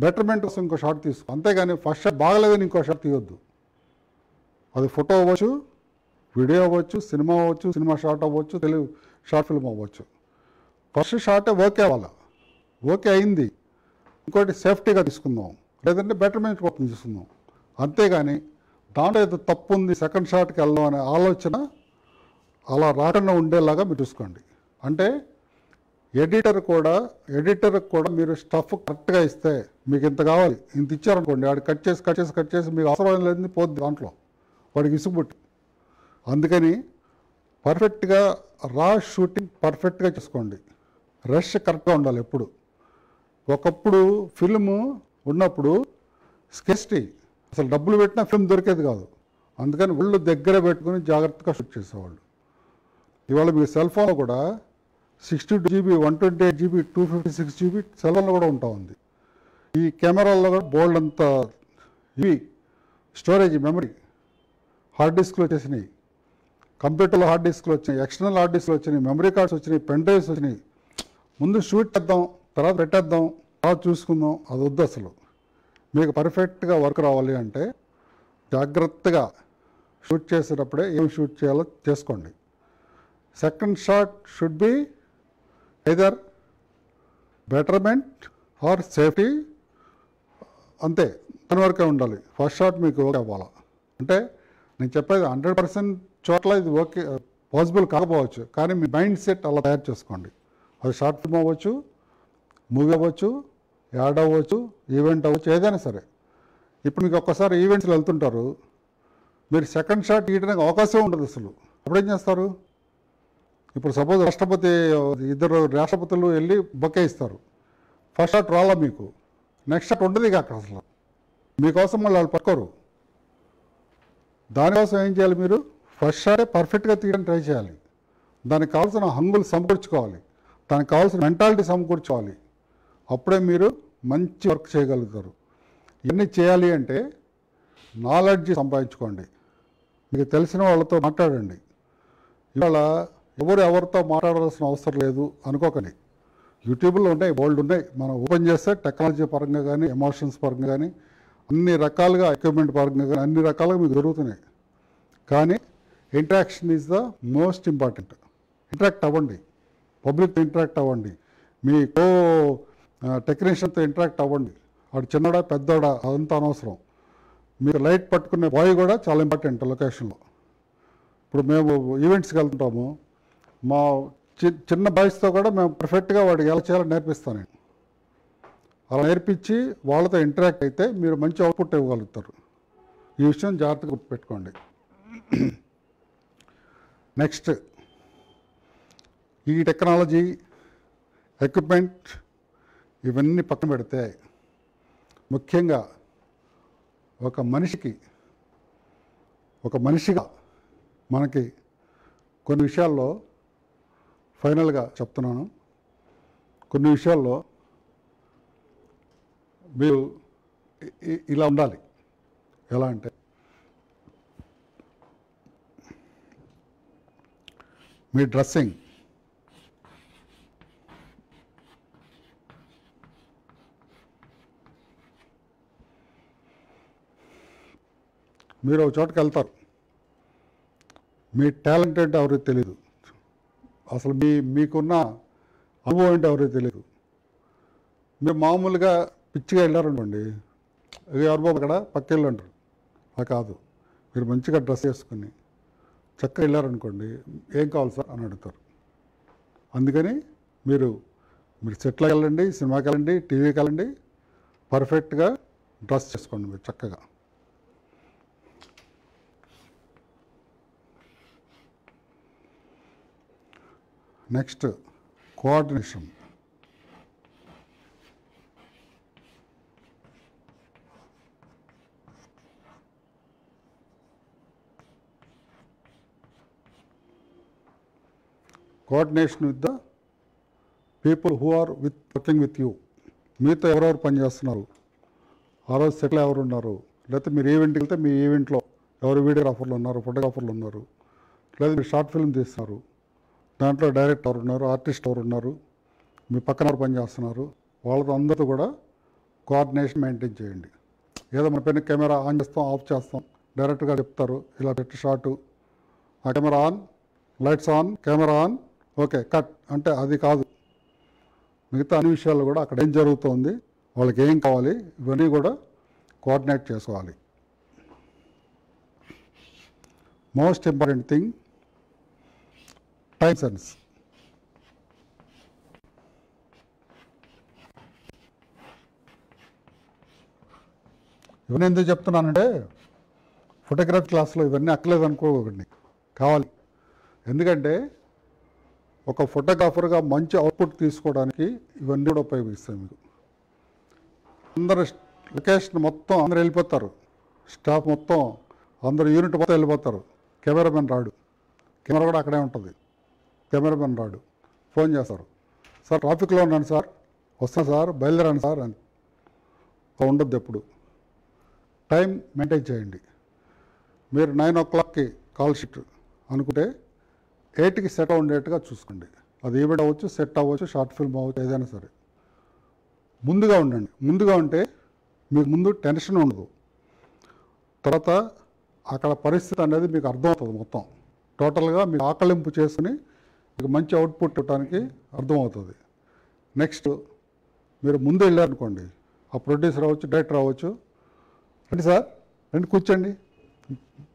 బెటర్మెంట్ కోసం ఇంకో షాట్ తీసుకో. అంతేగాని ఫస్ట్ షాట్ బాగలేదని ఇంకో షాట్ తీయొద్దు. అది ఫోటో అవ్వచ్చు, వీడియో అవ్వచ్చు, సినిమా అవ్వచ్చు, సినిమా షాట్ అవ్వచ్చు, తెలుగు షార్ట్ ఫిల్మ్ అవ్వచ్చు. ఫస్ట్ షాటే ఓకే అవ్వాలి. ఓకే అయింది, ఇంకోటి సేఫ్టీగా తీసుకుందాం, లేదంటే బెటర్మెంట్ కోసం తీసుకుందాం. అంతేగాని దాంట్లో ఏదో తప్పు ఉంది, సెకండ్ షాట్కి వెళ్దాం అనే ఆలోచన అలా రాకుండా ఉండేలాగా మీరు చూసుకోండి. అంటే ఎడిటర్కి కూడా మీరు స్టఫ్ కరెక్ట్గా ఇస్తే, మీకు ఇంత కావాలి, ఇంత ఇచ్చారనుకోండి, వాడు కట్ చేసి మీకు అవసరం లేదని పోద్ది దాంట్లో, వాడికి విసుగుబుట్టి. అందుకని పర్ఫెక్ట్గా రా షూటింగ్ పర్ఫెక్ట్గా చేసుకోండి. రష్ కరెక్ట్గా ఉండాలి ఎప్పుడు. ఒకప్పుడు ఫిల్ము ఉన్నప్పుడు స్కెస్టీ, అసలు డబ్బులు పెట్టినా ఫిల్మ్ దొరికేది కాదు. అందుకని ఒళ్ళు దగ్గర పెట్టుకుని జాగ్రత్తగా షూట్ చేసేవాళ్ళు. ఇవాళ మీకు సెల్ ఫోన్లో కూడా 62 GB, 128 GB, 256 GB సెల్ ఫోన్లో కూడా ఉంటా ఉంది. ఈ కెమెరాల్లో కూడా బోల్డ్ అంత ఇవి స్టోరేజ్, మెమరీ, హార్డ్ డిస్క్లు వచ్చేసినాయి, కంప్యూటర్లో హార్డ్ డిస్క్లు వచ్చినాయి, ఎక్స్టర్నల్ హార్డ్ డిస్క్లు వచ్చినాయి, మెమరీ కార్డ్స్ వచ్చినాయి, పెన్ డ్రైవ్స్ వచ్చినాయి. ముందు షూట్ చేద్దాం, తర్వాత పెట్టేద్దాం, తర్వాత చూసుకుందాం, అది వద్దు అసలు. మీకు పర్ఫెక్ట్గా వర్క్ రావాలి అంటే జాగ్రత్తగా షూట్ చేసేటప్పుడే ఏం షూట్ చేయాలో చేసుకోండి. Second shot should be either betterment or safety, అంతే, దాని వరకే ఉండాలి. ఫస్ట్ షాట్ మీకు ఓకే అవ్వాలి. అంటే నేను చెప్పేది 100% చోట్ల ఇది ఓకే పాసిబుల్ కాకపోవచ్చు, కానీ మీ మైండ్ సెట్ అలా తయారు చేసుకోండి. అది షార్ట్ ఫిల్మ్ అవ్వచ్చు, మూవీ అవ్వచ్చు, యాడ్ అవ్వచ్చు, ఈవెంట్ అవ్వచ్చు, ఏదైనా సరే. ఇప్పుడు మీకు ఒక్కసారి ఈవెంట్స్లో వెళ్తుంటారు, మీరు సెకండ్ షాట్ తీయడానికి అవకాశం ఉండదు అసలు. అప్పుడేం చేస్తారు? ఇప్పుడు సపోజ్ ఇద్దరు రాష్ట్రపతులు వెళ్ళి బొకే ఇస్తారు, ఫస్ట్ షాట్ రాలా మీకు, నెక్స్ట్ షాట్ ఉండదు కాక అసలు. మీకోసం వాళ్ళు పట్టుకోరు. దానికోసం ఏం చేయాలి? మీరు ఫస్ట్ షాటే పర్ఫెక్ట్గా తీయడానికి ట్రై చేయాలి. దానికి కావాల్సిన హంగులు సమకూర్చుకోవాలి, దానికి కావాల్సిన మెంటాలిటీ సమకూర్చుకోవాలి. అప్పుడే మీరు మంచి వర్క్ చేయగలుగుతారు. ఇవన్నీ చేయాలి అంటే నాలెడ్జ్ సంపాదించుకోండి, మీకు తెలిసిన వాళ్ళతో మాట్లాడండి. ఇవాళ ఎవరితో మాట్లాడాల్సిన అవసరం లేదు అనుకోకండి. యూట్యూబ్లో ఉన్నాయి, బోల్డ్ ఉన్నాయి, మనం ఓపెన్ చేస్తే టెక్నాలజీ పరంగా కానీ, ఎమోషన్స్ పరంగా కానీ, అన్ని రకాలుగా, ఎక్విప్మెంట్ పరంగా కానీ అన్ని రకాలుగా మీకు దొరుకుతున్నాయి. కానీ interaction is the most important. Interact అవ్వండి, పబ్లిక్తో ఇంటరాక్ట్ అవ్వండి, మీ టెక్నీషియన్తో ఇంటరాక్ట్ అవ్వండి. వాడు చిన్నడా పెద్దోడా అదంతా అనవసరం. మీరు లైట్ పట్టుకునే బాయ్ కూడా చాలా ఇంపార్టెంట్ లొకేషన్లో. ఇప్పుడు మేము ఈవెంట్స్కి వెళ్తుంటాము, మా చిన్న బాయ్స్తో కూడా మేము పర్ఫెక్ట్గా వాడికి ఎలా చేయాలో నేర్పిస్తాను నేను. అలా నేర్పించి వాళ్ళతో ఇంటరాక్ట్ అయితే మీరు మంచి అవుట్పుట్ ఇవ్వగలుగుతారు. ఈ విషయం జాగ్రత్తగా గుర్తుపెట్టుకోండి. నెక్స్ట్, ఈ టెక్నాలజీ, ఎక్విప్మెంట్ ఇవన్నీ పక్కన పెడితే ముఖ్యంగా ఒక మనిషిగా మనకి కొన్ని విషయాల్లో ఫైనల్గా చెప్తున్నాను, కొన్ని విషయాల్లో మీరు ఇలా ఉండాలి. ఎలా అంటే మీ డ్రెస్సింగ్, మీరు ఒక చోటుకి వెళ్తారు, మీ టాలెంట్ అంటే ఎవరికి తెలియదు, అసలు మీకున్న అనుభవం అంటే ఎవరికి తెలియదు. మీరు మామూలుగా పిచ్చిగా వెళ్ళారనుకోండి, ఎవరు బాబు అక్కడ పక్కెళ్ళు అంటారు. అలా కాదు, మీరు మంచిగా డ్రెస్ చేసుకుని చక్కగా వెళ్ళారనుకోండి, ఏం కావాలి సార్ అని అడుగుతారు. అందుకని మీరు సెట్లోకి వెళ్ళండి, సినిమాకి వెళ్ళండి, టీవీకి వెళ్ళండి, పర్ఫెక్ట్గా డ్రెస్ చేసుకోండి మీరు చక్కగా. Next, coordination. Coordination with the people who are working with you. మీతో ఎవరెవరు పనిచేస్తున్నారు, ఆ రోజు సెటిల్ ఎవరు ఉన్నారు, లేకపోతే మీరు ఈవెంట్కి వెళ్తే మీ ఈవెంట్లో ఎవరు వీడియోగ్రాఫర్లు ఉన్నారు, ఫోటోగ్రాఫర్లు ఉన్నారు, లేదా మీరు షార్ట్ ఫిల్మ్ తీస్తున్నారు, దాంట్లో డైరెక్టర్ ఎవరు ఉన్నారు, ఆర్టిస్ట్ ఎవరు ఉన్నారు, మీ పక్కన ఎవరు పనిచేస్తున్నారు, వాళ్ళతో అందరితో కూడా కోఆర్డినేషన్ మెయింటైన్ చేయండి. ఏదో మన పైన కెమెరా ఆన్ చేస్తాం, ఆఫ్ చేస్తాం, డైరెక్ట్గా చెప్తారు ఇలా పెట్టి షాటు, ఆ camera on, lights on, camera on, okay cut అంటే అది కాదు. మిగతా అన్ని విషయాలు కూడా అక్కడ ఏం జరుగుతుంది, వాళ్ళకి ఏం కావాలి, ఇవన్నీ కూడా కోఆర్డినేట్ చేసుకోవాలి. Most important thing, time sense. ఇవన్నీ ఎందుకు చెప్తున్నానంటే, ఫోటోగ్రఫీ క్లాస్లో ఇవన్నీ అక్కర్లేదు అనుకోకండి, కావాలి. ఎందుకంటే ఒక ఫోటోగ్రాఫర్గా మంచి అవుట్పుట్ తీసుకోవడానికి ఇవన్నీ కూడా ఉపయోగిస్తాయి మీకు. అందరు లొకేషన్ మొత్తం అందరు వెళ్ళిపోతారు, స్టాఫ్ మొత్తం అందరు యూనిట్ మొత్తం వెళ్ళిపోతారు, కెమెరామెన్ రాడు, కెమెరా కూడా అక్కడే ఉంటుంది, కెమెరామెన్ రాడు, ఫోన్ చేస్తారు, సార్ ట్రాఫిక్లో ఉన్నాను సార్, వస్తాను సార్, బయలుదేరాను సార్ అని ఉండొద్దు. ఎప్పుడు టైం మెయింటైన్ చేయండి. మీరు 9 o'clockకి కాల్ షీట్ అనుకుంటే 8కి సెట్ ఉండేట్టుగా చూసుకోండి. అది ఈవెంట్ అవ్వచ్చు, సెట్ అవ్వచ్చు, షార్ట్ ఫిల్మ్ అవ్వచ్చు, ఏదైనా సరే ముందుగా ఉండండి. ముందుగా ఉంటే మీకు ముందు టెన్షన్ ఉండదు, తర్వాత అక్కడ పరిస్థితి అనేది మీకు అర్థమవుతుంది. మొత్తం టోటల్గా మీకు ఆకలింపు చేసుకుని మీకు మంచి అవుట్పుట్ ఇవ్వడానికి అర్థమవుతుంది. నెక్స్ట్, మీరు ముందు వెళ్ళారనుకోండి, ఆ ప్రొడ్యూసర్ అవ్వచ్చు, డైరెక్టర్ అవ్వచ్చు, రండి సార్, రండి కూర్చోండి,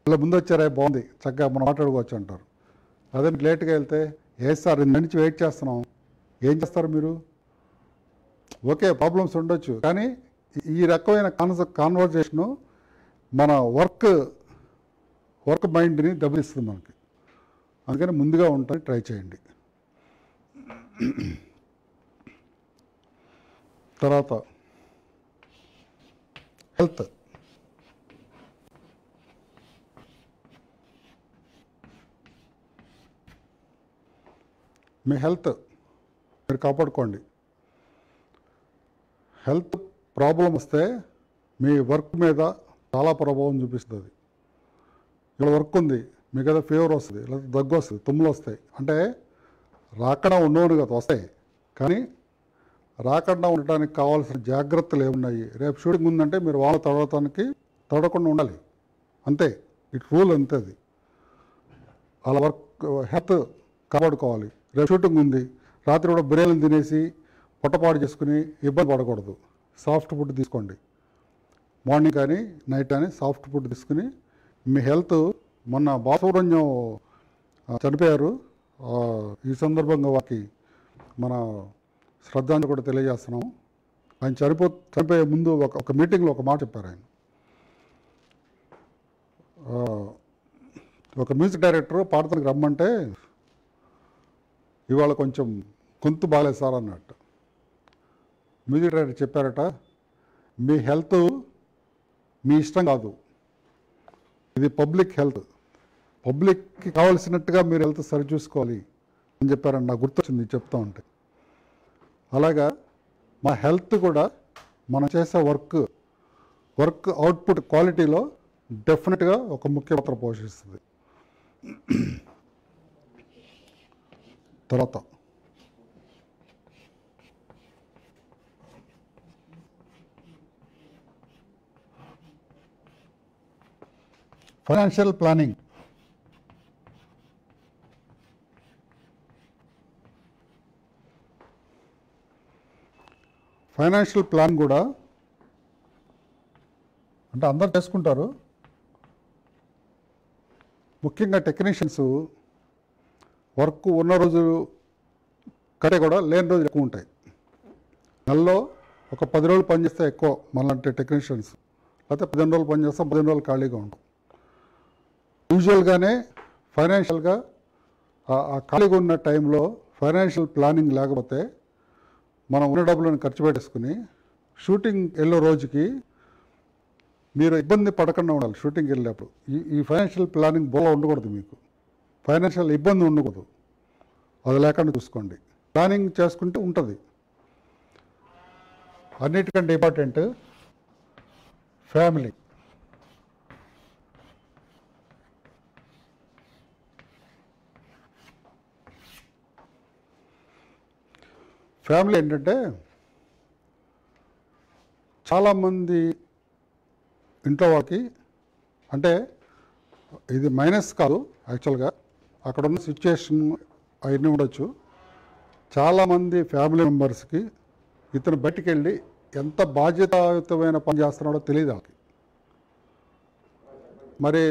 ఇలా ముందు వచ్చారా, బాగుంది, చక్కగా మనం మాట్లాడుకోవచ్చు అంటారు. అదే మీకు లేట్గా వెళ్తే, ఏ సార్ ఇంత నుంచి వెయిట్ చేస్తున్నాం, ఏం చేస్తారు మీరు? ఓకే, ప్రాబ్లమ్స్ ఉండొచ్చు, కానీ ఈ రకమైన కాన్వర్జేషను మన వర్క్ మైండ్ని దెబ్బతీస్తుంది మనకి. అందుకని ముందుగా ఉంటుంది, ట్రై చేయండి. తర్వాత హెల్త్. మీ హెల్త్ మీరు కాపాడుకోండి. హెల్త్ ప్రాబ్లం వస్తే మీ వర్క్ మీద చాలా ప్రభావం చూపిస్తుంది. ఇక్కడ వర్క్ ఉంది, మీకు ఏదో ఫీవర్ వస్తుంది, లేదా దగ్గు వస్తుంది, తుమ్ములు వస్తాయి అంటే రాకుండా ఉండవని కదా, వస్తాయి, కానీ రాకుండా ఉండటానికి కావాల్సిన జాగ్రత్తలు ఏమున్నాయి? రేపు షూటింగ్ ఉందంటే మీరు వాళ్ళ తడవకుండా ఉండాలి, అంతే. ఇట్ రూల్ అంతే అది. అలా వర్క్ హెల్త్ కాపాడుకోవాలి. రేపు షూటింగ్ ఉంది, రాత్రి కూడా బిర్యానీలు తినేసి పొట్టపాడు చేసుకుని ఇబ్బంది పడకూడదు. సాఫ్ట్ ఫుడ్ తీసుకోండి. మార్నింగ్ కానీ నైట్ కానీ సాఫ్ట్ ఫుడ్ తీసుకుని మీ హెల్త్. మొన్న బాలసుబ్రహ్మణ్యం చనిపోయారు. ఈ సందర్భంగా వారికి మన శ్రద్ధాంజలి కూడా తెలియజేస్తున్నాము. ఆయన చనిపోయే ముందు ఒక మీటింగ్లో ఒక మాట చెప్పారు. ఆయన ఒక మ్యూజిక్ డైరెక్టర్ పాడతానికి రమ్మంటే ఇవాళ కొంచెం గొంతు బాగాలేదు సార్ అన్నట్టు. మ్యూజిక్ డైరెక్టర్ చెప్పారట, మీ హెల్త్ మీ ఇష్టం కాదు, ఇది పబ్లిక్ హెల్త్, పబ్లిక్కి కావాల్సినట్టుగా మీరు హెల్త్ సరి చూసుకోవాలి అని చెప్పారని నాకు గుర్తొచ్చింది చెప్తా ఉంటే. అలాగా మా హెల్త్ కూడా మనం చేసే వర్క్ అవుట్పుట్ క్వాలిటీలో డెఫినెట్గా ఒక ముఖ్య పాత్ర పోషిస్తుంది. తర్వాత ఫైనాన్షియల్ ప్లానింగ్. ఫైనాన్షియల్ ప్లాన్ కూడా అంటే అందరు చేసుకుంటారు. ముఖ్యంగా టెక్నీషియన్స్ వర్క్ ఉన్న రోజులు కంటే కూడా లేని రోజులు ఎక్కువ ఉంటాయి. నెలలో ఒక 10 రోజులు పనిచేస్తే ఎక్కువ మనలాంటి టెక్నీషియన్స్, లేకపోతే 15 రోజులు పనిచేస్తాం, 15 రోజులు ఖాళీగా ఉంటాం. యూజువల్గానే ఫైనాన్షియల్గా ఆ ఖాళీగా ఉన్న టైంలో ఫైనాన్షియల్ ప్లానింగ్ లేకపోతే మనం ఉన్న డబ్బులను ఖర్చు పెట్టేసుకుని షూటింగ్ వెళ్ళే రోజుకి మీరు ఇబ్బంది పడకుండా ఉండాలి. షూటింగ్కి వెళ్ళేప్పుడు ఈ ఫైనాన్షియల్ ప్లానింగ్ బోలా ఉండకూడదు. మీకు ఫైనాన్షియల్ ఇబ్బంది ఉండకూడదు. అది లేకుండా చూసుకోండి. ప్లానింగ్ చేసుకుంటే ఉంటుంది. అన్నిటికంటే ఇంపార్టెంట్ ఫ్యామిలీ. ఫ్యామిలీ ఏంటంటే చాలామంది ఇంట్లో వాళ్ళకి అంటే ఇది మైనస్ కాదు, యాక్చువల్గా అక్కడ ఉన్న సిచ్యుయేషన్ అవన్నీ ఉండొచ్చు. చాలామంది ఫ్యామిలీ మెంబర్స్కి ఇతను బయటికి వెళ్ళి ఎంత బాధ్యతాయుతమైన పని చేస్తున్నాడో తెలియదు వాళ్ళకి. మరి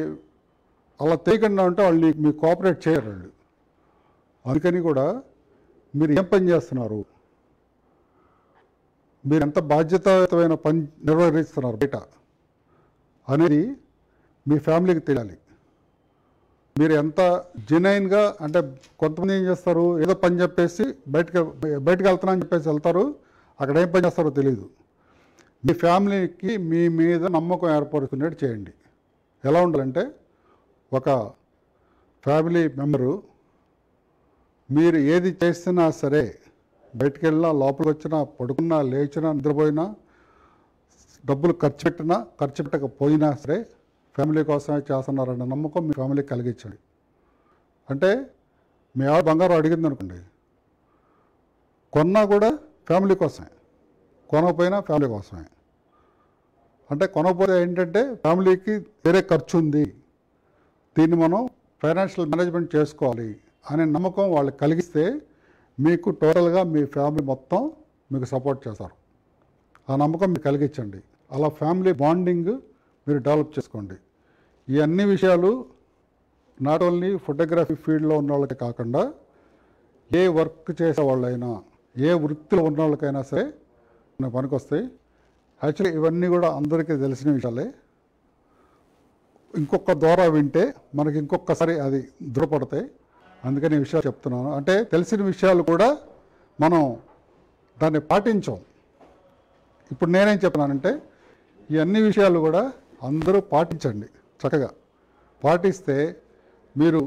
అలా తెలియకుండా ఉంటే వాళ్ళు మీకు కోఆపరేట్ చేయరు వాళ్ళు. అందుకని కూడా మీరు ఏం పని చేస్తున్నారు, మీరు ఎంత బాధ్యతాయుతమైన పని నిర్వహిస్తున్నారు బయట అనేది మీ ఫ్యామిలీకి తెలియాలి. మీరు ఎంత జెన్యున్గా అంటే కొంతమంది ఏం చేస్తారు, ఏదో పని చెప్పేసి బయటకు వెళ్తున్నా అని చెప్పేసి వెళ్తారు, అక్కడ ఏం పని చేస్తారో తెలియదు. మీ ఫ్యామిలీకి మీ మీద నమ్మకం ఏర్పరుచుకునేట్టు చేయండి. ఎలా ఉండాలంటే ఒక ఫ్యామిలీ మెంబరు మీరు ఏది చేస్తున్నా సరే, బయటికి వెళ్ళినా, లోపలికి వచ్చినా, పడుకున్నా, లేచినా, నిద్రపోయినా, డబ్బులు ఖర్చు పెట్టకపోయినా సరే ఫ్యామిలీ కోసమే చేస్తున్నారన్న నమ్మకం మీ ఫ్యామిలీకి కలిగించండి. అంటే మీ ఆవిడ బంగారం అడిగింది అనుకోండి, కొన్నా కూడా ఫ్యామిలీ కోసమే, కొనకపోయినా ఫ్యామిలీ కోసమే. అంటే కొనకపోతే ఏంటంటే ఫ్యామిలీకి వేరే ఖర్చు ఉంది, దీన్ని మనం ఫైనాన్షియల్ మేనేజ్మెంట్ చేసుకోవాలి అనే నమ్మకం వాళ్ళకి కలిగిస్తే మీకు టోటల్గా మీ ఫ్యామిలీ మొత్తం మీకు సపోర్ట్ చేస్తారు. ఆ నమ్మకం మీకు కలిగించండి. అలా ఫ్యామిలీ బాండింగ్ మీరు డెవలప్ చేసుకోండి. ఈ అన్ని విషయాలు నాట్ ఓన్లీ ఫోటోగ్రఫీ ఫీల్డ్లో ఉన్న వాళ్ళకి కాకుండా ఏ వర్క్ చేసే వాళ్ళైనా, ఏ వృత్తిలో ఉన్న వాళ్ళకైనా సరే నాకు పనికొస్తాయి. యాక్చువల్లీ ఇవన్నీ కూడా అందరికీ తెలిసిన విషయాలే. ఇంకొక ద్వారా వింటే మనకి ఇంకొకసారి అది దృఢపడతాయి. అందుకని ఈ విషయాలు చెప్తున్నాను. అంటే తెలిసిన విషయాలు కూడా మనం దాన్ని పాటించాం. ఇప్పుడు నేనేం చెప్తున్నానంటే ఈ అన్ని విషయాలు కూడా అందరూ పాటించండి. చక్కగా పాటిస్తే మీరు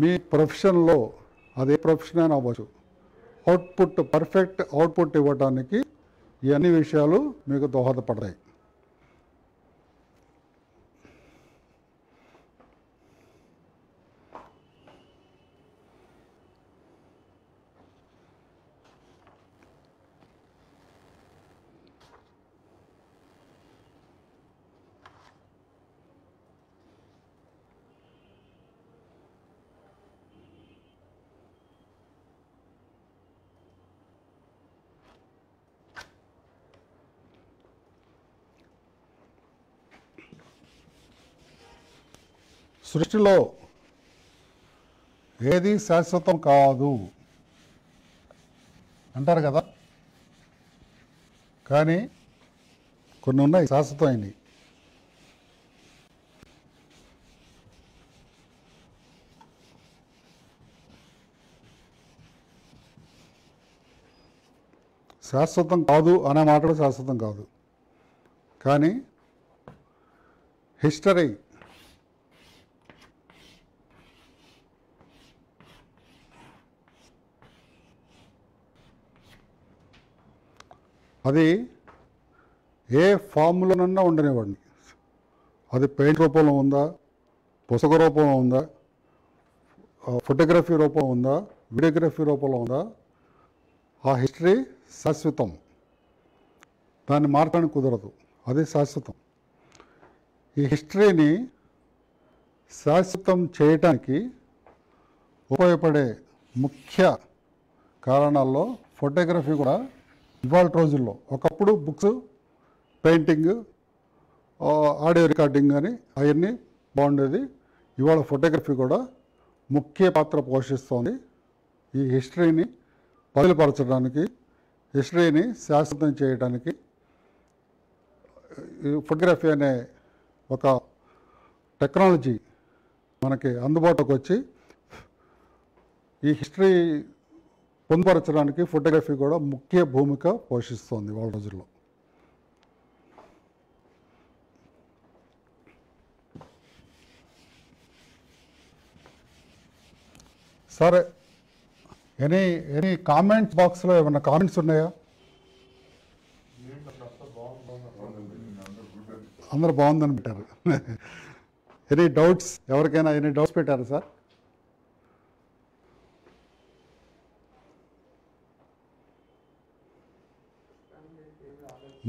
మీ ప్రొఫెషన్లో అదే ప్రొఫెషన్ అయినా అవ్వచ్చు, పర్ఫెక్ట్ అవుట్పుట్ ఇవ్వడానికి ఈ అన్ని విషయాలు మీకు దోహదపడతాయి. సృష్టిలో ఏది శాశ్వతం కాదు అంటారు కదా, కానీ కొన్ని ఉన్నాయి శాశ్వతమైనవి. శాశ్వతం కాదు అనే మాట కూడా శాశ్వతం కాదు, కానీ హిస్టరీ అది ఏ ఫామ్లోనన్నా ఉండనివ్వండి, అది పెయింట్ రూపంలో ఉందా, పుస్తక రూపంలో ఉందా, ఫోటోగ్రఫీ రూపంలో ఉందా, వీడియోగ్రఫీ రూపంలో ఉందా, ఆ హిస్టరీ శాశ్వతం, దాన్ని మార్చడానికి కుదరదు, అది శాశ్వతం. ఈ హిస్టరీని శాశ్వతం చేయటానికి ఉపయోగపడే ముఖ్య కారణాల్లో ఫోటోగ్రఫీ కూడా ఇవాళ రోజుల్లో, ఒకప్పుడు బుక్స్, పెయింటింగ్, ఆడియో రికార్డింగ్ అని అవన్నీ బాగుండేది. ఇవాళ ఫోటోగ్రఫీ కూడా ముఖ్య పాత్ర పోషిస్తోంది. ఈ హిస్టరీని బదులుపరచడానికి, హిస్టరీని శాశ్వతం చేయడానికి ఈ ఫోటోగ్రఫీ అనే ఒక టెక్నాలజీ మనకి అందుబాటులోకి వచ్చి ఈ హిస్టరీ పొందుపరచడానికి ఫోటోగ్రఫీ కూడా ముఖ్య భూమిక పోషిస్తోంది వాళ్ళ రోజుల్లో. సరే, ఎనీ కామెంట్స్ బాక్స్లో ఏమైనా కామెంట్స్ ఉన్నాయా? అందరూ బాగుందని పెట్టారు. ఎనీ డౌట్స్, ఎవరికైనా ఎనీ డౌట్స్ పెట్టారు sir?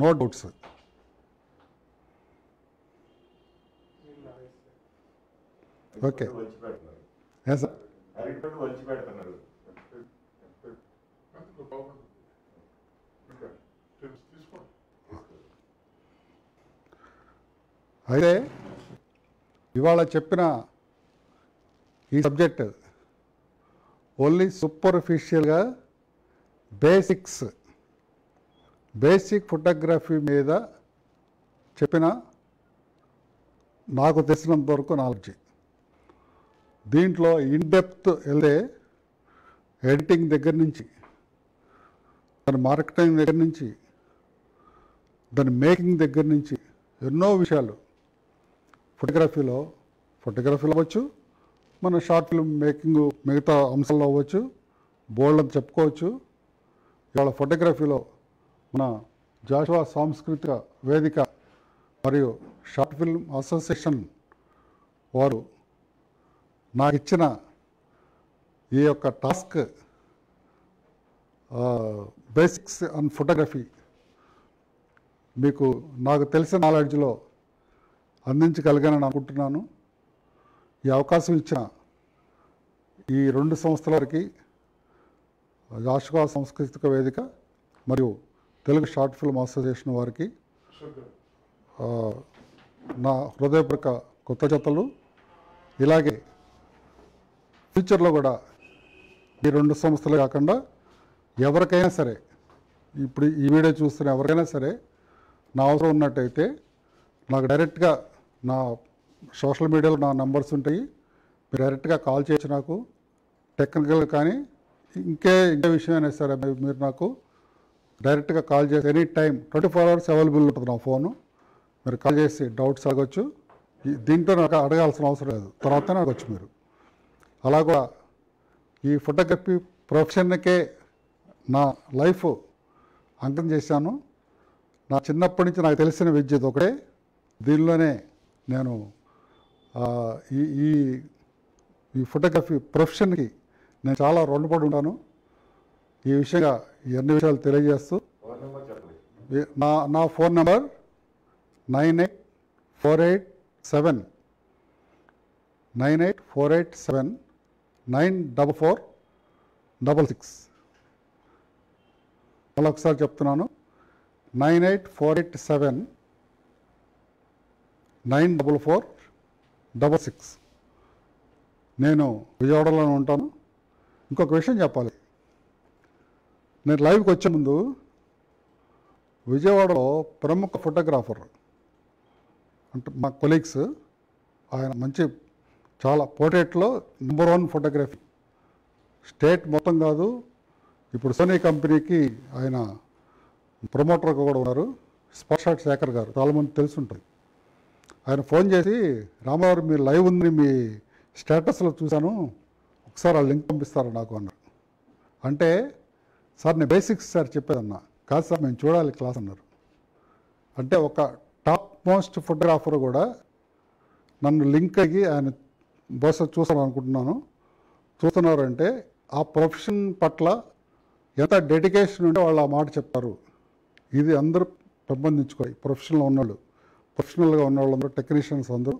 No doubts. Okay, sir. అయితే ఇవాళ చెప్పిన ఈ సబ్జెక్ట్ ఓన్లీ సూపర్ఫిషియల్గా బేసిక్ ఫోటోగ్రఫీ మీద చెప్పిన నాకు తెలిసినంత వరకు నాలెడ్జ్. దీంట్లో ఇన్డెప్త్ వెళ్తే ఎడిటింగ్ దగ్గర నుంచి, దాని మార్కెటింగ్ దగ్గర నుంచి, దాని మేకింగ్ దగ్గర నుంచి ఎన్నో విషయాలు ఫోటోగ్రఫీలో అవ్వచ్చు, మన షార్ట్ ఫిల్మ్ మేకింగ్ మిగతా అంశాల్లో అవ్వచ్చు, బోల్డ్ అని చెప్పుకోవచ్చు. ఇవాళ ఫోటోగ్రఫీలో మన జాషువా సాంస్కృతిక వేదిక మరియు షార్ట్ ఫిల్మ్ అసోసియేషన్ వారు నాకు ఇచ్చిన ఈ యొక్క టాస్క్ బేసిక్స్ అండ్ ఫోటోగ్రఫీ మీకు నాకు తెలిసిన నాలెడ్జ్లో అందించగలిగానని అనుకుంటున్నాను. ఈ అవకాశం ఇచ్చిన ఈ 2 సంస్థల వారికి, జాషువా సాంస్కృతిక వేదిక మరియు తెలుగు షార్ట్ ఫిల్మ్ అసోసియేషన్ వారికి నా హృదయపూర్వక కృతజ్ఞతలు. ఇలాగే ఫ్యూచర్లో కూడా ఈ 2 సంస్థలు కాకుండా ఎవరికైనా సరే, ఇప్పుడు ఈ వీడియో చూస్తున్న ఎవరికైనా సరే నా అవసరం ఉన్నట్టయితే నాకు డైరెక్ట్గా నా సోషల్ మీడియాలో నా నంబర్స్ ఉంటాయి, మీరు డైరెక్ట్గా కాల్ చేయొచ్చు. నాకు టెక్నికల్ కానీ ఇంకే విషయం అయినా సరే మీరు నాకు డైరెక్ట్గా కాల్ చేసి ఎనీ టైం 24 hours అవైలబుల్ ఉంటుంది నా ఫోను. మీరు కాల్ చేసి డౌట్స్ అడగచ్చు. దీంట్లో నాకు అడగాల్సిన అవసరం లేదు, తర్వాతనే అడగచ్చు మీరు. అలాగా ఈ ఫోటోగ్రఫీ ప్రొఫెషన్కే నా లైఫ్ అంకితం చేశాను. నా చిన్నప్పటి నుంచి నాకు తెలిసిన విద్య ఒకటే, దీనిలోనే నేను ఈ ఈ ఫోటోగ్రఫీ ప్రొఫెషన్కి నేను చాలా రుణపడి ఉంటాను. ఈ విషయంగా అన్ని విషయాలు తెలియజేస్తూ నా ఫోన్ నెంబర్ 9848794466. మళ్ళీ ఒకసారి చెప్తున్నాను, 9848794466. నేను విజయవాడలోనే ఉంటాను. ఇంకొక విషయం చెప్పాలి. నేను లైవ్కి వచ్చే ముందు విజయవాడలో ప్రముఖ ఫోటోగ్రాఫర్ అంటే మా కొలీగ్స్, ఆయన మంచి చాలా పోర్ట్రేట్లో #1 ఫోటోగ్రఫీ స్టేట్ మొత్తం కాదు, ఇప్పుడు సోనీ కంపెనీకి ఆయన ప్రమోటర్గా కూడా ఉన్నారు. స్పాట్షాట్ శేఖర్ గారు, చాలామంది తెలిసి ఉంటుంది. ఆయన ఫోన్ చేసి, రామారావు మీ లైవ్ ఉంది, మీ స్టేటస్లో చూశాను, ఒకసారి ఆ లింక్ పంపిస్తారా నాకు అన్నారు. అంటే సార్ నేను బేసిక్స్ సార్ చెప్పేదన్నా, కాదు సార్ మేము చూడాలి క్లాస్ అన్నారు. అంటే ఒక టాప్ మోస్ట్ ఫోటోగ్రాఫర్ కూడా నన్ను లింక్ అయ్యి ఆయన బహుశా చూస్తాను అనుకుంటున్నాను, చూస్తున్నారంటే ఆ ప్రొఫెషన్ పట్ల ఎంత డెడికేషన్ ఉంటే వాళ్ళు ఆ మాట చెప్తారు. ఇది అందరూ పెంపొందించుకోవాలి. ప్రొఫెషనల్గా ఉన్నవాళ్ళు, ప్రొఫెషనల్గా ఉన్న వాళ్ళందరూ, టెక్నీషియన్స్ అందరూ,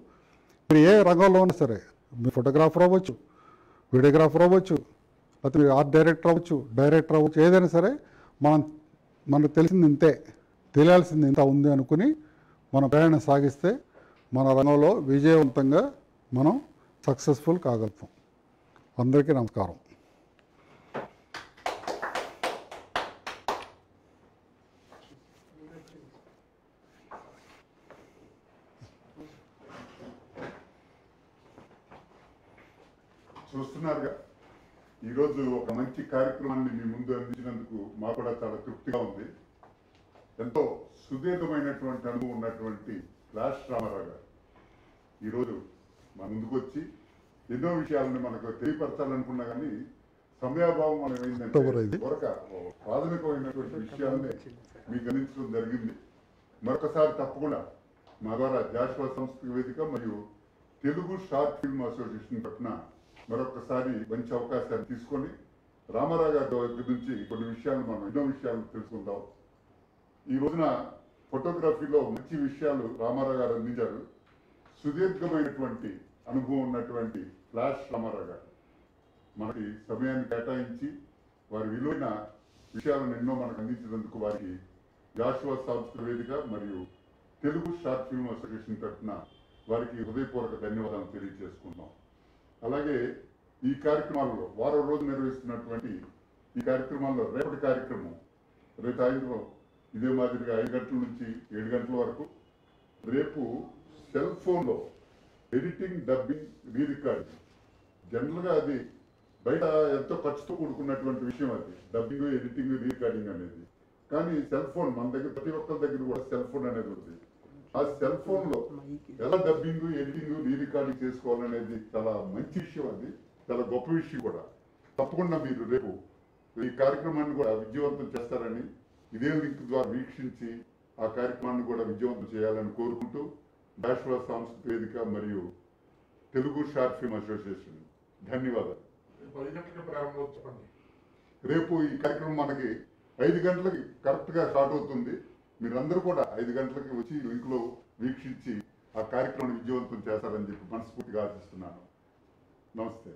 మీరు ఏ రంగంలో ఉన్నా సరే, మీరు ఫోటోగ్రాఫర్ అవ్వచ్చు, వీడియోగ్రాఫర్ అవ్వచ్చు, లేకపోతే మీరు ఆర్ట్ డైరెక్టర్ అవ్వచ్చు, ఏదైనా సరే మనకు తెలిసింది ఇంతే, తెలియాల్సింది ఇంత ఉంది అనుకుని మన ప్రయాణం సాగిస్తే మన రంగంలో విజయవంతంగా మనం సక్సెస్ఫుల్ కాగలుగుతాం. అందరికీ నమస్కారం. చూస్తున్నారుగా, ఈరోజు ఒక మంచి కార్యక్రమాన్ని మీ ముందు అందించినందుకు మాకు కూడా చాలా తృప్తిగా ఉంది. ఎంతో సుదీర్ఘమైనటువంటి అనుభవం ఉన్నటువంటి ఫ్లాష్ రామారావు గారు ఈరోజు మన ముందుకు వచ్చి ఎన్నో విషయాలను మనకు తెలియపరచాలనుకున్నా కానీ సమయాభావం మనం ఏంటంటే ఒక ప్రాథమికమైనటువంటి విషయాన్ని మీకు అందించడం జరిగింది. మరొకసారి తప్పకుండా మా ద్వారా జాషువా సాంస్కృతిక వేదిక మరియు తెలుగు షార్ట్ ఫిల్మ్ అసోసియేషన్ తరఫున మరొకసారి మంచి అవకాశాన్ని తీసుకొని రామారావు గారి దగ్గర నుంచి కొన్ని విషయాలు మనం ఎన్నో విషయాలు తెలుసుకుందాం. ఈ రోజున ఫోటోగ్రఫీలో మంచి విషయాలు రామారావు గారు అందించారు. సుదీర్ఘమైనటువంటి అనుభవం ఉన్నటువంటి ఫ్లాష్ రామారావు గారు మనకి సమయాన్ని కేటాయించి వారి విలువైన విషయాలను ఎన్నో మనకు అందించినందుకు వారికి జాషువా సాంస్కృతిక వేదిక మరియు తెలుగు షార్ట్ ఫిల్మ్ అసోసియేషన్ తరఫున వారికి హృదయపూర్వక ధన్యవాదాలు తెలియజేసుకుంటాం. అలాగే ఈ కార్యక్రమాల్లో వారం రోజు నిర్వహిస్తున్నటువంటి ఈ కార్యక్రమాల్లో రేపటి కార్యక్రమం రేపు సాయంత్రం ఇదే మాదిరిగా 5 గంటల నుంచి 7 గంటల వరకు. రేపు సెల్ ఫోన్లో ఎడిటింగ్, డబ్బింగ్, రీ రికార్డింగ్. జనరల్గా అది బయట ఎంతో ఖర్చుతో కూడుకున్నటువంటి విషయం, అది డబ్బింగ్, ఎడిటింగ్, రీ రికార్డింగ్ అనేది. కానీ సెల్ ఫోన్ మన దగ్గర, ప్రతి ఒక్కరి దగ్గర కూడా సెల్ ఫోన్ అనేది ఉంది. ఆ సెల్ ఫోన్లో ఎలా డబ్బింగ్, ఎడిటింగ్, రీ రికార్డింగ్ చేసుకోవాలనేది చాలా మంచి విషయం, అది చాలా గొప్ప విషయం కూడా. తప్పకుండా మీరు రేపు ఈ కార్యక్రమాన్ని కూడా విజయవంతం చేస్తారని, ఇదే లింక్ ద్వారా వీక్షించి ఆ కార్యక్రమాన్ని కూడా విజయవంతం చేయాలని కోరుకుంటూ జాషువా సాంస్కృతిక వేదిక మరియు తెలుగు షార్ట్ ఫిల్మ్ అసోసియేషన్ ధన్యవాదాలు. రేపు ఈ కార్యక్రమం మనకి 5 గంటలకి కరెక్ట్గా స్టార్ట్ అవుతుంది. మీరందరూ కూడా 5 గంటలకి వచ్చి లింక్లో వీక్షించి ఆ కార్యక్రమాన్ని విజయవంతం చేస్తారని చెప్పి మనస్ఫూర్తిగా ఆశిస్తున్నాను. నమస్తే.